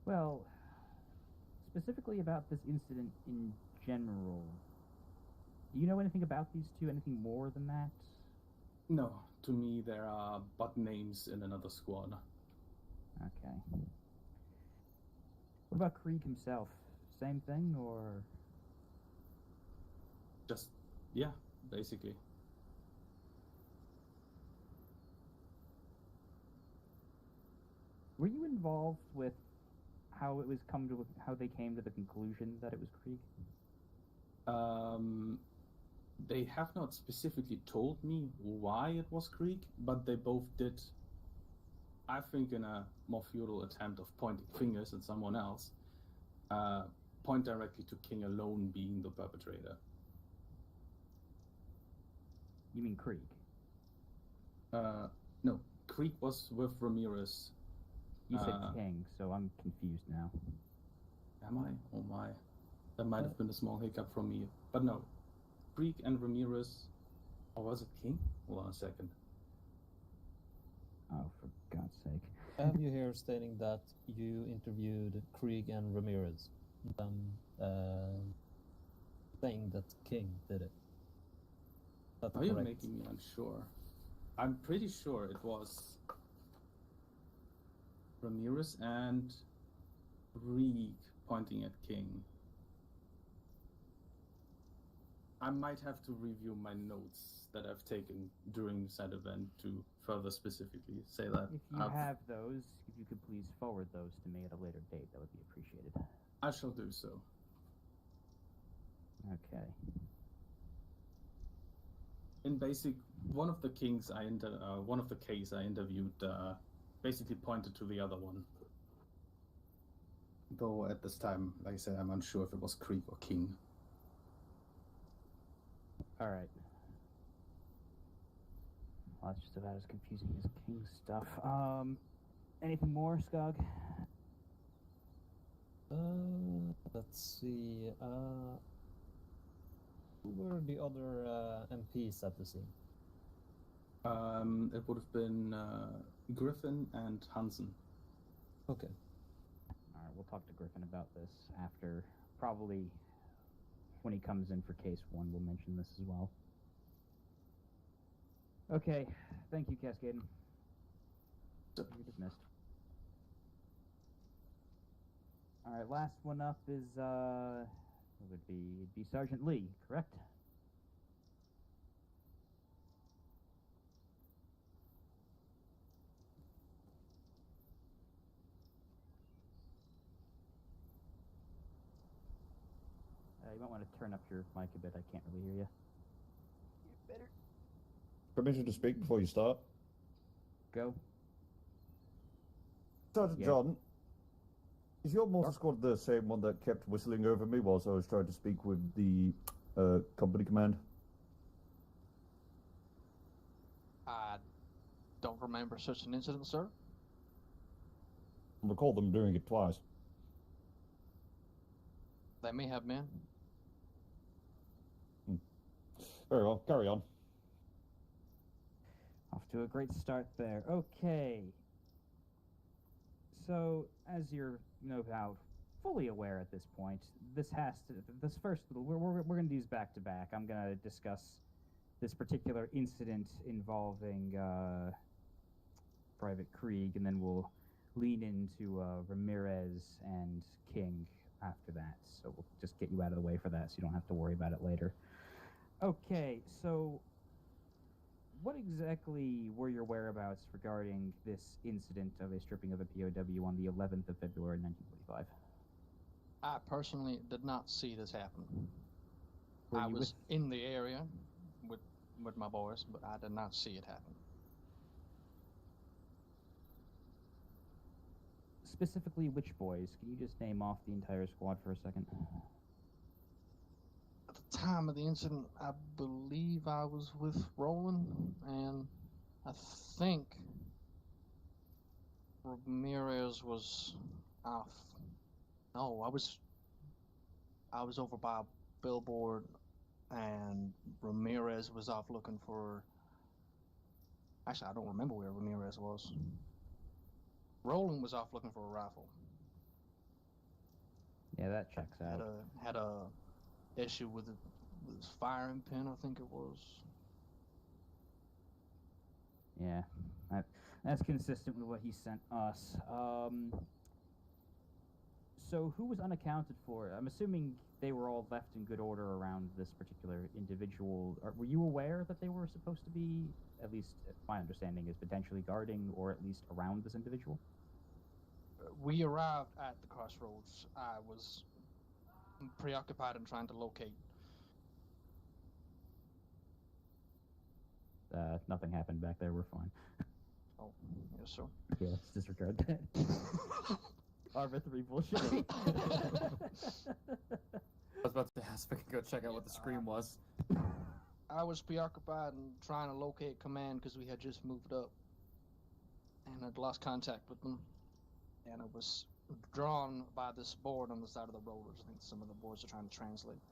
Well, specifically about this incident in general, do you know anything about these two? Anything more than that? No, to me there are but names in another squad. Okay. What about Krieg himself? Same thing, or? Just, yeah, basically. Were you involved with how they came to the conclusion that it was Krieg? They have not specifically told me why it was Krieg, but they both did, I think in a more futile attempt of pointing fingers at someone else, point directly to King alone being the perpetrator. You mean Krieg? No, Krieg was with Ramirez. You said King, so I'm confused now. Am I? Oh my. That might have been a small hiccup from me. But no. Krieg and Ramirez. Or was it King? Hold on a second. Oh, for God's sake. I have you here stating that you interviewed Krieg and Ramirez. Saying that King did it. That's Are you correct? making me unsure? I'm pretty sure it was Ramirez and Krieg pointing at King. I might have to review my notes that I've taken during said event to further specifically say that. If you have those, if you could please forward those to me at a later date, that would be appreciated. I shall do so. Okay. In basic, one of the cases I interviewed basically pointed to the other one. Though at this time, like I said, I'm unsure if it was Krieg or King. All right. Well, that's just about as confusing as King stuff. Anything more, Skog? Let's see. Who were the other MPs at the scene? It would have been Griffin and Hansen. Okay. All right, we'll talk to Griffin about this after, probably when he comes in for case 1, we'll mention this as well. Okay, thank you, Cascaden. You're dismissed. Alright, last one up is, it would be Sergeant Lee, correct? You might want to turn up your mic a bit, I can't really hear you. Better. Permission to speak before you start? Go. Sergeant Jordan, is your mortar squad the same one that kept whistling over me whilst I was trying to speak with the company command? I don't remember such an incident, sir. I recall them doing it twice. They may have been. Very well, carry on. Off to a great start there. Okay. So, as you're no doubt fully aware at this point, this first little, we're going to do these back to back. I'm going to discuss this particular incident involving Private Krieg, and then we'll lean into Ramirez and King after that. So we'll just get you out of the way for that so you don't have to worry about it later. Okay, so what exactly were your whereabouts regarding this incident of a stripping of a POW on the 11th of February 1945? I personally did not see this happen. Were I you was in the area with my boys, but I did not see it happen. Specifically, which boys? Can you just name off the entire squad for a second? At the time of the incident, I believe I was with Roland, and I think Ramirez was off. No, I was over by a billboard, and Ramirez was off looking for. Actually, I don't remember where Ramirez was. Roland was off looking for a rifle. Yeah, that checks out. Had a issue with his firing pin, I think it was. Yeah, that's consistent with what he sent us. So who was unaccounted for? I'm assuming they were all left in good order around this particular individual. Were you aware that they were supposed to be, at least my understanding is, potentially guarding or at least around this individual? We arrived at the crossroads. I was preoccupied in trying to locate. Nothing happened back there. We're fine. Oh, yes, sir. Yeah, let's disregard that. Arbor 3 bullshit. I was about to ask if I could go check out what the scream was. I was preoccupied in trying to locate command because we had just moved up. And I'd lost contact with them. And I was drawn by this board on the side of the road, which I think some of the boards are trying to translate.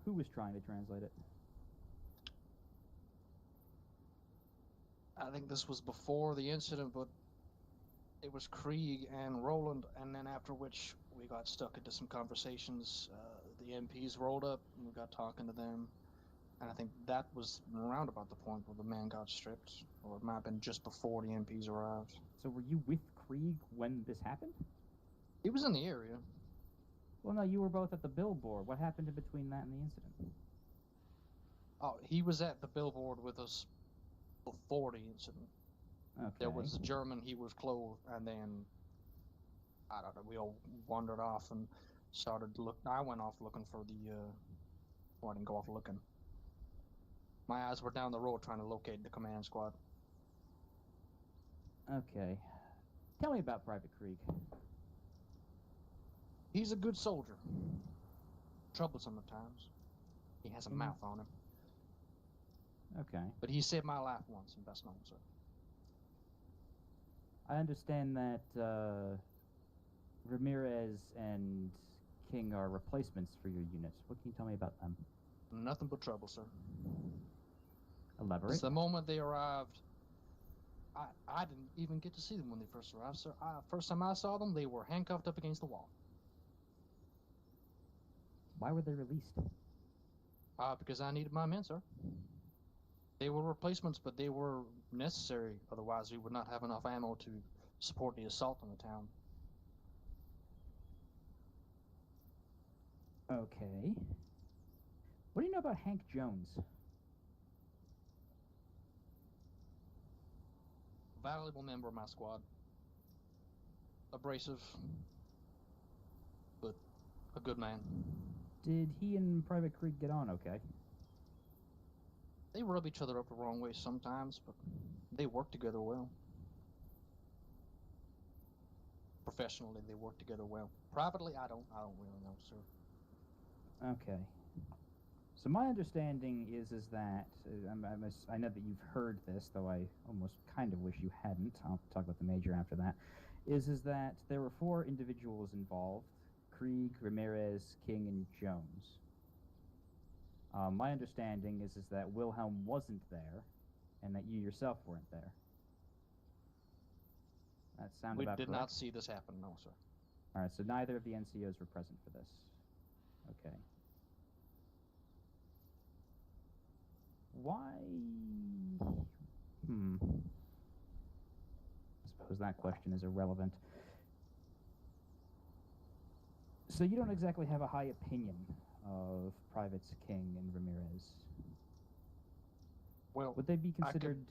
Who was trying to translate it? I think this was before the incident, but it was Krieg and Roland, and then after which we got stuck into some conversations. The MPs rolled up, and we got talking to them, and I think that was around about the point where the man got stripped, or it might have been just before the MPs arrived. So were you with Krieg when this happened? He was in the area. Well, no, you were both at the billboard. What happened in between that and the incident? Oh, he was at the billboard with us before the incident. Okay. There was a German, he was clothed, and then, I don't know, we all wandered off and started to look. I went off looking for the, well, I didn't go off looking. My eyes were down the road trying to locate the command squad. Okay. Tell me about Private Krieg. He's a good soldier. Troublesome at times. He has a mouth on him. Okay. But he saved my life once, and best known, sir. I understand that Ramirez and King are replacements for your units. What can you tell me about them? Nothing but trouble, sir. Elaborate. It's the moment they arrived, I didn't even get to see them when they first arrived, sir. First time I saw them, they were handcuffed up against the wall. Why were they released? Because I needed my men, sir. They were replacements, but they were necessary. Otherwise, we would not have enough ammo to support the assault on the town. Okay. What do you know about Hank Jones? Valuable member of my squad. Abrasive, but a good man. Did he and Private Krieg get on okay? They rub each other up the wrong way sometimes, but they work together well. Professionally, they work together well. Privately, I don't really know, sir. Okay. So my understanding is that I know that you've heard this, though I almost kind of wish you hadn't. I'll talk about the major after that. Is that there were 4 individuals involved: Krieg, Ramirez, King, and Jones. My understanding is that Wilhelm wasn't there, and that you yourself weren't there. That sounds about correct? We did not see this happen, no, sir. All right, so neither of the NCOs were present for this. Okay. Why? I suppose that question is irrelevant. So you don't exactly have a high opinion of Privates King and Ramirez. Well, would they be considered?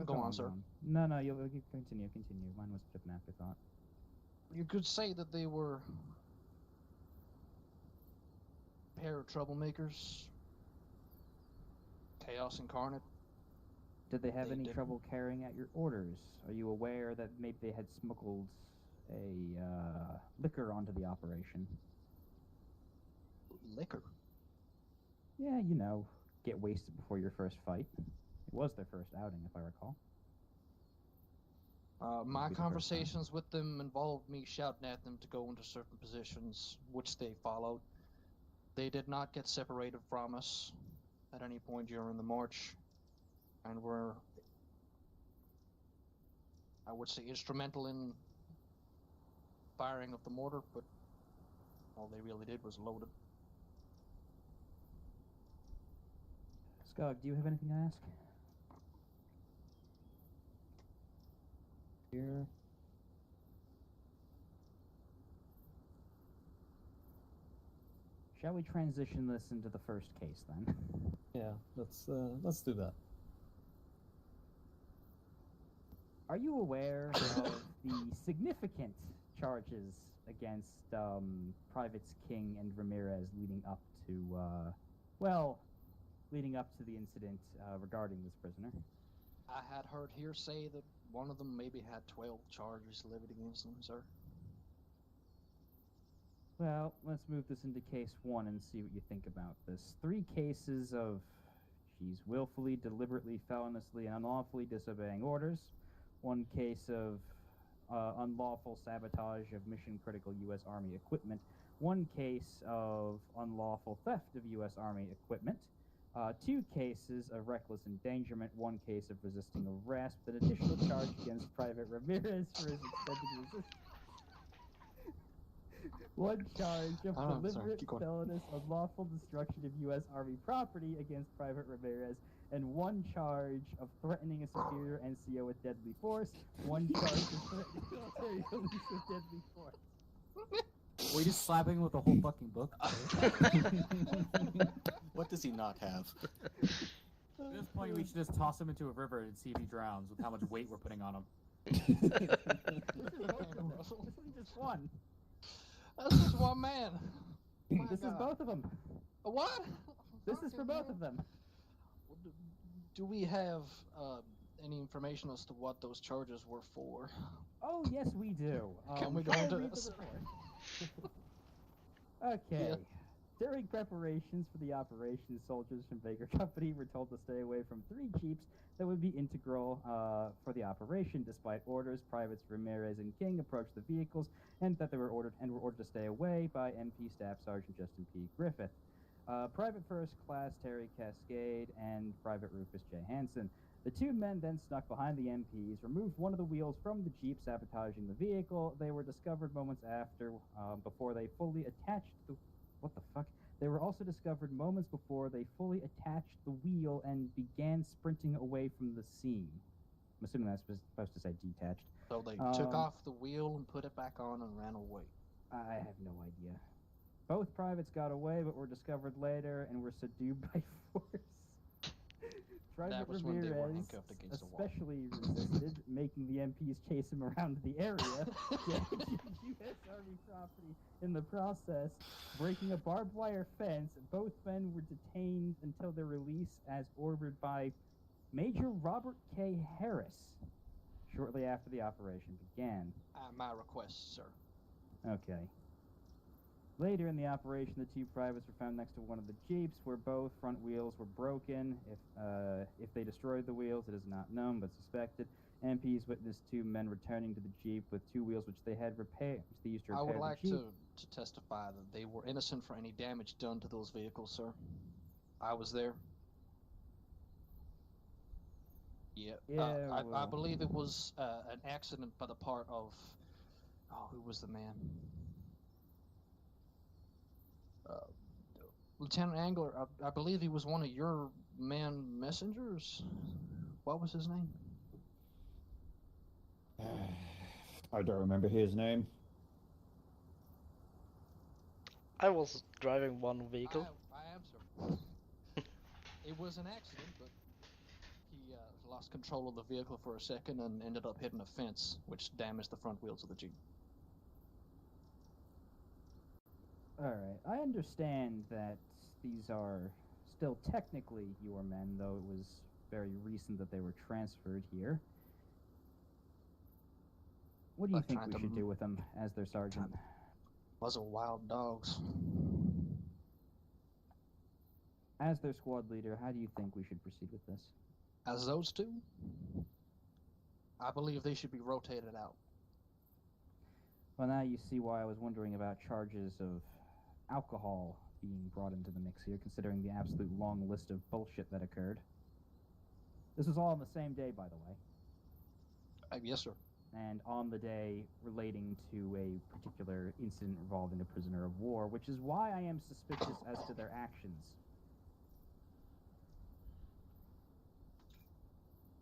Go on, sir. No, you'll continue. Mine was a bit of an afterthought. You could say that they were a pair of troublemakers. Chaos incarnate. Did they have any trouble carrying out your orders? Are you aware that maybe they had smuggled a liquor onto the operation? Liquor? Yeah, get wasted before your first fight. It was their first outing, if I recall. My conversations with them involved me shouting at them to go into certain positions, which they followed. They did not get separated from us at any point during the march, and were, I would say, instrumental in firing of the mortar, but all they really did was load it. Skog, do you have anything to ask? Here. Shall we transition this into the first case then? Yeah, let's do that. Are you aware of the significant charges against Privates King and Ramirez leading up to the incident regarding this prisoner? I had heard hearsay that one of them maybe had 12 charges levied against him, sir. Well, let's move this into case 1 and see what you think about this. 3 cases of, willfully, deliberately, feloniously, and unlawfully disobeying orders. 1 case of unlawful sabotage of mission-critical U.S. Army equipment. 1 case of unlawful theft of U.S. Army equipment. 2 cases of reckless endangerment. 1 case of resisting arrest. An additional charge against Private Ramirez for his extended resistance. 1 charge of deliberate, felonious, unlawful destruction of U.S. Army property against Private Ramirez, and 1 charge of threatening a superior NCO with deadly force. 1 charge of threatening military police with deadly force. Were you just slapping him with the whole fucking book? What does he not have? At this point, we should just toss him into a river and see if he drowns with how much weight we're putting on him. This is just 1. That's just 1 man. This is both of them. What? This is for both of them. Do we have any information as to what those charges were for? Oh, yes, we do. Can we go into this? Okay. Yeah. During preparations for the operation, soldiers from Baker Company were told to stay away from 3 jeeps that would be integral for the operation. Despite orders, Privates Ramirez and King approached the vehicles and that they were ordered to stay away by MP Staff Sergeant Justin P. Griffith, Private First Class Terry Cascade, and Private Rufus J. Hansen. The 2 men then snuck behind the MPs, removed one of the wheels from the Jeep, sabotaging the vehicle. They were discovered moments after, before they fully attached the... What the fuck? They were also discovered moments before they fully attached the wheel and began sprinting away from the scene. I'm assuming that's supposed to say detached. So they took off the wheel and put it back on and ran away. I have no idea. Both privates got away, but were discovered later and were subdued by force. Private That was when they were Ramirez handcuffed against the wall. especially resisted, making the MPs chase him around the area, damaging U.S. Army property in the process, breaking a barbed wire fence. Both men were detained until their release as ordered by Major Robert K. Harris shortly after the operation began. My request, sir. Okay. Later in the operation, the two privates were found next to one of the jeeps where both front wheels were broken. If they destroyed the wheels, it is not known but suspected. MPs witnessed two men returning to the jeep with two wheels which they had repaired, which they used to I repair would like the jeep. to testify that they were innocent for any damage done to those vehicles, sir. I was there. Yeah. I well. believe it was an accident by the part of... Oh, who was the man? Lieutenant Angler, I believe he was one of your man messengers. What was his name? I don't remember his name. I was driving one vehicle. I am, sir. It was an accident, but he lost control of the vehicle for a second and ended up hitting a fence, which damaged the front wheels of the Jeep. Alright, I understand that these are still technically your men, though it was very recent that they were transferred here. What do you think we should do with them as their sergeant? Was wild dogs. As their squad leader, how do you think we should proceed with this? As those two, I believe they should be rotated out. Well, now you see why I was wondering about charges of alcohol being brought into the mix here, considering the absolute long list of bullshit that occurred. This was all on the same day, by the way. Yes, sir. And on the day relating to a particular incident involving a prisoner of war, which is why I am suspicious as to their actions.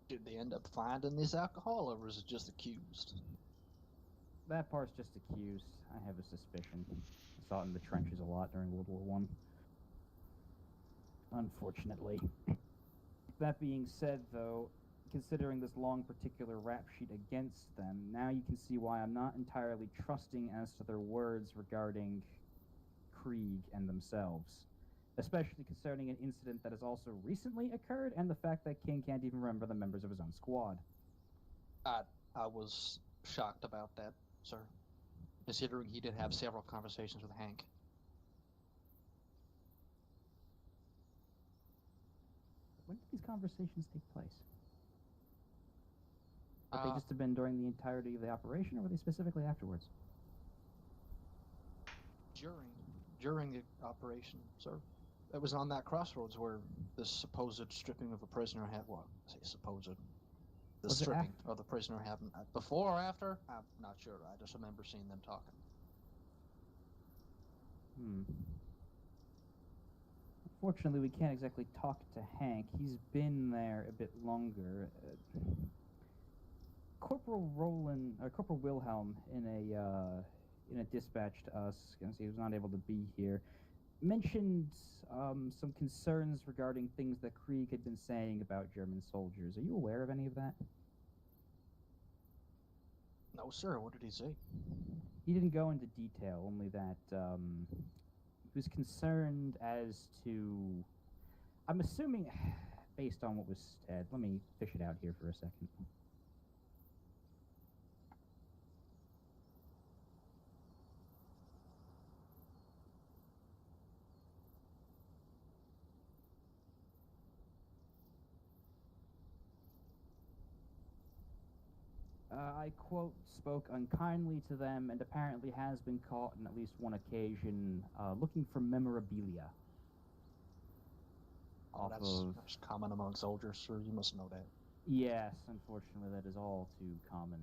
Did they end up finding this alcohol, or was it just accused? That part's just accused. I have a suspicion. I saw it in the trenches a lot during World War I. Unfortunately. That being said, though, considering this long particular rap sheet against them, now you can see why I'm not entirely trusting as to their words regarding Krieg and themselves. Especially concerning an incident that has also recently occurred, and the fact that King can't even remember the members of his own squad. I was shocked about that, sir, considering he did have several conversations with Hank. When did these conversations take place? Would they just have been during the entirety of the operation, or were they specifically afterwards? During the operation, sir. It was on that crossroads where this supposed stripping of a prisoner had, well, I say supposed, the Was it stripping of the prisoner happened. Before or after? I'm not sure. I just remember seeing them talking. Unfortunately, we can't exactly talk to Hank. He's been there a bit longer. Corporal Wilhelm, in a dispatch to us, because he was not able to be here, mentioned some concerns regarding things that Krieg had been saying about German soldiers. Are you aware of any of that? No, sir. What did he say? He didn't go into detail, only that he was concerned as to... I'm assuming, based on what was said, let me fish it out here for a second. I quote, spoke unkindly to them and apparently has been caught on at least one occasion looking for memorabilia. That's common among soldiers, sir. You must know that. Yes, unfortunately that is all too common.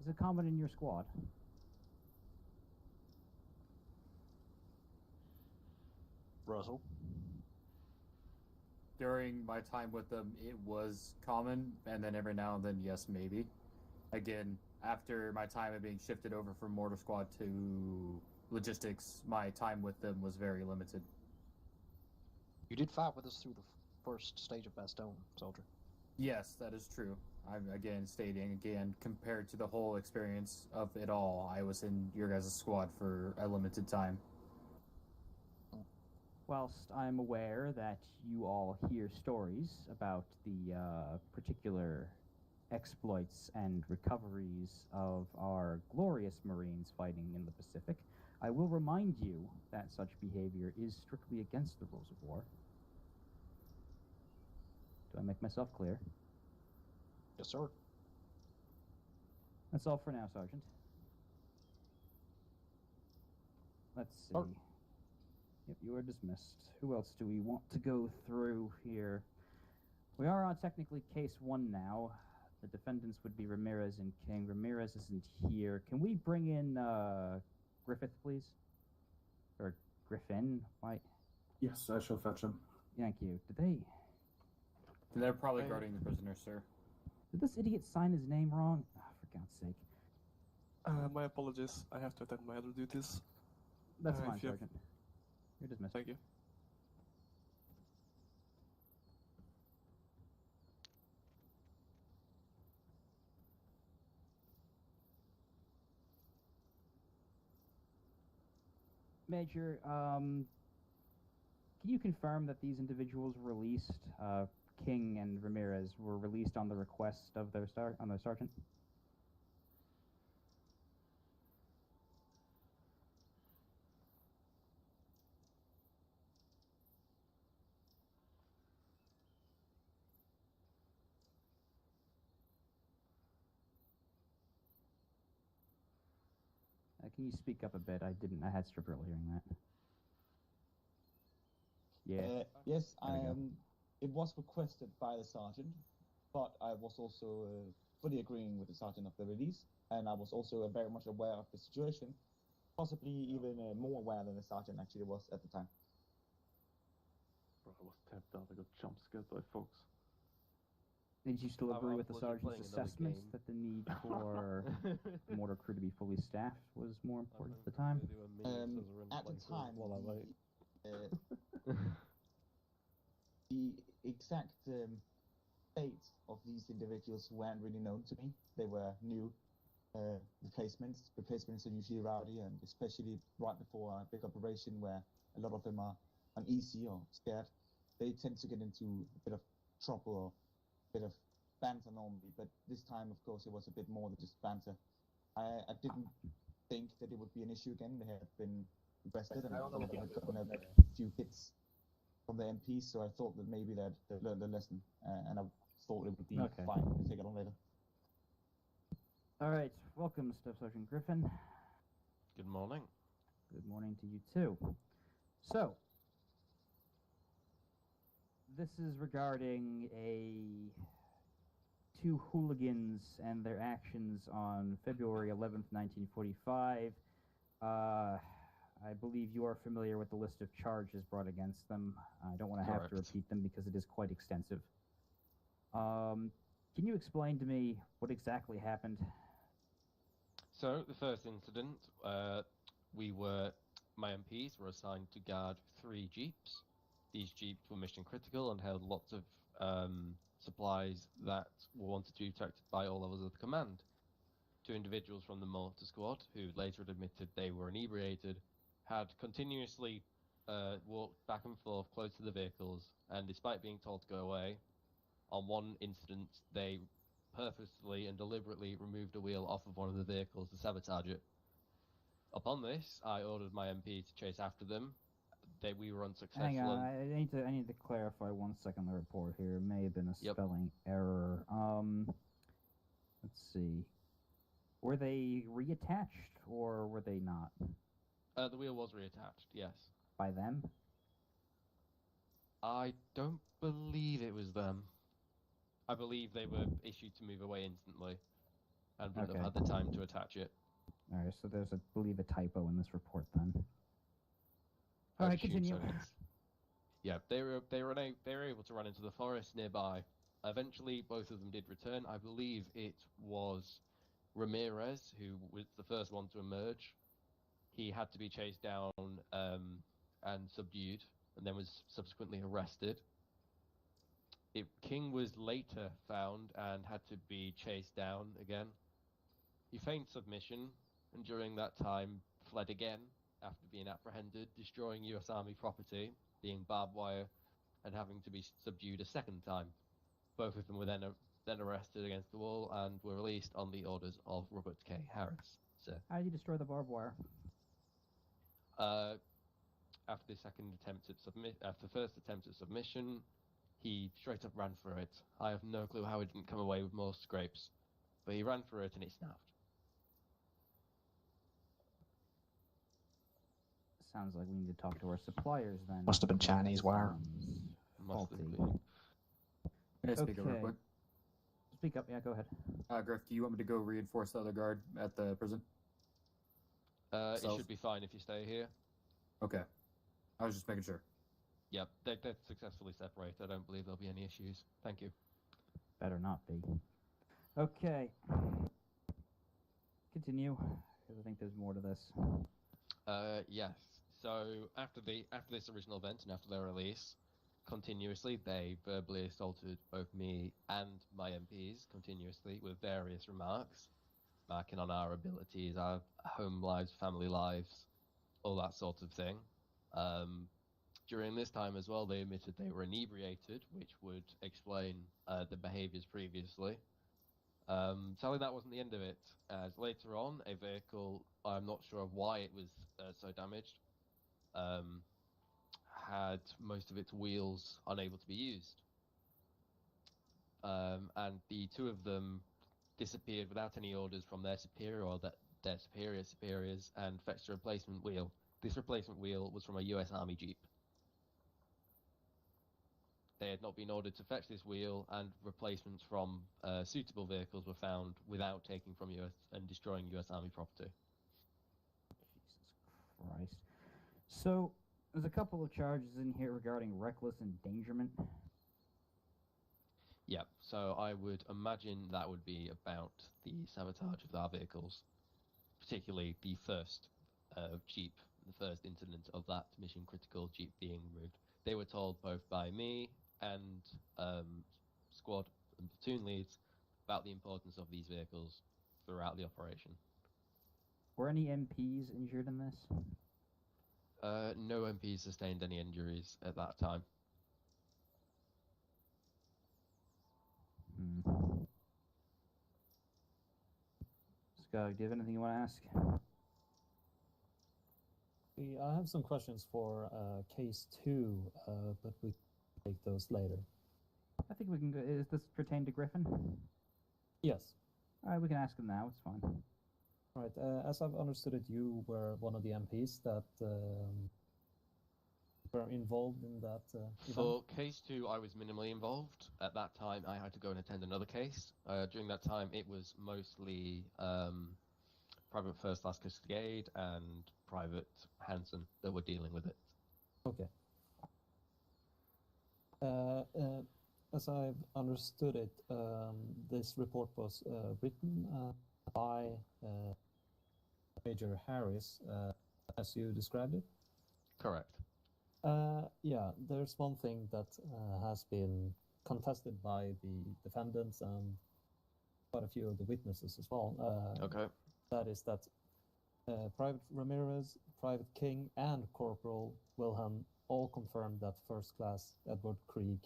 Is it common in your squad? Russell? During my time with them, it was common, and then every now and then, yes, maybe. Again, after my time of being shifted over from Mortar Squad to logistics, my time with them was very limited. You did fight with us through the first stage of Bastogne, soldier. Yes, that is true. I'm again stating, compared to the whole experience of it all, I was in your guys' squad for a limited time. Whilst I'm aware that you all hear stories about the particular exploits and recoveries of our glorious Marines fighting in the Pacific, I will remind you that such behavior is strictly against the rules of war. Do I make myself clear? Yes, sir. That's all for now, Sergeant. Let's see. Sir. Yep, you are dismissed. Who else do we want to go through here? We are on technically case 1 now. The defendants would be Ramirez and King. Ramirez isn't here. Can we bring in Griffith, please? Or Griffin? Why? Yes, I shall fetch him. Thank you. Did they... They're probably guarding the prisoner, sir. Did this idiot sign his name wrong? Oh, for God's sake. My apologies. I have to attend my other duties. That's fine, if you have- Sergeant. You're dismissed. Thank you. Major, can you confirm that these individuals released, King and Ramirez, were released on the request of their sergeant? Can you speak up a bit? I had trouble hearing that. Yeah. Yes, There we go. it was requested by the sergeant, but I was also fully agreeing with the sergeant of the release, and I was also very much aware of the situation, possibly even more aware than the sergeant actually was at the time. Bro, I was tapped out. I got jump scared by folks. Did you still I- agree I'm with the bloody sergeant's playing another assessment game. that the need for the mortar crew to be fully staffed was more important at the time? At the time, While I wait. the exact fate of these individuals weren't really known to me. They were new replacements. Replacements are usually rowdy, and especially right before a big operation where a lot of them are uneasy or scared, they tend to get into a bit of trouble or a bit of banter normally. But this time, of course, it was a bit more than just banter. I didn't think that it would be an issue again. They had been arrested and some of them had gotten a few hits from the MPs, so I thought that maybe they'd learned the lesson, and I thought it would be Okay. fine to take it on later. All right, welcome, Staff Sergeant Griffin. Good morning. Good morning to you too. So, this is regarding two hooligans and their actions on February 11th, 1945. I believe you are familiar with the list of charges brought against them. I don't want to have to Correct. repeat them because it is quite extensive. Can you explain to me what exactly happened? So, the first incident, my MPs were assigned to guard 3 jeeps. These jeeps were mission critical and held lots of supplies that were wanted to be protected by all levels of the command. 2 individuals from the mortar squad, who later admitted they were inebriated, had continuously walked back and forth close to the vehicles, and despite being told to go away, on one incident they purposefully and deliberately removed a wheel off of one of the vehicles to sabotage it. Upon this, I ordered my MP to chase after them. We were unsuccessful. Hang on, I need to clarify 1 second the report here. It may have been a spelling error. Let's see. Were they reattached or were they not? The wheel was reattached, yes. By them? I don't believe it was them. I believe they were issued to move away instantly, and wouldn't have had the time to attach it. Alright, so there's, I believe, a typo in this report then. I Alright, assume continue. so, yes. Yeah, they were able to run into the forest nearby. Eventually, both of them did return. I believe it was Ramirez who was the first one to emerge. He had to be chased down and subdued, and then was subsequently arrested. King was later found and had to be chased down again. He feigned submission, and during that time fled again after being apprehended, destroying US Army property, being barbed wire, and having to be subdued a second time. Both of them were then arrested against the wall and were released on the orders of Robert K. Harris. So, How did you destroy the barbed wire? after the first attempt at submission, he straight up ran for it. I have no clue how he didn't come away with more scrapes, but he ran for it and it snapped. Sounds like we need to talk to our suppliers then. Must have been Chinese wire. Must have Faulty. been. Can I speak up real Okay. quick? Speak up, yeah, go ahead. Griff, do you want me to go reinforce the other guard at the prison? It Self? should be fine if you stay here. Okay. I was just making sure. Yep, they're successfully separated. I don't believe there'll be any issues. Thank you. Better not be. Okay. Continue, because I think there's more to this. Yes. So after this original event and after their release, continuously they verbally assaulted both me and my MPs continuously with various remarks, marking on our abilities, our home lives, family lives, all that sort of thing. During this time as well, they admitted they were inebriated, which would explain the behaviours previously. Sadly, that wasn't the end of it, as later on, a vehicle, I'm not sure why it was so damaged, had most of its wheels unable to be used. And the two of them disappeared without any orders from their superior or their superiors and fetched a replacement wheel. This replacement wheel was from a US Army Jeep. They had not been ordered to fetch this wheel, and replacements from suitable vehicles were found without taking from US and destroying US Army property. Jesus Christ. So, there's a couple of charges in here regarding reckless endangerment. Yeah, so I would imagine that would be about the sabotage of our vehicles, particularly the first Jeep, the first incident of that mission critical Jeep being removed. They were told both by me and squad and platoon leads about the importance of these vehicles throughout the operation. Were any MPs injured in this? No MPs sustained any injuries at that time. Scott, do you have anything you want to ask? I have some questions for case 2, but we can take those later. I think we can go. Is this pertain to Griffin? Yes. Alright, we can ask him now, it's fine. Right. As I've understood it, you were one of the MPs that were involved in that event? For case 2, I was minimally involved. At that time, I had to go and attend another case. During that time, it was mostly Private First Class Cascade and Private Hansen that were dealing with it. Okay. As I've understood it, this report was written by Major Harris, as you described it? Correct. Yeah, there's one thing that has been contested by the defendants and quite a few of the witnesses as well. Okay. That is that Private Ramirez, Private King, and Corporal Wilhelm all confirmed that First Class Edward Krieg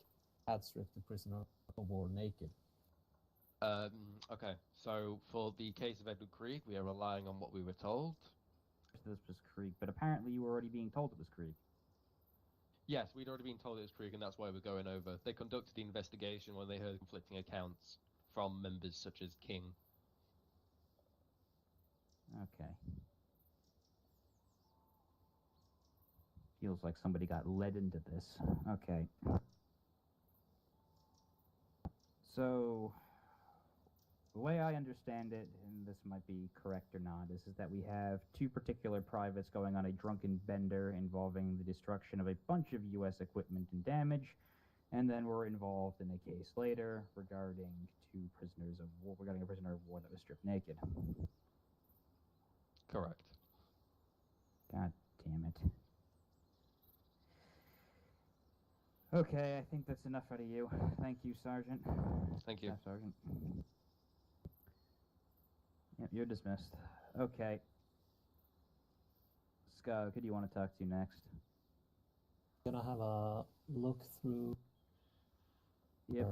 had stripped the prisoner of war naked. Okay, so for the case of Edward Krieg, we are relying on what we were told. This was Krieg, but apparently you were already being told it was Krieg. Yes, we'd already been told it was Krieg, and that's why we're going over. They conducted the investigation when they heard conflicting accounts from members such as King. Okay. Feels like somebody got led into this. Okay. So, the way I understand it, and this might be correct or not, is that we have two particular privates going on a drunken bender involving the destruction of a bunch of U.S. equipment and damage, and then we're involved in a case later regarding two prisoners of war, regarding a prisoner of war that was stripped naked. Correct. God damn it. Okay, I think that's enough out of you. Thank you, Sergeant. Thank you. Staff Sergeant. Yep, you're dismissed. Okay. Skug, who do you want to talk to next? Gonna have a look through. Yep.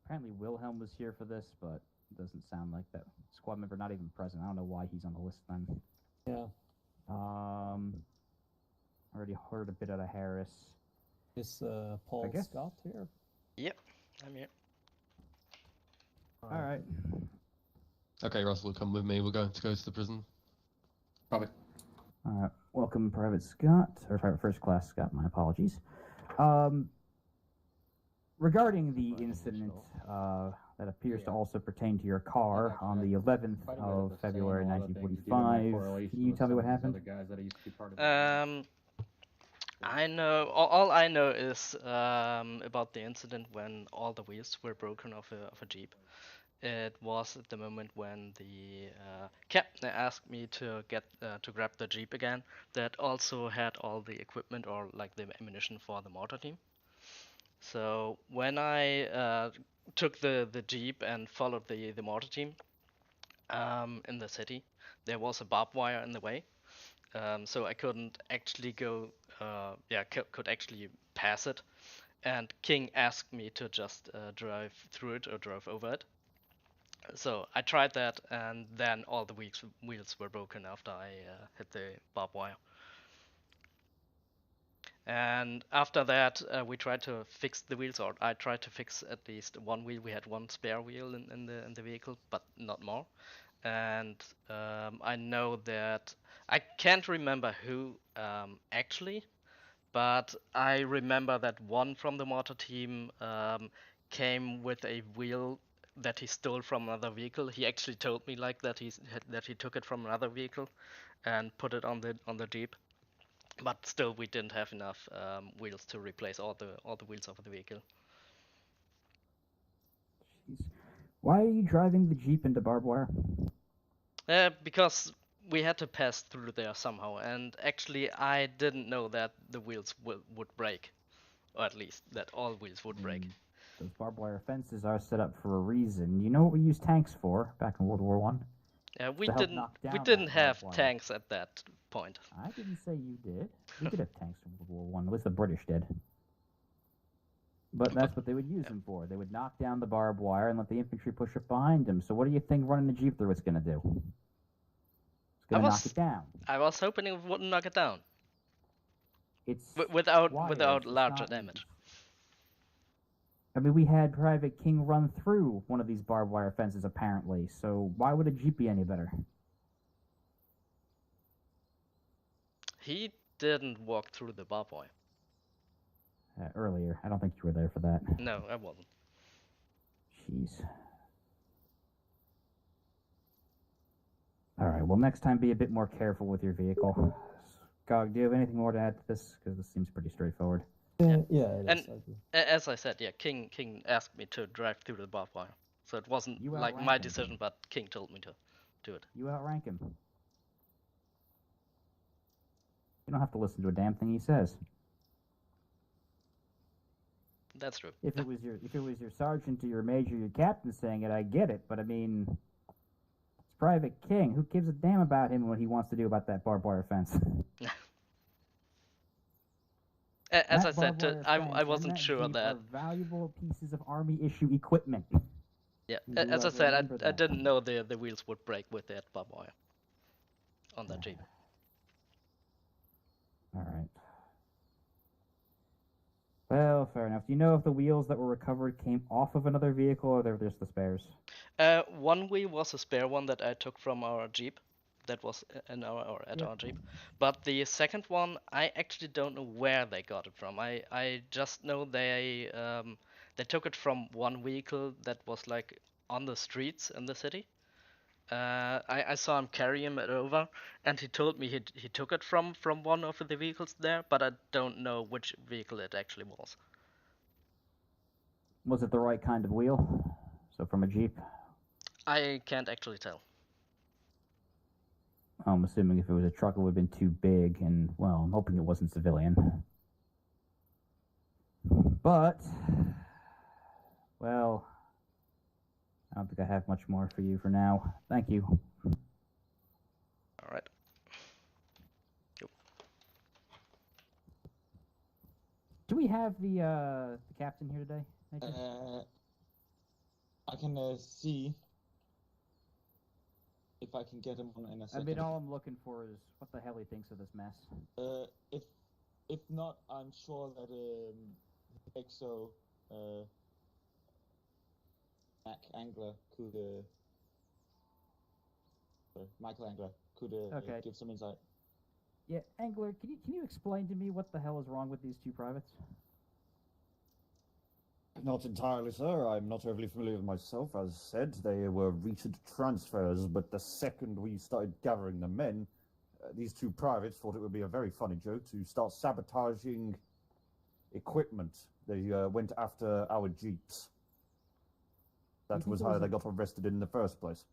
Apparently Wilhelm was here for this, but it doesn't sound like that. Squad member not even present. I don't know why he's on the list then. Yeah. Already heard a bit out of Harris. Is Paul Scott here? Yep, I'm here. All right. Okay, Russell, come with me. We're going to go to the prison. Probably. All right. Welcome, Private Scott, or Private First Class Scott. My apologies. Regarding the incident that appears to also pertain to your car on the 11th of February 1945, can you tell me what happened? I know. All I know is about the incident when all the wheels were broken off a Jeep. It was at the moment when the captain asked me to grab the Jeep again. That also had all the equipment or like the ammunition for the mortar team. So when I took the Jeep and followed the mortar team in the city, there was a barbed wire in the way, so I couldn't actually go. Could actually pass it, and King asked me to just drive through it or drive over it. So I tried that, and then all the wheels were broken after I hit the barbed wire. And after that, we tried to fix the wheels, or I tried to fix at least one wheel. We had one spare wheel in the vehicle, but not more. And I know that I can't remember who actually, but I remember that one from the mortar team came with a wheel that he stole from another vehicle. He actually told me like that he took it from another vehicle and put it on the Jeep. But still, we didn't have enough wheels to replace all the wheels of the vehicle. Jeez. Why are you driving the Jeep into barbed wire? Because we had to pass through there somehow, and actually I didn't know that the wheels would break, or at least that all wheels would break. Those barbed wire fences are set up for a reason. You know what we used tanks for back in World War One? We didn't have tanks at that point. I didn't say you did. We did have tanks in World War One. At least the British did. But that's what they would use them for. They would knock down the barbed wire and let the infantry push up behind them. So what do you think running the Jeep through it's going to do? It's going to knock it down. I was hoping it wouldn't knock it down. It's without it's larger not damage. I mean, we had Private King run through one of these barbed wire fences, apparently. So why would a Jeep be any better? He didn't walk through the barbed wire. Earlier. I don't think you were there for that. No, I wasn't. Jeez. Alright, well, next time be a bit more careful with your vehicle. Gog, do you have anything more to add to this? Because this seems pretty straightforward. Yeah, and as I said, King asked me to drive through the barbed wire. So it wasn't like my decision, but King told me to do it. You outrank him. You don't have to listen to a damn thing he says. That's true. If it was your sergeant or your major, your captain saying it, I get it. But I mean, it's Private King. Who gives a damn about him and what he wants to do about that barbed wire fence? As I said, I wasn't sure that. Valuable pieces of army issue equipment. Yeah, as I said, I didn't know the wheels would break with that barbed wire on that Jeep. All right. Well, fair enough. Do you know if the wheels that were recovered came off of another vehicle, or they're just the spares? One wheel was a spare one that I took from our Jeep, that was in at Yeah. our Jeep. But the second one, I actually don't know where they got it from. I just know they took it from one vehicle that was like on the streets in the city. I saw him carrying it over, and he told me he took it from one of the vehicles there, but I don't know which vehicle it actually was. Was it the right kind of wheel? So from a Jeep? I can't actually tell. I'm assuming if it was a truck, it would have been too big, and, well, I'm hoping it wasn't civilian. But, well, I don't think I have much more for you for now. Thank you. All right. Yep. Do we have the captain here today? I can see if I can get him on in a I second. mean, all I'm looking for is what the hell he thinks of this mess. If not, I'm sure that Exo Mac Angler could Michael Angler could Okay. give some insight. Yeah, Angler, can you explain to me what the hell is wrong with these two privates? Not entirely, sir. I'm not overly familiar with myself. As said, they were recent transfers, but the second we started gathering the men, these two privates thought it would be a very funny joke to start sabotaging equipment. They went after our Jeeps. That was how they got arrested in the first place.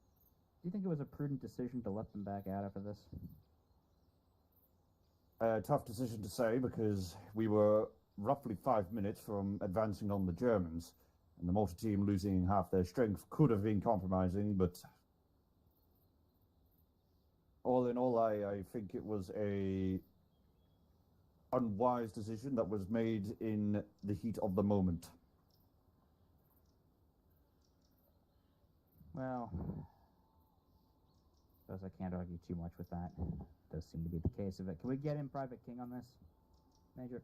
Do you think it was a prudent decision to let them back out after this? Tough decision to say, because we were roughly 5 minutes from advancing on the Germans, and the Malta team losing half their strength could have been compromising, but all in all, I think it was a unwise decision that was made in the heat of the moment. Well, I suppose I can't argue too much with that. Does seem to be the case of it. Can we get in Private King on this, Major?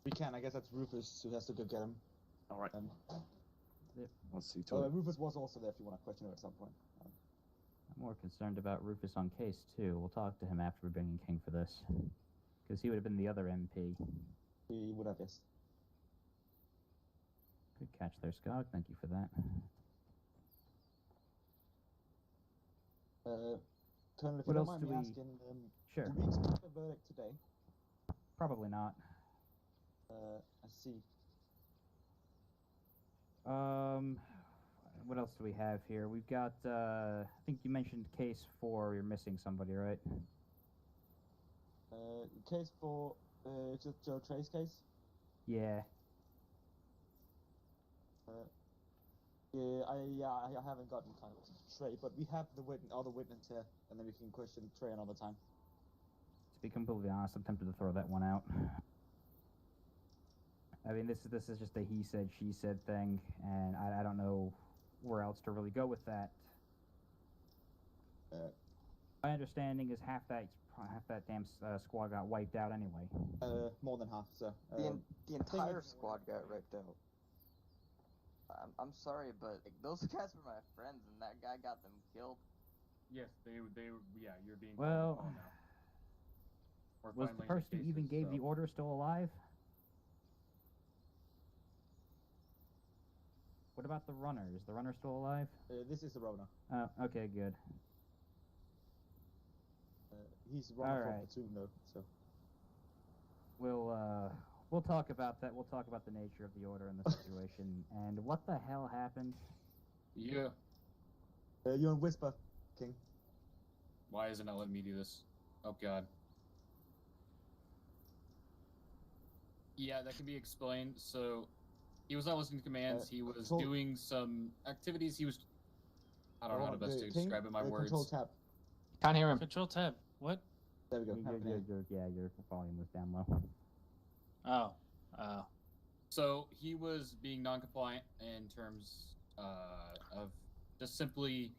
We can. I guess that's Rufus who has to go get him. All right. Yep. Let's see. Rufus was also there if you want to question him at some point. I'm more concerned about Rufus on case, too. We'll talk to him after we bring in King for this. Because he would have been the other MP. He would have, yes. Good catch there, Skog. Thank you for that. Colonel, if What you else don't mind do me we- asking, Sure. do we expect a verdict today? Probably not. I see. What else do we have here? We've got, I think you mentioned case 4. You're missing somebody, right? Case for Joe Trey's case? Yeah. I haven't gotten kind of Trey, but we have the other witness here, and then we can question Trey another time. To be completely honest, I'm tempted to throw that one out. I mean, this is just a he said, she said thing, and I don't know where else to really go with that. My understanding is half that damn squad got wiped out anyway. More than half, sir. The entire squad got ripped out. I'm sorry, but like, those guys were my friends, and that guy got them killed. Yes, they yeah, you're being Well, called now. We're was the finally in person who even cases, gave so- the order still alive? What about the runner? Is the runner still alive? This is the runner. Okay, good. He's running for Alright. platoon though, so. We'll talk about that. We'll talk about the nature of the order and the situation and what the hell happened. Yeah. You're in Whisper, King. Why isn't it letting me do this? Oh god. Yeah, that can be explained. So, he was not listening to commands. He was doing some activities. He was. I don't know how to best to describe it in my words. Control tab. Can't hear him. Control tab. What? There we go. Your volume was down low. Oh. So he was being non-compliant in terms of just simply,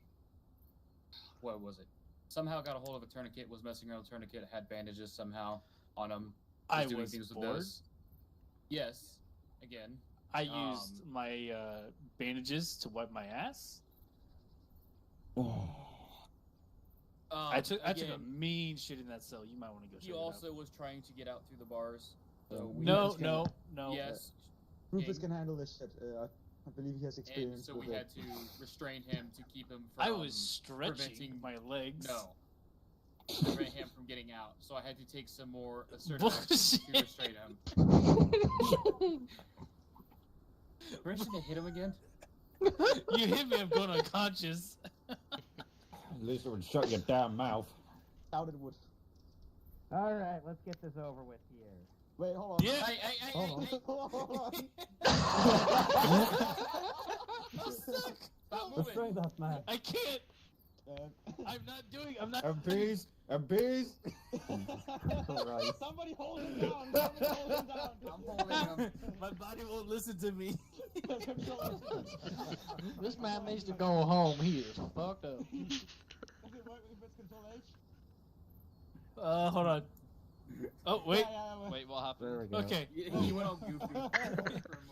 what was it? Somehow got a hold of a tourniquet, was messing around with a tourniquet, had bandages somehow on him. I doing was things with bored. those. Yes, again. I used my bandages to wipe my ass. I took a again, mean shit in that cell. You might want to go check he it out. also was trying to get out through the bars. So we No, had to- no, no. Yes. Rufus King, can handle this shit. I believe he has and experience so with we it. had to restrain him to keep him from I was stretching preventing my legs. No. To prevent him from getting out. So I had to take some more assertive action to restrain him. Permission to hit him again? You hit me, I'm going unconscious. At least it would shut your damn mouth. Doubt it would. All right, let's get this over with here. Wait, hold on. Yeah. Hey. Hold on. Stop moving. Restrain that man. I can't. I'm not. MPs! MPs! Right. Somebody hold him down. Somebody hold him down. I'm holding him. My body won't listen to me. This man needs to go home. He is fucked up. Hold on. Oh, wait. Wait, what happened? There we go. Okay. He went all goofy for a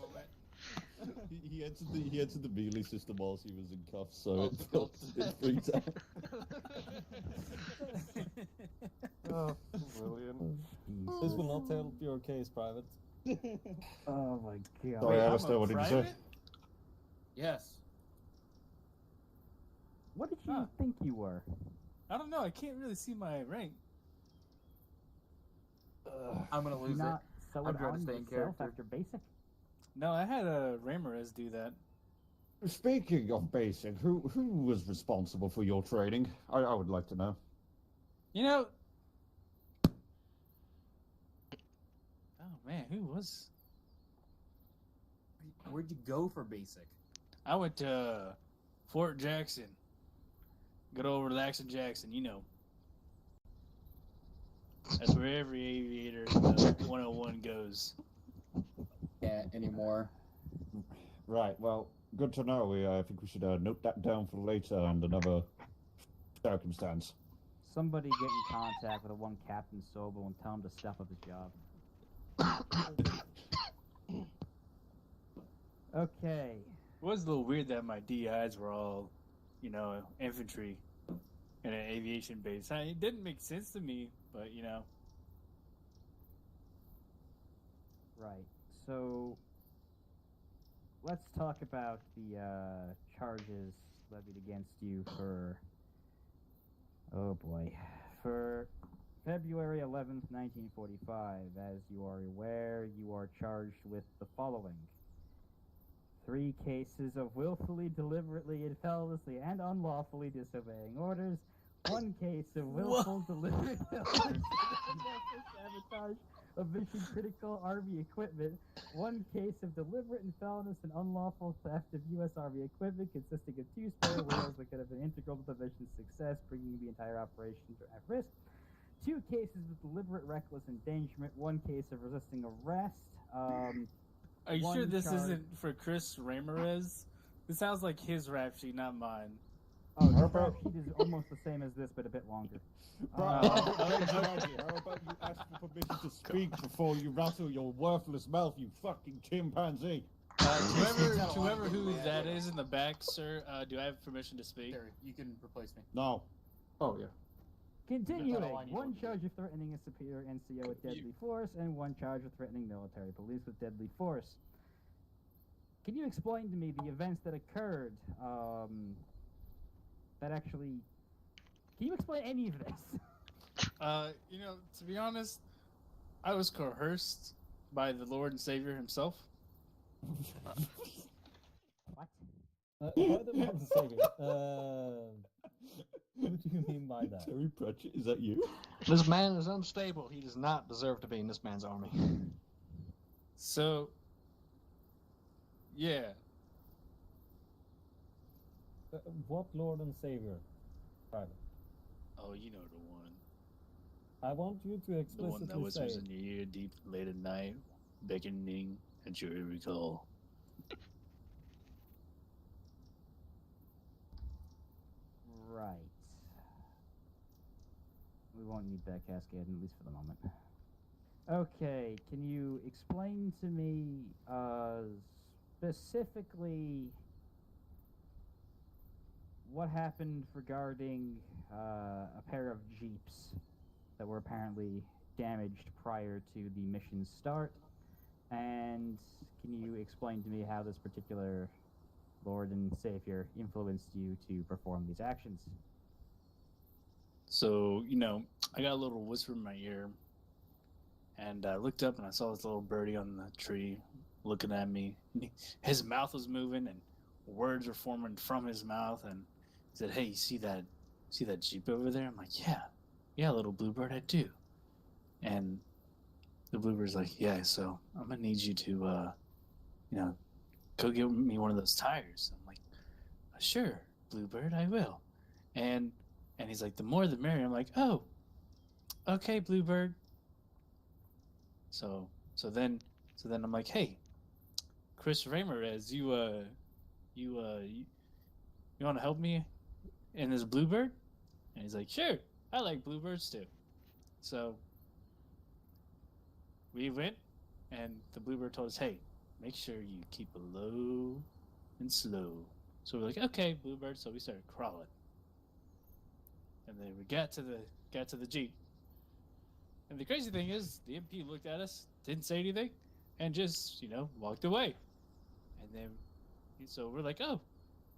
moment. He entered the melee system whilst he was in cuffs, so Oh, it for felt God's free time. Oh, brilliant. This will not help your case, Private. Oh my god. Sorry, I'm Alistair, a what did you say? private? Yes. What did you think you were? I don't know. I can't really see my rank. I'm gonna lose Not it. sew I'm it trying to on stay in yourself character. after basic? No, I had a Ramirez do that. Speaking of basic, who was responsible for your training? I would like to know. You know. Oh man, who was? Where'd you go for basic? I went to Fort Jackson. Good old relaxing Jackson, you know. That's where every aviator 101 goes. Can't anymore. Right, well, good to know. I think we should note that down for later and another circumstance. Somebody get in contact with a one Captain Sobo and tell him to step up his job. Okay. It was a little weird that my DIs were all, you know, infantry in an aviation base. It didn't make sense to me, but you know. Right. So let's talk about the charges levied against you for, oh boy, for February 11th, 1945. As you are aware, you are charged with the following: 3 cases of willfully, deliberately, and feloniously and unlawfully disobeying orders, 1 case of willful, deliberate, sabotage of mission critical Army equipment, 1 case of deliberate and felonious and unlawful theft of U.S. Army equipment consisting of 2 spare wheels that could have been integral to the mission's success, bringing the entire operation at risk, 2 cases of deliberate reckless endangerment, 1 case of resisting arrest. Are you sure this isn't for Chris Ramirez? This sounds like his rap sheet, not mine. Oh, the rap sheet is almost the same as this, but a bit longer. How about you ask for permission to speak before you rattle your worthless mouth, you fucking chimpanzee? Whoever who that is in the back, sir, do I have permission to speak? There, you can replace me. No. Oh, yeah. Continuing, That's all I need 1 to charge of threatening a superior NCO with deadly force, and 1 charge of threatening military police with deadly force. Can you explain to me the events that occurred, that actually... Can you explain any of this? You know, to be honest, I was coerced by the Lord and Savior himself. What? By the Lord and Savior. What do you mean by that? Terry Pratchett, is that you? This man is unstable. He does not deserve to be in this man's army. So, yeah. What Lord and Savior? Private. Oh, you know the one. I want you to The explicitly one that whispers say in your ear deep late at night, beckoning at your every call. Right. We won't need that cascade, at least for the moment. Okay, can you explain to me, specifically what happened regarding a pair of jeeps that were apparently damaged prior to the mission's start? And can you explain to me how this particular Lord and Savior influenced you to perform these actions? So, you know, I got a little whisper in my ear, and I looked up and I saw this little birdie on the tree looking at me. His mouth was moving and words were forming from his mouth, and he said, "Hey, you see that Jeep over there?" I'm like, yeah, little bluebird, I do. And the bluebird's like, "Yeah, so I'm gonna need you to, go get me one of those tires." I'm like, "Sure, bluebird, I will." And he's like, "The more the merrier." I'm like, "Oh, okay, bluebird." So then I'm like, "Hey, Chris Ramirez, you want to help me in this bluebird?" And he's like, "Sure, I like bluebirds too." So we went, and the bluebird told us, "Hey, make sure you keep it low and slow." So we're like, "Okay, bluebird." So we started crawling, and then we got to the Jeep. And the crazy thing is, the MP looked at us, didn't say anything, and just walked away. And then, so we're like, "Oh,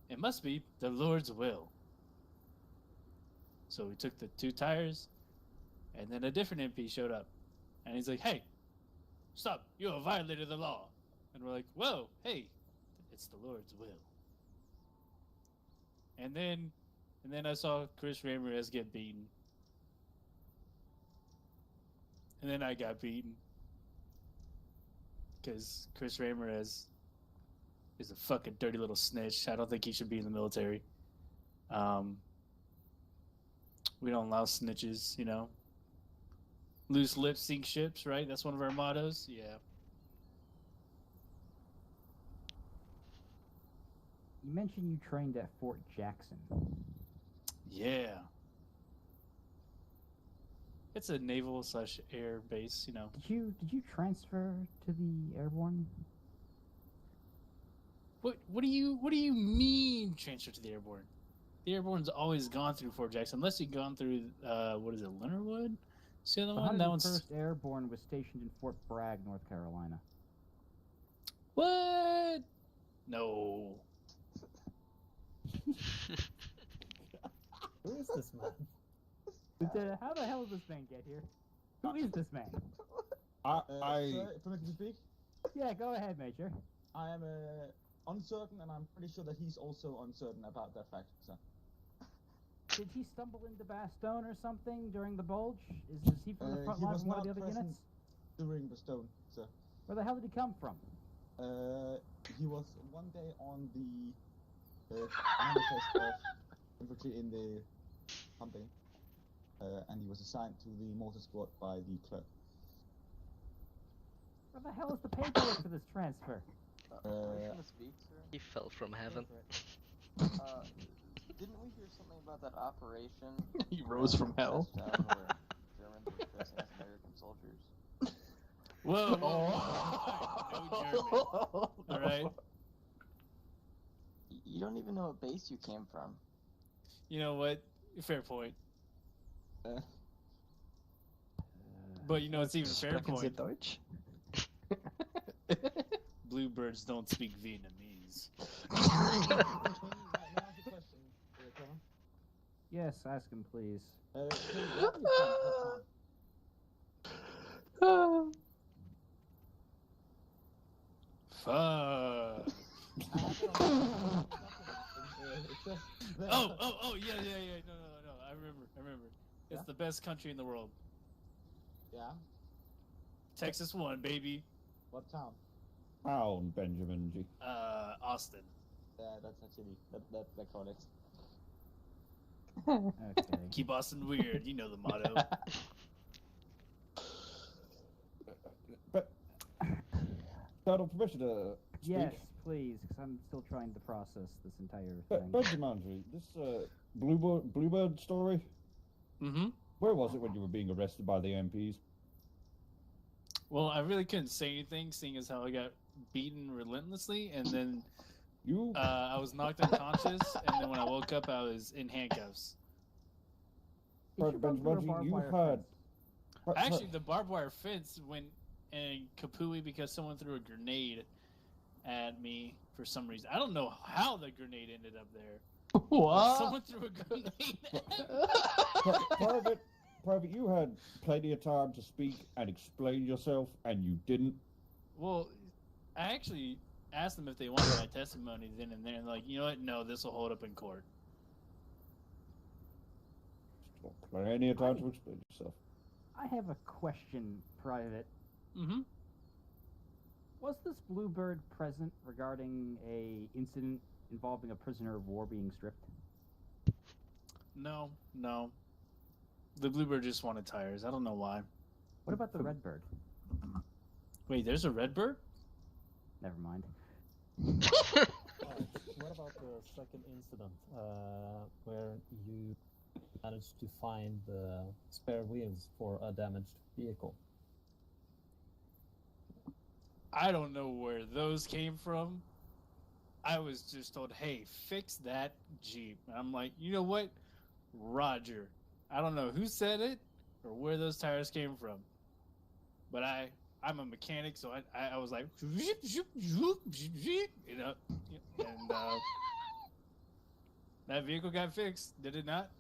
it must be the Lord's will." So we took the 2 tires, and then a different MP showed up, and he's like, "Hey, stop! You have violated the law." And we're like, "Whoa, hey, it's the Lord's will." And then I saw Chris Ramirez get beaten, and then I got beaten because Chris Ramirez is a fucking dirty little snitch. I don't think he should be in the military. We don't allow snitches, Loose lips sink ships, right? That's one of our mottos. Yeah. You mentioned you trained at Fort Jackson. Yeah. It's a naval/air base, Did you transfer to the airborne? What do you mean transfer to the airborne? The airborne's always gone through Fort Jackson, unless you've gone through what is it, Leonardwood? See the other one? That one's 101st Airborne was stationed in Fort Bragg, North Carolina. What? No. Who is this man? How the hell did this man get here? Who is this man? Sir, permission to speak? Yeah, go ahead, Major. I am uncertain, and I'm pretty sure that he's also uncertain about that fact, sir. Did he stumble into Bastogne or something during the bulge? Is he from the front line of one of the other units? During the stone, sir. Where the hell did he come from? He was one day on the manifest of infantry in the company, and he was assigned to the mortar squad by the clerk. Where the hell is the paperwork for this transfer? He fell from heaven. Didn't we hear something about that operation? He rose from hell. Where Germans were dressing as American soldiers. Whoa! No German. All right. You don't even know what base you came from. You know what? Fair point. But you know it's even a fair Sprechen Sie point. Deutsch? Bluebirds don't speak Vietnamese. Yes, ask him, please. Fuck. Oh, yeah. No. I remember. It's the best country in the world. Yeah? Texas won, baby. What town? Town, Benjamin G. Austin. Yeah, that's actually, that correct. Okay. Keep Austin weird, you know the motto. But, Colonel, permission to speak? Yes, please, because I'm still trying to process this entire thing. Benjamin G, this Bluebird story, Mm-hmm. where was it when you were being arrested by the MPs? Well, I really couldn't say anything, seeing as how I got beaten relentlessly, and then You? I was knocked unconscious, and then when I woke up, I was in handcuffs. You heard. Actually, the barbed wire fence went in kapooey because someone threw a grenade at me for some reason. I don't know how the grenade ended up there. What? Someone threw a grenade at me. Private, you had plenty of time to speak and explain yourself, and you didn't. Well, I actually asked them if they wanted my testimony then and there, and like, you know what? No, this will hold up in court. Plenty of time to explain yourself. I have a question, Private. Mm-hmm. Was this Bluebird present regarding a incident involving a prisoner of war being stripped? No. The Bluebird just wanted tires. I don't know why. What about the Redbird? Wait, there's a Redbird? Never mind. What about the second incident where you managed to find spare wheels for a damaged vehicle? I don't know where those came from. I was just told, hey, fix that Jeep. And I'm like, you know what? Roger. I don't know who said it or where those tires came from. But I'm a mechanic, so I was like, you know, and that vehicle got fixed, did it not?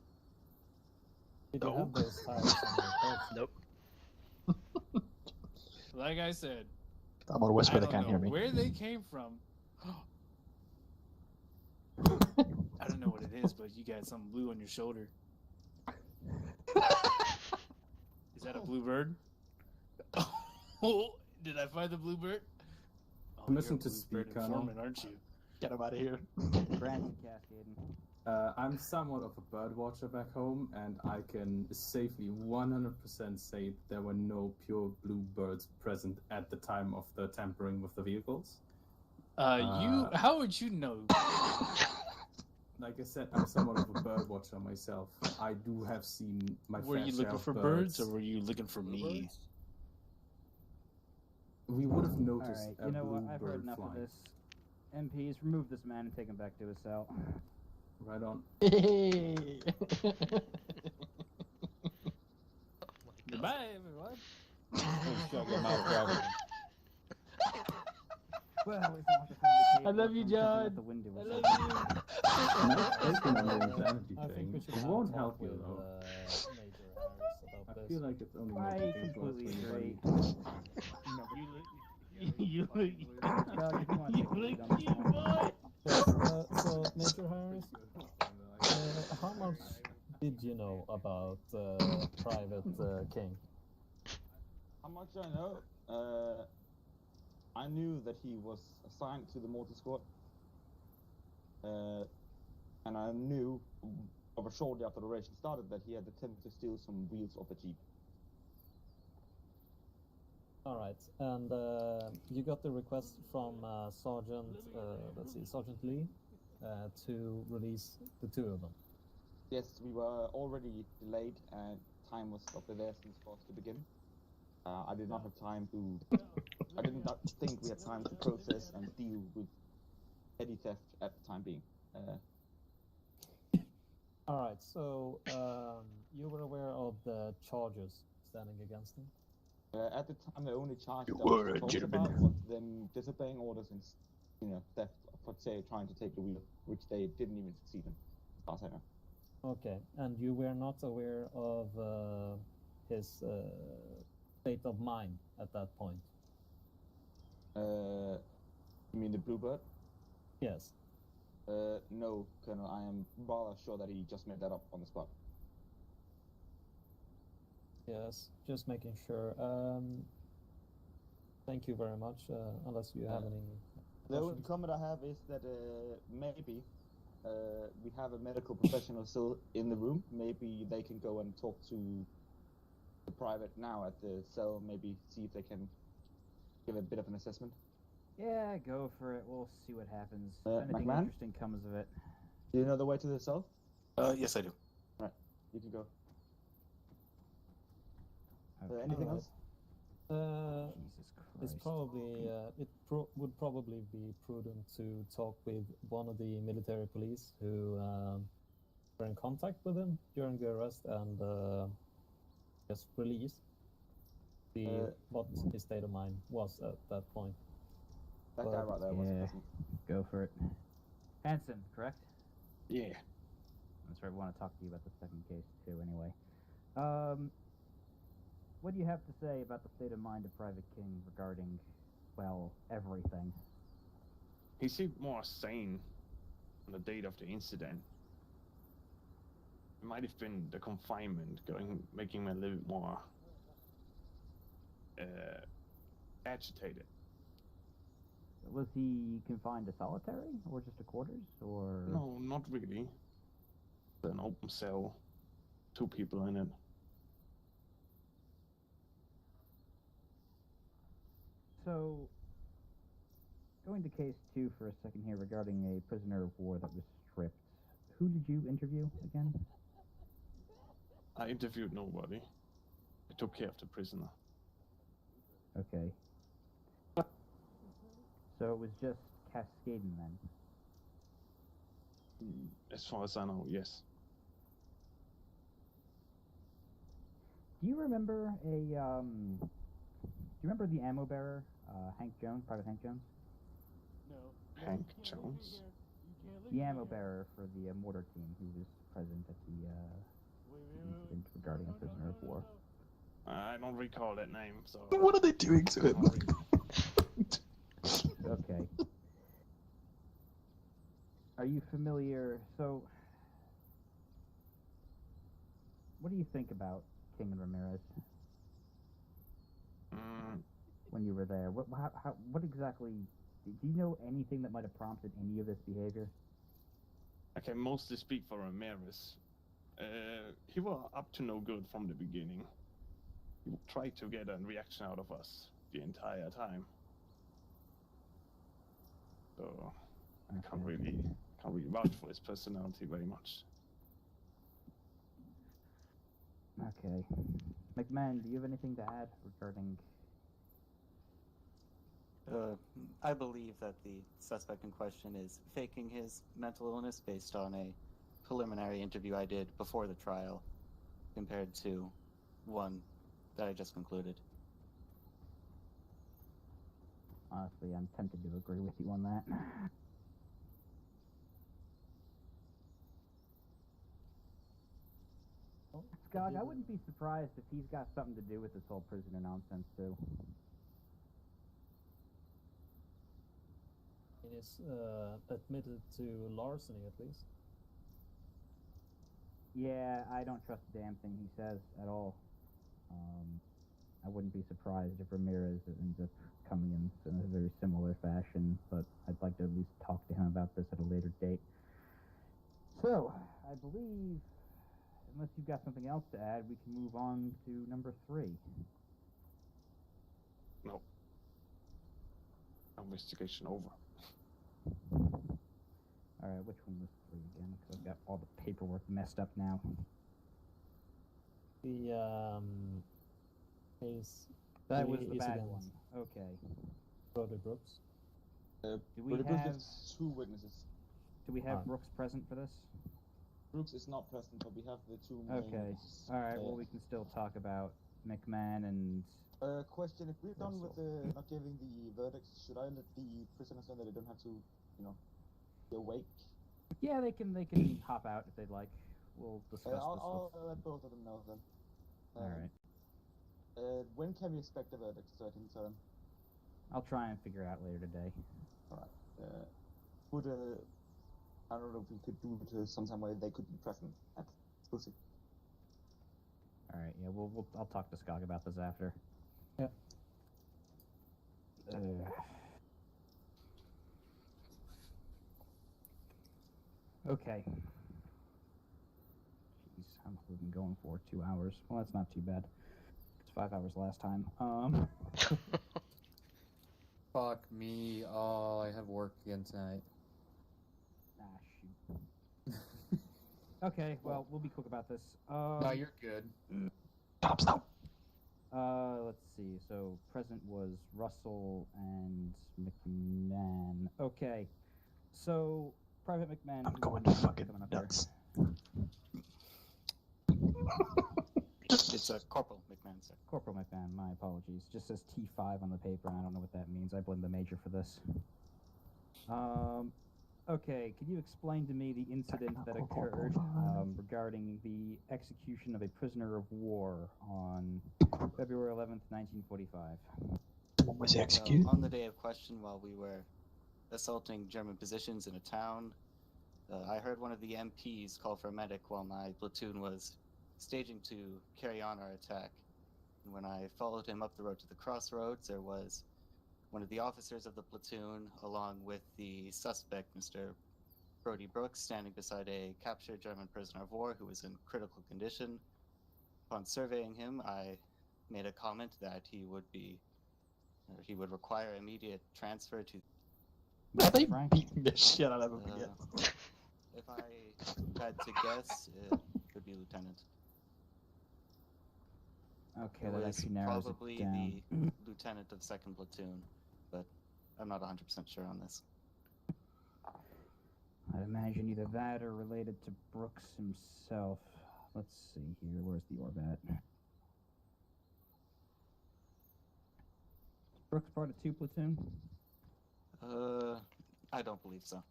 Did you have those tires on your coat? Nope. Like I said, I'm gonna whisper. They I can't don't hear know me. where they came from. I don't know what it is, but you got something blue on your shoulder. Is that a bluebird? Oh, did I find the bluebird? Oh, I'm you're listening a to bluebird speak, Colonel. informant, aren't you? Get him out of here. Granted, Cascaden. I'm somewhat of a bird watcher back home, and I can safely 100% say there were no pure bluebirds present at the time of the tampering with the vehicles. How would you know? Like I said, I'm somewhat of a bird watcher myself. I do have seen my Were fair you share looking of for birds, or were you looking for me? We would have All noticed right, a you know what? I've heard bluebird enough flying. of this. MPs, remove this man and take him back to his cell. Right on. Hey. Goodbye, everyone. Shut your mouth, Gavin. Well, we found the family I love you, John. Out the window I or love something. you. Nice taking on the insanity I think thing. we should It have won't a help talk you with though. Major Harris about I this. feel like it's only I making things worse completely for agree. anybody. You look cute, boy. So, Major Harris, how much did you know about Private King? How much I know? I knew that he was assigned to the mortar squad. And I knew shortly after the operation started that he had attempted to steal some wheels off a Jeep. All right, and you got the request from Sergeant, Sergeant Lee, to release the two of them. Yes, we were already delayed and time was of the essence for us to begin. I did not have time to... I didn't think we had time to process and deal with petty theft at the time being. All right, so you were aware of the charges standing against him? At the time, the only charge You that were was a talked gentleman. about was them disobeying orders and, theft for, say, trying to take the wheel, which they didn't even succeed in, as far as I know. Okay, and you were not aware of his state of mind at that point? You mean the Bluebird? Yes. No, Colonel, I am rather sure that he just made that up on the spot. Yes, just making sure. Thank you very much, unless you have any The only questions. comment I have is that maybe we have a medical professional still in the room. Maybe they can go and talk to the private now at the cell, maybe see if they can give a bit of an assessment. Yeah, go for it. We'll see what happens. If anything McMahon? interesting comes of it. Do you know the way to the cell? Yes, I do. Right, you can go. Okay. Anything Alright. else? Jesus It's Christ. probably would probably be prudent to talk with one of the military police who were in contact with him during the arrest and just release. See what his state of mind was at that point. That guy right there was Yeah, present. go for it. Hanson, correct? Yeah. That's right. We want to talk to you about the second case too. Anyway, what do you have to say about the state of mind of Private King regarding, well, everything? He seemed more sane on the date of the incident. It might have been the confinement making him a little bit more agitated. Was he confined to solitary, or just to quarters, or? No, not really. An open cell, 2 people in it. So, going to case 2 for a second here regarding a prisoner of war that was stripped. Who did you interview again? I interviewed nobody. I took care of the prisoner. Okay. So it was just Cascaden then? As far as I know, yes. Do you remember do you remember the ammo bearer, Hank Jones, Private Hank Jones? No. Hank Jones? The ammo bearer for the mortar team who was present at the incident regarding a prisoner of war. I don't recall that name, so... What are they doing to him? Okay. Are you familiar? So, what do you think about King and Ramirez when you were there? What exactly? Do you know anything that might have prompted any of this behavior? I can mostly speak for Ramirez. He was up to no good from the beginning. He tried to get a reaction out of us the entire time. So I can't really vouch for his personality very much. Okay. McMahon, do you have anything to add regarding? I believe that the suspect in question is faking his mental illness based on a preliminary interview I did before the trial, compared to one that I just concluded. Honestly, I'm tempted to agree with you on that. Skog, I wouldn't be surprised if he's got something to do with this whole prisoner nonsense, too. He is admitted to larceny, at least. Yeah, I don't trust a damn thing he says at all. I wouldn't be surprised if Ramirez ends up coming in a very similar fashion, but I'd like to at least talk to him about this at a later date. So, I believe, unless you've got something else to add, we can move on to number 3. No. Investigation over. Alright, which one was 3 again? Because I've got all the paperwork messed up now. The case. That was the is bad against one. Okay. Brody Brooks. Do we Brody Brooks have has 2 witnesses. Do we have Brooks present for this? Brooks is not present, but we have the 2 main Okay. witnesses. Alright, well we can still talk about McMahon and... Question, if we're done with the not giving the verdicts, should I let the prisoners know that they don't have to, be awake? Yeah, they can hop out if they'd like. We'll discuss this. I'll let both of them know then. Alright. When can we expect the verdict so I can tell them? I'll try and figure it out later today. Alright. I don't know if we could do it sometime where they could be present. We'll see. Alright, yeah, I'll talk to Skog about this after. Yeah. Okay. Jeez, how long have we been going for? 2 hours. Well, that's not too bad. It's 5 hours last time. Fuck me. Oh, I have work again tonight. Ah, shoot. Okay, well, we'll be quick about this. No, you're good. Stop. Let's see. So present was Russell and McMahon. Okay. So Private McMahon. I'm going to fucking nuts. It's a Corporal McMahon, sir. Corporal McMahon, my apologies. Just says T5 on the paper, and I don't know what that means. I blame the Major for this. Okay, could you explain to me the incident that occurred regarding the execution of a prisoner of war on February 11th, 1945? Was he executed? On the day of question, while we were assaulting German positions in a town, I heard one of the MPs call for a medic while my platoon was staging to carry on our attack. And when I followed him up the road to the crossroads, there was one of the officers of the platoon, along with the suspect, Mr. Brody Brooks, standing beside a captured German prisoner of war who was in critical condition. Upon surveying him, I made a comment that he would require immediate transfer to. Are they beating the shit out of him again? If I had to guess, it would be Lieutenant. Okay, It that was actually narrows probably it down. the lieutenant of 2nd Platoon, but I'm not 100% sure on this. I'd imagine either that or related to Brooks himself. Let's see here. Where's the orb at? Is Brooks part of 2 platoon? I don't believe so.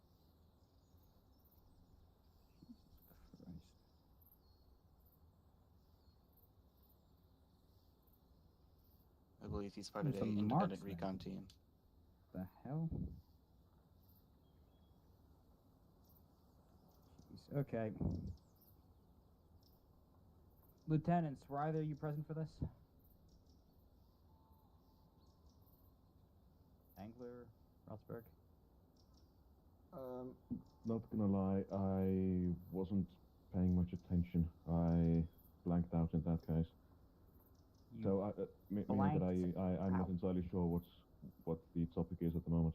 I believe he's part of There's an some independent marks recon team. The hell? Jeez. Okay. Lieutenants, were either of you present for this? Angler, Rothsberg? Not gonna lie, I wasn't paying much attention. I blanked out in that case. So meaning that I'm not entirely sure what the topic is at the moment.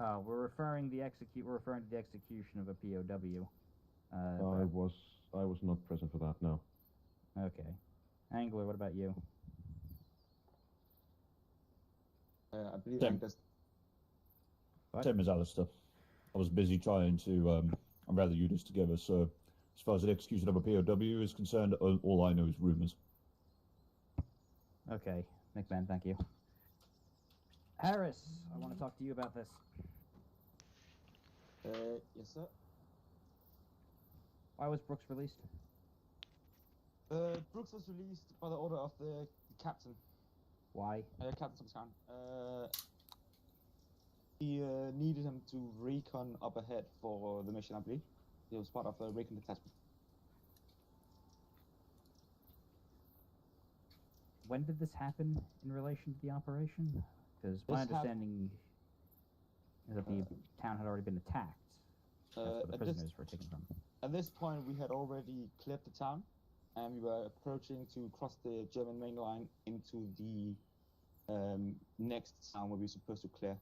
We're referring to the execution of a POW. I was not present for that. No. Okay. Angler, what about you? I believe Same. Same as Alistair. I was busy trying to unravel units together, so as far as the execution of a POW is concerned, all I know is rumours. Okay, McMahon, thank you. Harris, I want to talk to you about this. Yes, sir. Why was Brooks released? Brooks was released by the order of the captain. Why? Captain Samskan. He needed him to recon up ahead for the mission, I believe. He was part of the recon detachment. When did this happen in relation to the operation? Because my understanding is that the town had already been attacked. That's where the prisoners were taken from. At this point, we had already cleared the town, and we were approaching to cross the German main line into the next town where we were supposed to clear.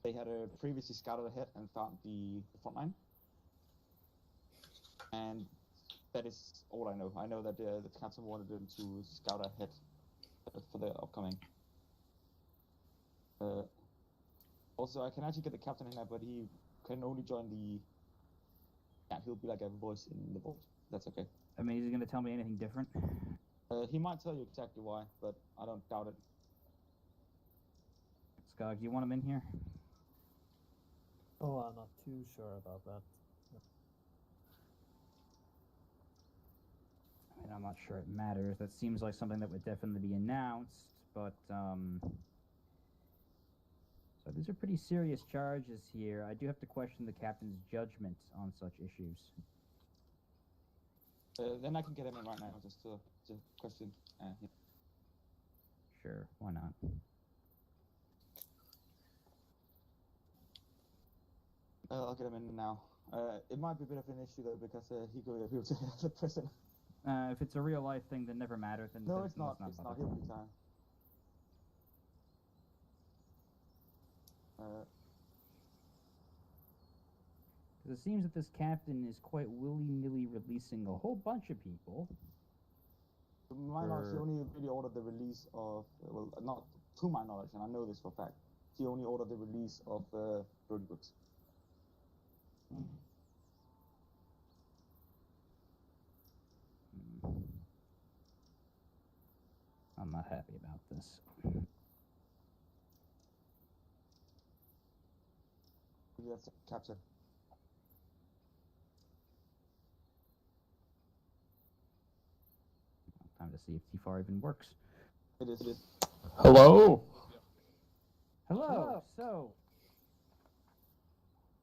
They had previously scouted ahead and found the front line. And that is all I know. I know that the captain wanted them to scout ahead for the upcoming. Also, I can actually get the captain in there, but he can only join the... Yeah, he'll be like a voice in the vault. That's okay. I mean, is he going to tell me anything different? He might tell you exactly why, but I don't doubt it. Skog, you want him in here? Oh, I'm not too sure about that. I mean, I'm not sure it matters. That seems like something that would definitely be announced, but, So these are pretty serious charges here. I do have to question the captain's judgment on such issues. Then I can get him in right now, just to question. Yeah. Sure, why not? I'll get him in now. It might be a bit of an issue though, because he could be able to the prison. If it's a real life thing that never mattered, then No, then it's not. let's It's bother. not. He'll be fine. Because it seems that this captain is quite willy-nilly releasing a whole bunch of people To my knowledge, he only really ordered the release of, well, not to my knowledge, and I know this for a fact, he only ordered the release of Brody Brooks. I'm not happy about this. That's capture. Time to see if T4 even works. It is. Hello. Hello. So,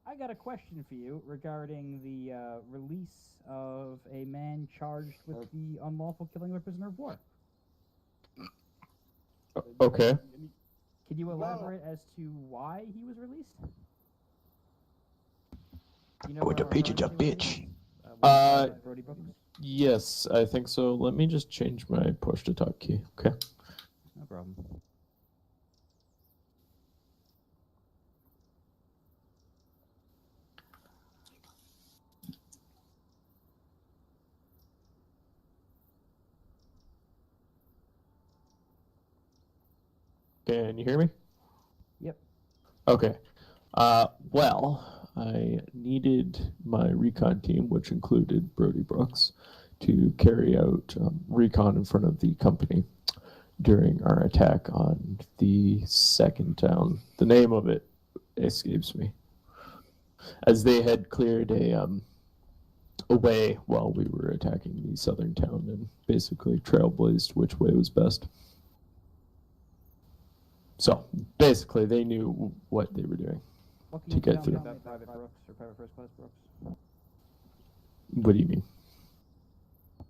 I got a question for you regarding the release of a man charged with the unlawful killing of a prisoner of war. Okay. Can you elaborate as to why he was released? You know, Put a bitch in a bitch. Brody Brooks? Yes, I think so. Let me just change my push to talk key. Okay. No problem. Can you hear me? Yep. Okay. Well, I needed my recon team, which included Brody Brooks, to carry out recon in front of the company during our attack on the second town. The name of it escapes me. As they had cleared a way while we were attacking the southern town and basically trailblazed which way was best. So basically, they knew what they were doing What can to you get tell me through. about Private Brooks or Private First Class Brooks? What do you mean?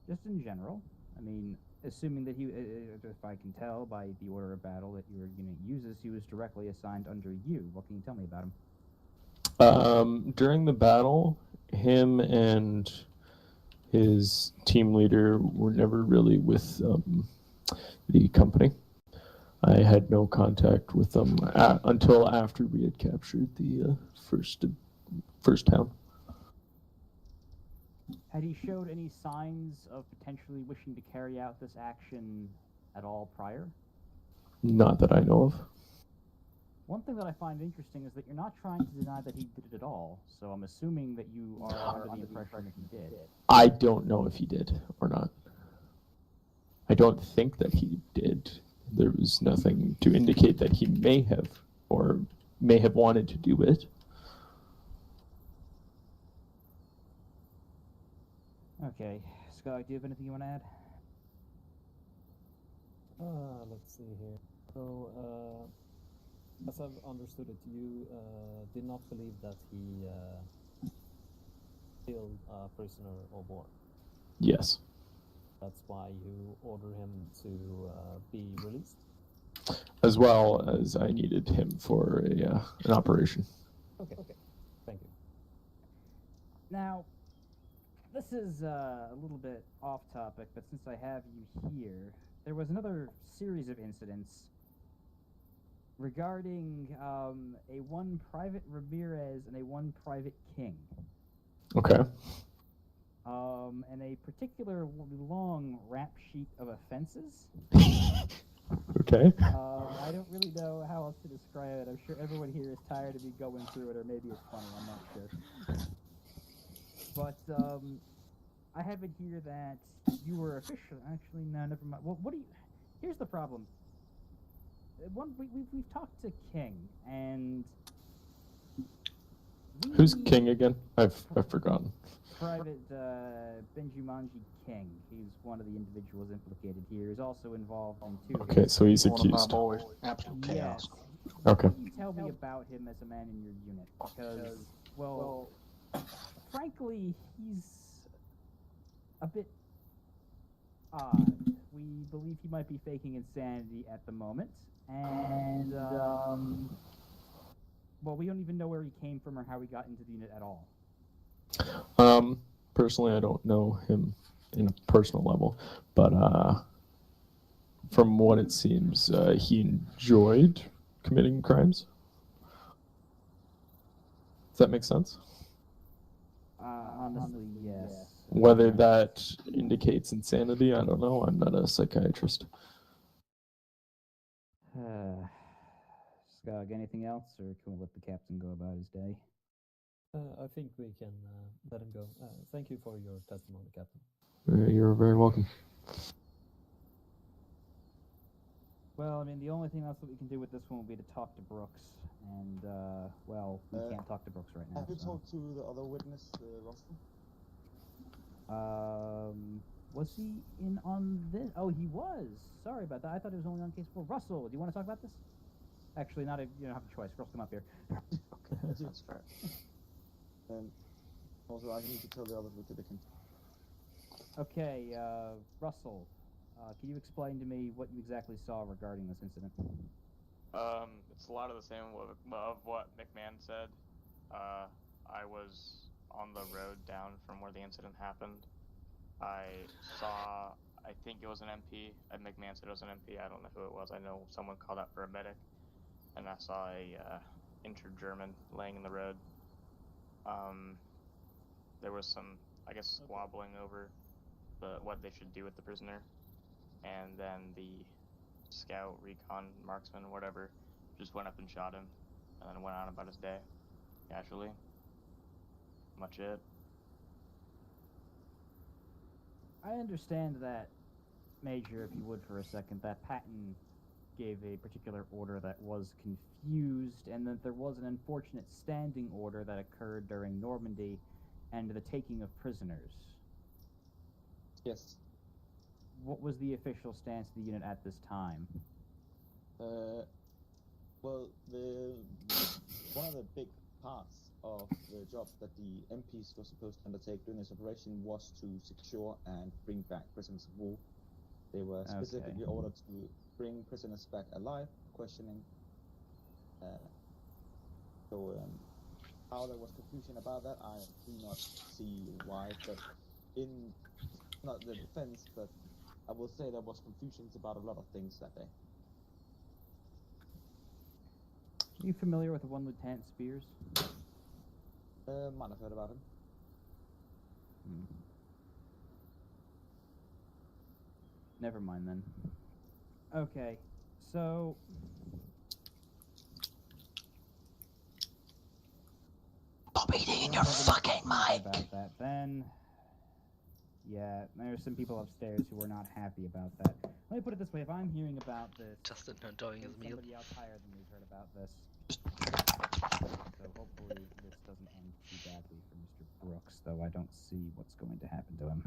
Just in general. I mean, assuming that he, if I can tell by the order of battle that your unit uses, he was directly assigned under you. What can you tell me about him? During the battle, him and his team leader were never really with the company. I had no contact with them until after we had captured the first town. Had he showed any signs of potentially wishing to carry out this action at all prior? Not that I know of. One thing that I find interesting is that you're not trying to deny that he did it at all, so I'm assuming that you are under the impression that he did. I don't know if he did or not. I don't think that he did. There was nothing to indicate that he may have or may have wanted to do it. Okay. Scott, do you have anything you want to add? Let's see here. So, as I've understood it, you did not believe that he killed a prisoner of war. Yes. That's why you order him to be released? As well as I needed him for an operation. Okay. Thank you. Now, this is a little bit off topic, but since I have you here, there was another series of incidents regarding a one Private Ramirez and a one Private King. Okay. And a particular long rap sheet of offenses. Okay. I don't really know how else to describe it. I'm sure everyone here is tired of me going through it, or maybe it's funny, I'm not sure. But, I have it here that you were officially... Actually, no, never mind. Well, what do you... Here's the problem. We've talked to King, and... Who's King again? I've forgotten. Private Benjumanji King. He's one of the individuals implicated here. He's also involved in two... Okay, so he's One of my accused. boys. Absolute chaos. Okay. What can you tell me about him as a man in your unit? Because, well, frankly, he's a bit odd. We believe he might be faking insanity at the moment, and, well, we don't even know where he came from or how he got into the unit at all. Personally, I don't know him in a personal level, but from what it seems, he enjoyed committing crimes. Does that make sense? Honestly, yes. Whether that indicates insanity, I don't know. I'm not a psychiatrist. Skog, anything else, or can we let the captain go about his day? I think we can let him go. Thank you for your testimony, Captain. You're very welcome. Well, I mean, the only thing else that we can do with this one will be to talk to Brooks, and, well, we can't talk to Brooks right now. Have you so. talked to the other witness, Russell? Was he in on this? Oh, he was. Sorry about that. I thought it was only on case 4. Russell, do you want to talk about this? Actually, not. You don't have a choice. Russell, come up here. Okay, that's fair. And also, I need to tell the others what they can. Okay, Russell, can you explain to me what you exactly saw regarding this incident? It's a lot of the same of what McMahon said. I was on the road down from where the incident happened. I saw, I think it was an MP. McMahon said it was an MP. I don't know who it was. I know someone called out for a medic, and I saw a injured German laying in the road. There was some, I guess, squabbling over what they should do with the prisoner, and then the scout, recon, marksman, whatever, just went up and shot him, and then went on about his day. Casually. Much it. I understand that, Major, if you would for a second, that Patton gave a particular order that was confused, and that there was an unfortunate standing order that occurred during Normandy and the taking of prisoners. Yes. What was the official stance of the unit at this time? Well, one of the big parts of the job that the MPs were supposed to undertake during this operation was to secure and bring back prisoners of war. They were specifically ordered to bring prisoners back alive, questioning. How there was confusion about that, I do not see why, but in not the defense, but I will say there was confusions about a lot of things that day. Are you familiar with one Lieutenant Spears? Might have heard about him. Never mind then. Okay, so Stop eating in your fucking mind. About that, then. Yeah, there's some people upstairs who are not happy about that. Let me put it this way: if I'm hearing about this, Justin enjoying his meal. Somebody else higher than me's heard about this. So hopefully this doesn't end too badly for Mr. Brooks, though I don't see what's going to happen to him.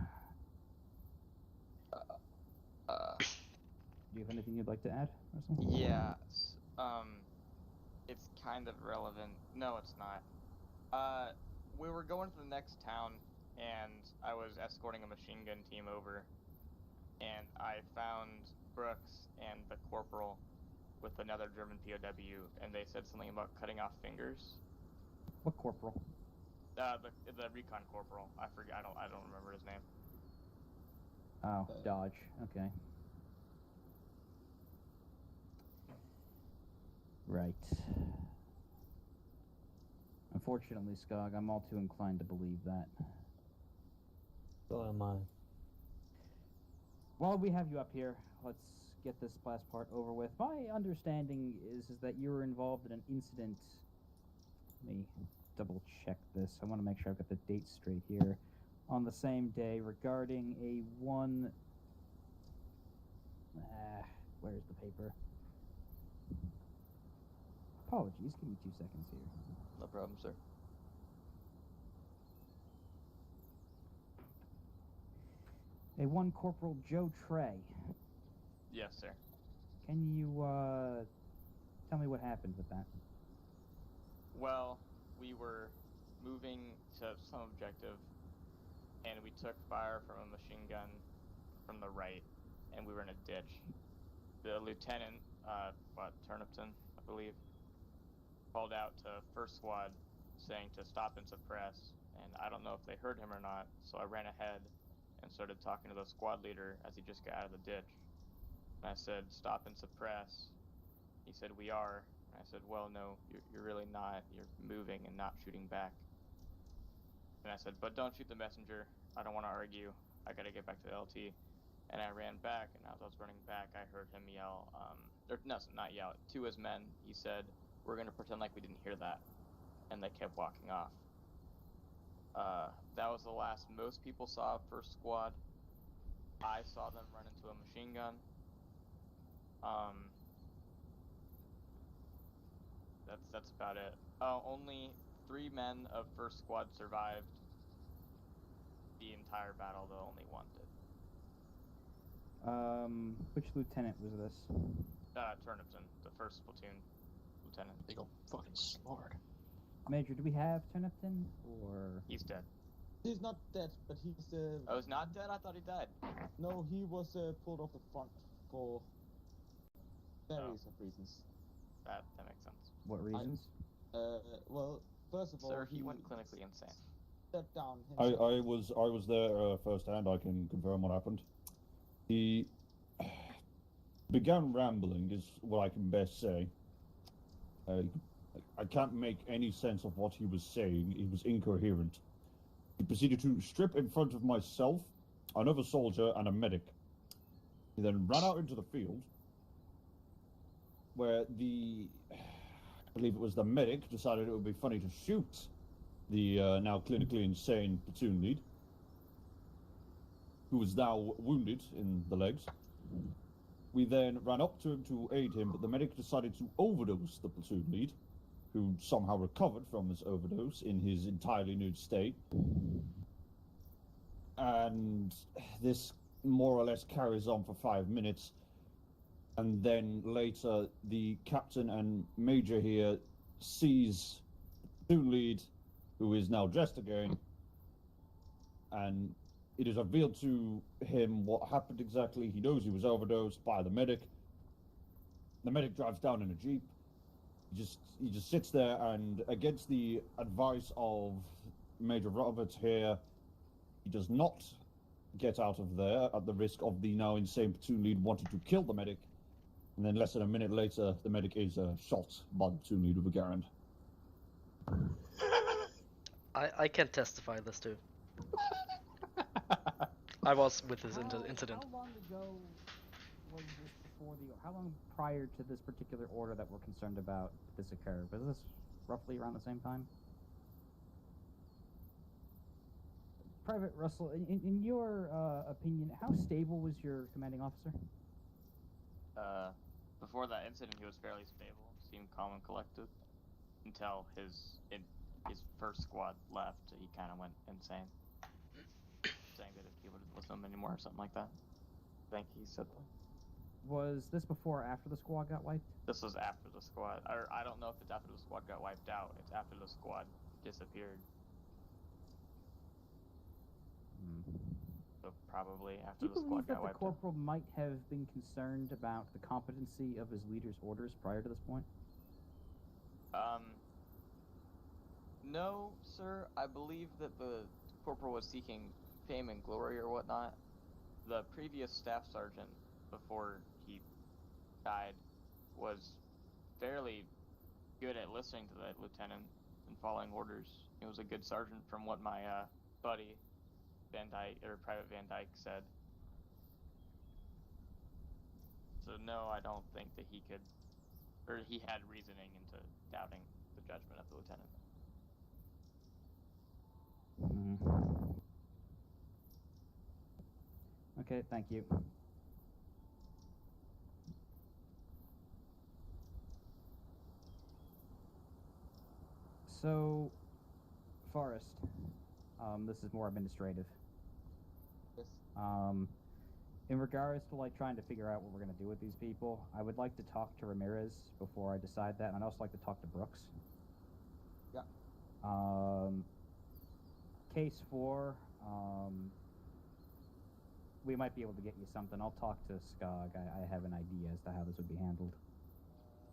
Do you have anything you'd like to add, Russell? Yeah, it's kind of relevant. No, it's not. We were going to the next town, and I was escorting a machine gun team over, and I found Brooks and the corporal with another German POW, and they said something about cutting off fingers. What corporal? The recon corporal. I forget. I don't remember his name. Oh, Dodge. Okay. Right. Unfortunately, Skog, I'm all too inclined to believe that. So am I. While we have you up here, let's get this last part over with. My understanding is that you were involved in an incident. Let me double check this. I want to make sure I've got the date straight here. On the same day regarding a one... where's the paper? Apologies, give me 2 seconds here. No problem, sir. A one Corporal Joe Trey. Yes, sir. Can you, tell me what happened with that? Well, we were moving to some objective, and we took fire from a machine gun from the right, and we were in a ditch. The lieutenant, Turnipton, I believe, called out to First Squad saying to stop and suppress, and I don't know if they heard him or not, so I ran ahead and started talking to the squad leader as he just got out of the ditch. And I said, stop and suppress. He said, we are. And I said, well, no, you're really not. You're moving and not shooting back. And I said, but don't shoot the messenger. I don't want to argue. I gotta get back to the LT. And I ran back, and as I was running back, I heard him yell, or no, not yell, to his men. He said, we're gonna pretend like we didn't hear that. And they kept walking off. That was the last most people saw of First Squad. I saw them run into a machine gun. That's about it. Only 3 men of First Squad survived the entire battle, though only 1 did. Which lieutenant was this? Turnipton, the first platoon lieutenant. They go fucking slaughtered. Major, do we have Turnipton, or...? He's dead. He's not dead, but he's... Oh, he's not dead? I thought he died. No, he was pulled off the front for various reasons. That makes sense. What reasons? Well, first of all, Sir, he went clinically insane. Stepped down. I was there firsthand. I can confirm what happened. He began rambling, is what I can best say. I can't make any sense of what he was saying. He was incoherent. He proceeded to strip in front of myself, another soldier, and a medic. He then ran out into the field, where I believe it was the medic, decided it would be funny to shoot the now clinically insane platoon lead, who was now wounded in the legs. We then ran up to him to aid him, but the medic decided to overdose the platoon lead, who somehow recovered from his overdose in his entirely nude state. And this more or less carries on for 5 minutes. And then later, the captain and major here sees the platoon lead, who is now dressed again, and it is revealed to him what happened exactly. He knows he was overdosed by the medic. The medic drives down in a jeep. He just sits there, and against the advice of Major Roberts here, he does not get out of there at the risk of the now insane platoon lead wanting to kill the medic. And then less than a minute later, the medic is shot by the platoon lead with a Garand. I can testify this too. I was with this incident. How long ago was this before how long prior to this particular order that we're concerned about this occurred? Was this roughly around the same time? Private Russell, in your opinion, how stable was your commanding officer? Before that incident, he was fairly stable, seemed calm and collected, until his first squad left. He kind of went insane, saying that he wouldn't listen anymore or something like that. I think he said that. Was this before or after the squad got wiped? This was after the squad, or I don't know if it's after the squad got wiped out. It's after the squad disappeared. So probably after the squad got wiped out. Do you believe that the corporal might have been concerned about the competency of his leader's orders prior to this point? No, sir. I believe that the corporal was seeking fame and glory or whatnot. The previous staff sergeant, before he died, was fairly good at listening to the lieutenant and following orders. He was a good sergeant, from what my buddy Van Dyke, or Private Van Dyke, said. So no, I don't think that he could, or he had reasoning into doubting the judgment of the lieutenant. Okay, thank you. So, Forrest, this is more administrative. Yes. In regards to trying to figure out what we're going to do with these people, I would like to talk to Ramirez before I decide that, and I'd also like to talk to Brooks. Yeah. Case 4, we might be able to get you something. I'll talk to Skog. I have an idea as to how this would be handled.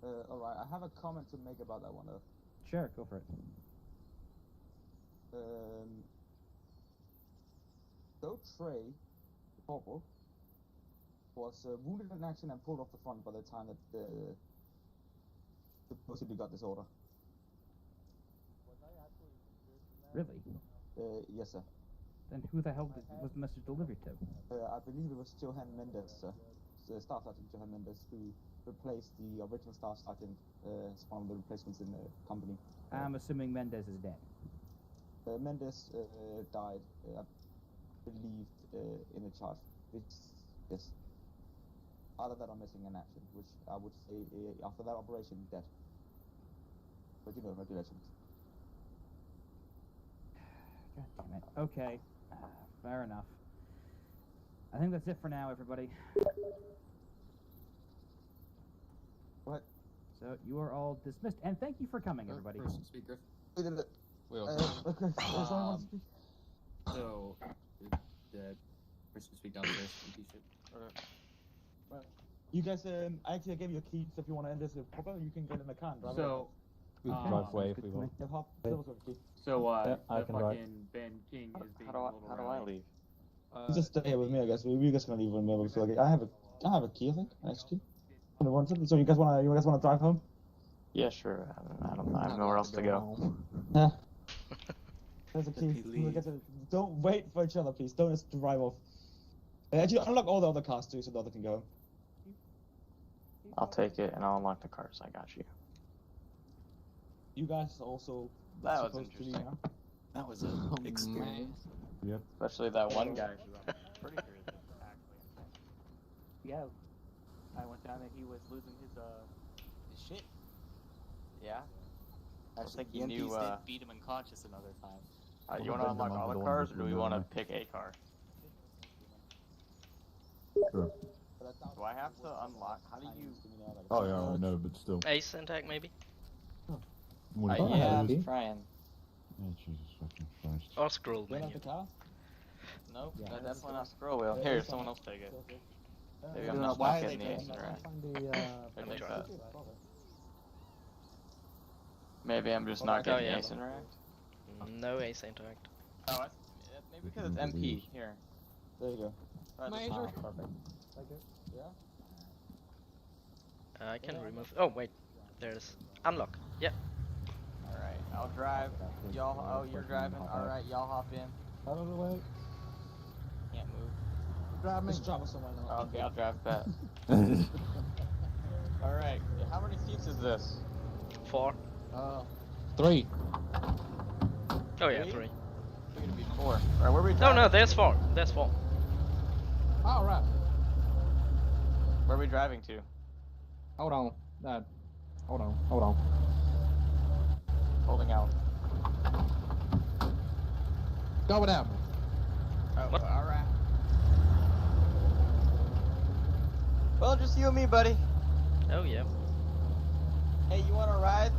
Alright, I have a comment to make about that one, though. Sure, go for it. Though Trey, the corporal, was wounded in action and pulled off the front by the time that the supposedly got this order. Really? Yes, sir. Then who the hell was the message delivered to? I believe it was Johan Mendes, sir. Staff Sergeant Johan Mendes, who replaced the original Staff Sergeant as one of the replacements in the company. I'm assuming Mendes is dead. Mendes died, I believe, in the charge. Yes. Other than I'm missing in action, which I would say after that operation, dead. But you know, regulations. God damn it. Okay. Fair enough. I think that's it for now, everybody. What? So you are all dismissed, and thank you for coming, everybody. Person speak, Griff. Okay. So, the person speak downstairs. You guys, actually I gave you a key, so if you want to end this proper, you can get in the car and drive So, We can drive away if we want. So, Yeah, I the can drive. fucking Ben King is being How do I leave? You just stay here with me, I guess. We guys gonna leave with me. So, I have a key, I think, actually. So you guys wanna drive home? Yeah, sure. I have nowhere else to go. Yeah. There's a key. Don't wait for each other, please. Don't just drive off. Actually, unlock all the other cars too, so the other can go. I'll take it and I'll unlock the cars. I got you. You guys also. That was supposed to be, interesting. That was an Oh, experience. Yep. Especially that one guy who I'm pretty sure is actually. Yeah, I went down and he was losing his shit. Yeah. I Looks think like you the knew. MPs did beat him unconscious another time. You want to unlock all the cars, or do we want to pick a car? Sure. Do I have to unlock? How do you? Oh yeah, I know, but still. Ace intact, maybe? What Yeah, I was Yeah, trying. Jesus fucking Christ. Or scroll You menu. have the car? Nope, Yeah. that's definitely not scroll wheel. Here, someone else take it. Maybe I'm just why not are getting they the ace doing interact. Find the, I think that. Maybe I'm just not getting the ace interact. No ace interact. Oh, maybe because it's MP. Here. There you go. Major. Perfect. Yeah. I can remove. Oh wait, there's unlock. Yep. All right, I'll drive. Y'all. Oh, you're driving. All right, y'all hop in. Out of the way. Can't move. Drive me. Just drive us somewhere. Okay, I'll drive back. All right. How many seats is this? 4. 3. Oh yeah, 3. We're gonna be 4. All right, where are we No, driving? no, there's 4. There's 4. All right. Where are we driving to? Hold on. Hold on. Holding out. Go without me. Oh, all right. Well, just you and me, buddy. Oh yeah. Hey, you want to ride?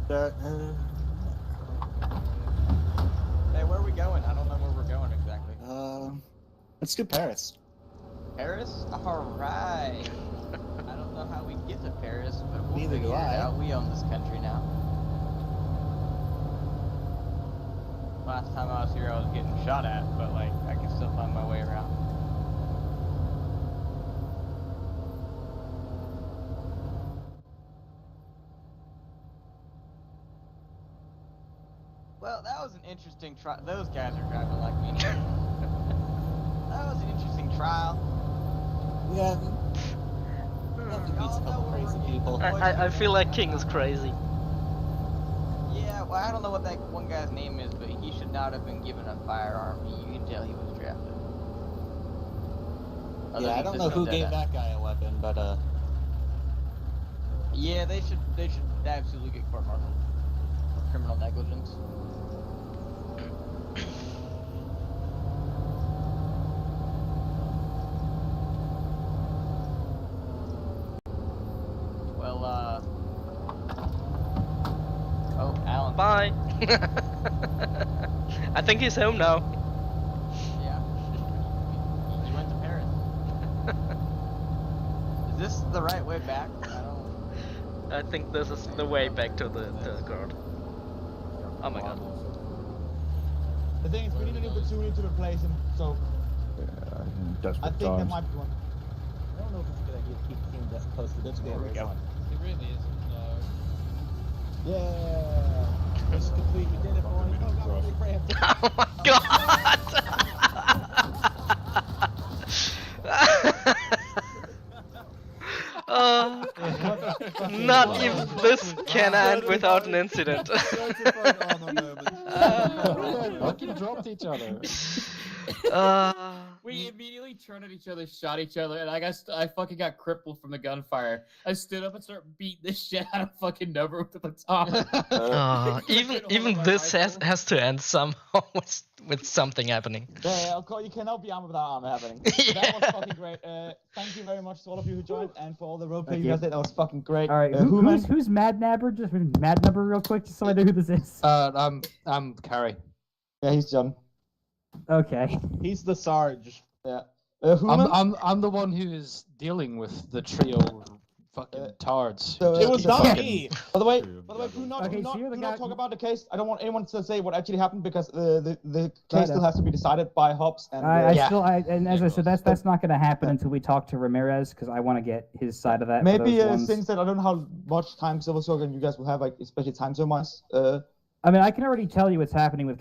Hey, where are we going? I don't know where we're going exactly. Let's do Paris. Paris? Alright. I don't know how we get to Paris, but we'll Neither figure do it I. out. We own this country now. Last time I was here, I was getting shot at, but like, I can still find my way around. Well, that was an interesting trial. Those guys are driving like me. That was an interesting trial. Yeah. Nothing beats a couple crazy people. I feel like King is crazy. Yeah, well, I don't know what that one guy's name is, but he should not have been given a firearm. You can tell he was drafted. Yeah, I don't know who gave that guy a weapon, but Yeah, they should absolutely get court-martialed for criminal negligence. Well, oh, Alan. Bye. I think he's home now. Yeah. You went to Paris. Is this the right way back? I think this is the way back to the guard. Oh my god. The thing is, we need a new platoon to replace him, so Desperate I think there times. might be one. I don't know if it's a good idea to keep the team this close to this. There we go. It really isn't, though. Yeah. It's complete. We did it, boys. Oh, God, we're really brave. Not even this can end without an incident. Fucking dropped each other. We immediately turned at each other, shot each other, and I fucking got crippled from the gunfire. I stood up and started beating the shit out of fucking Nova with the baton. Even this has to end somehow with something happening. Yeah, of course, you cannot be armored without armor happening. That was fucking great. Thank you very much to all of you who joined, and for all the roleplay you guys did. That was fucking great. All right, who's Mad Nabber? Just Mad Nabber real quick, just so I know who this is. I'm Carrie. Yeah, he's John. Okay. He's the Sarge. Yeah. I'm the one who is dealing with the trio of fucking tards. It was not fucking- me. By the way, do not talk about the case. I don't want anyone to say what actually happened because the case still has to be decided by Hobbs. And and as I said, that's not going to happen until we talk to Ramirez because I want to get his side of that. maybe since that I don't know how much time Silver Surgeon you guys will have, like especially time zone wise. I mean, I can already tell you what's happening with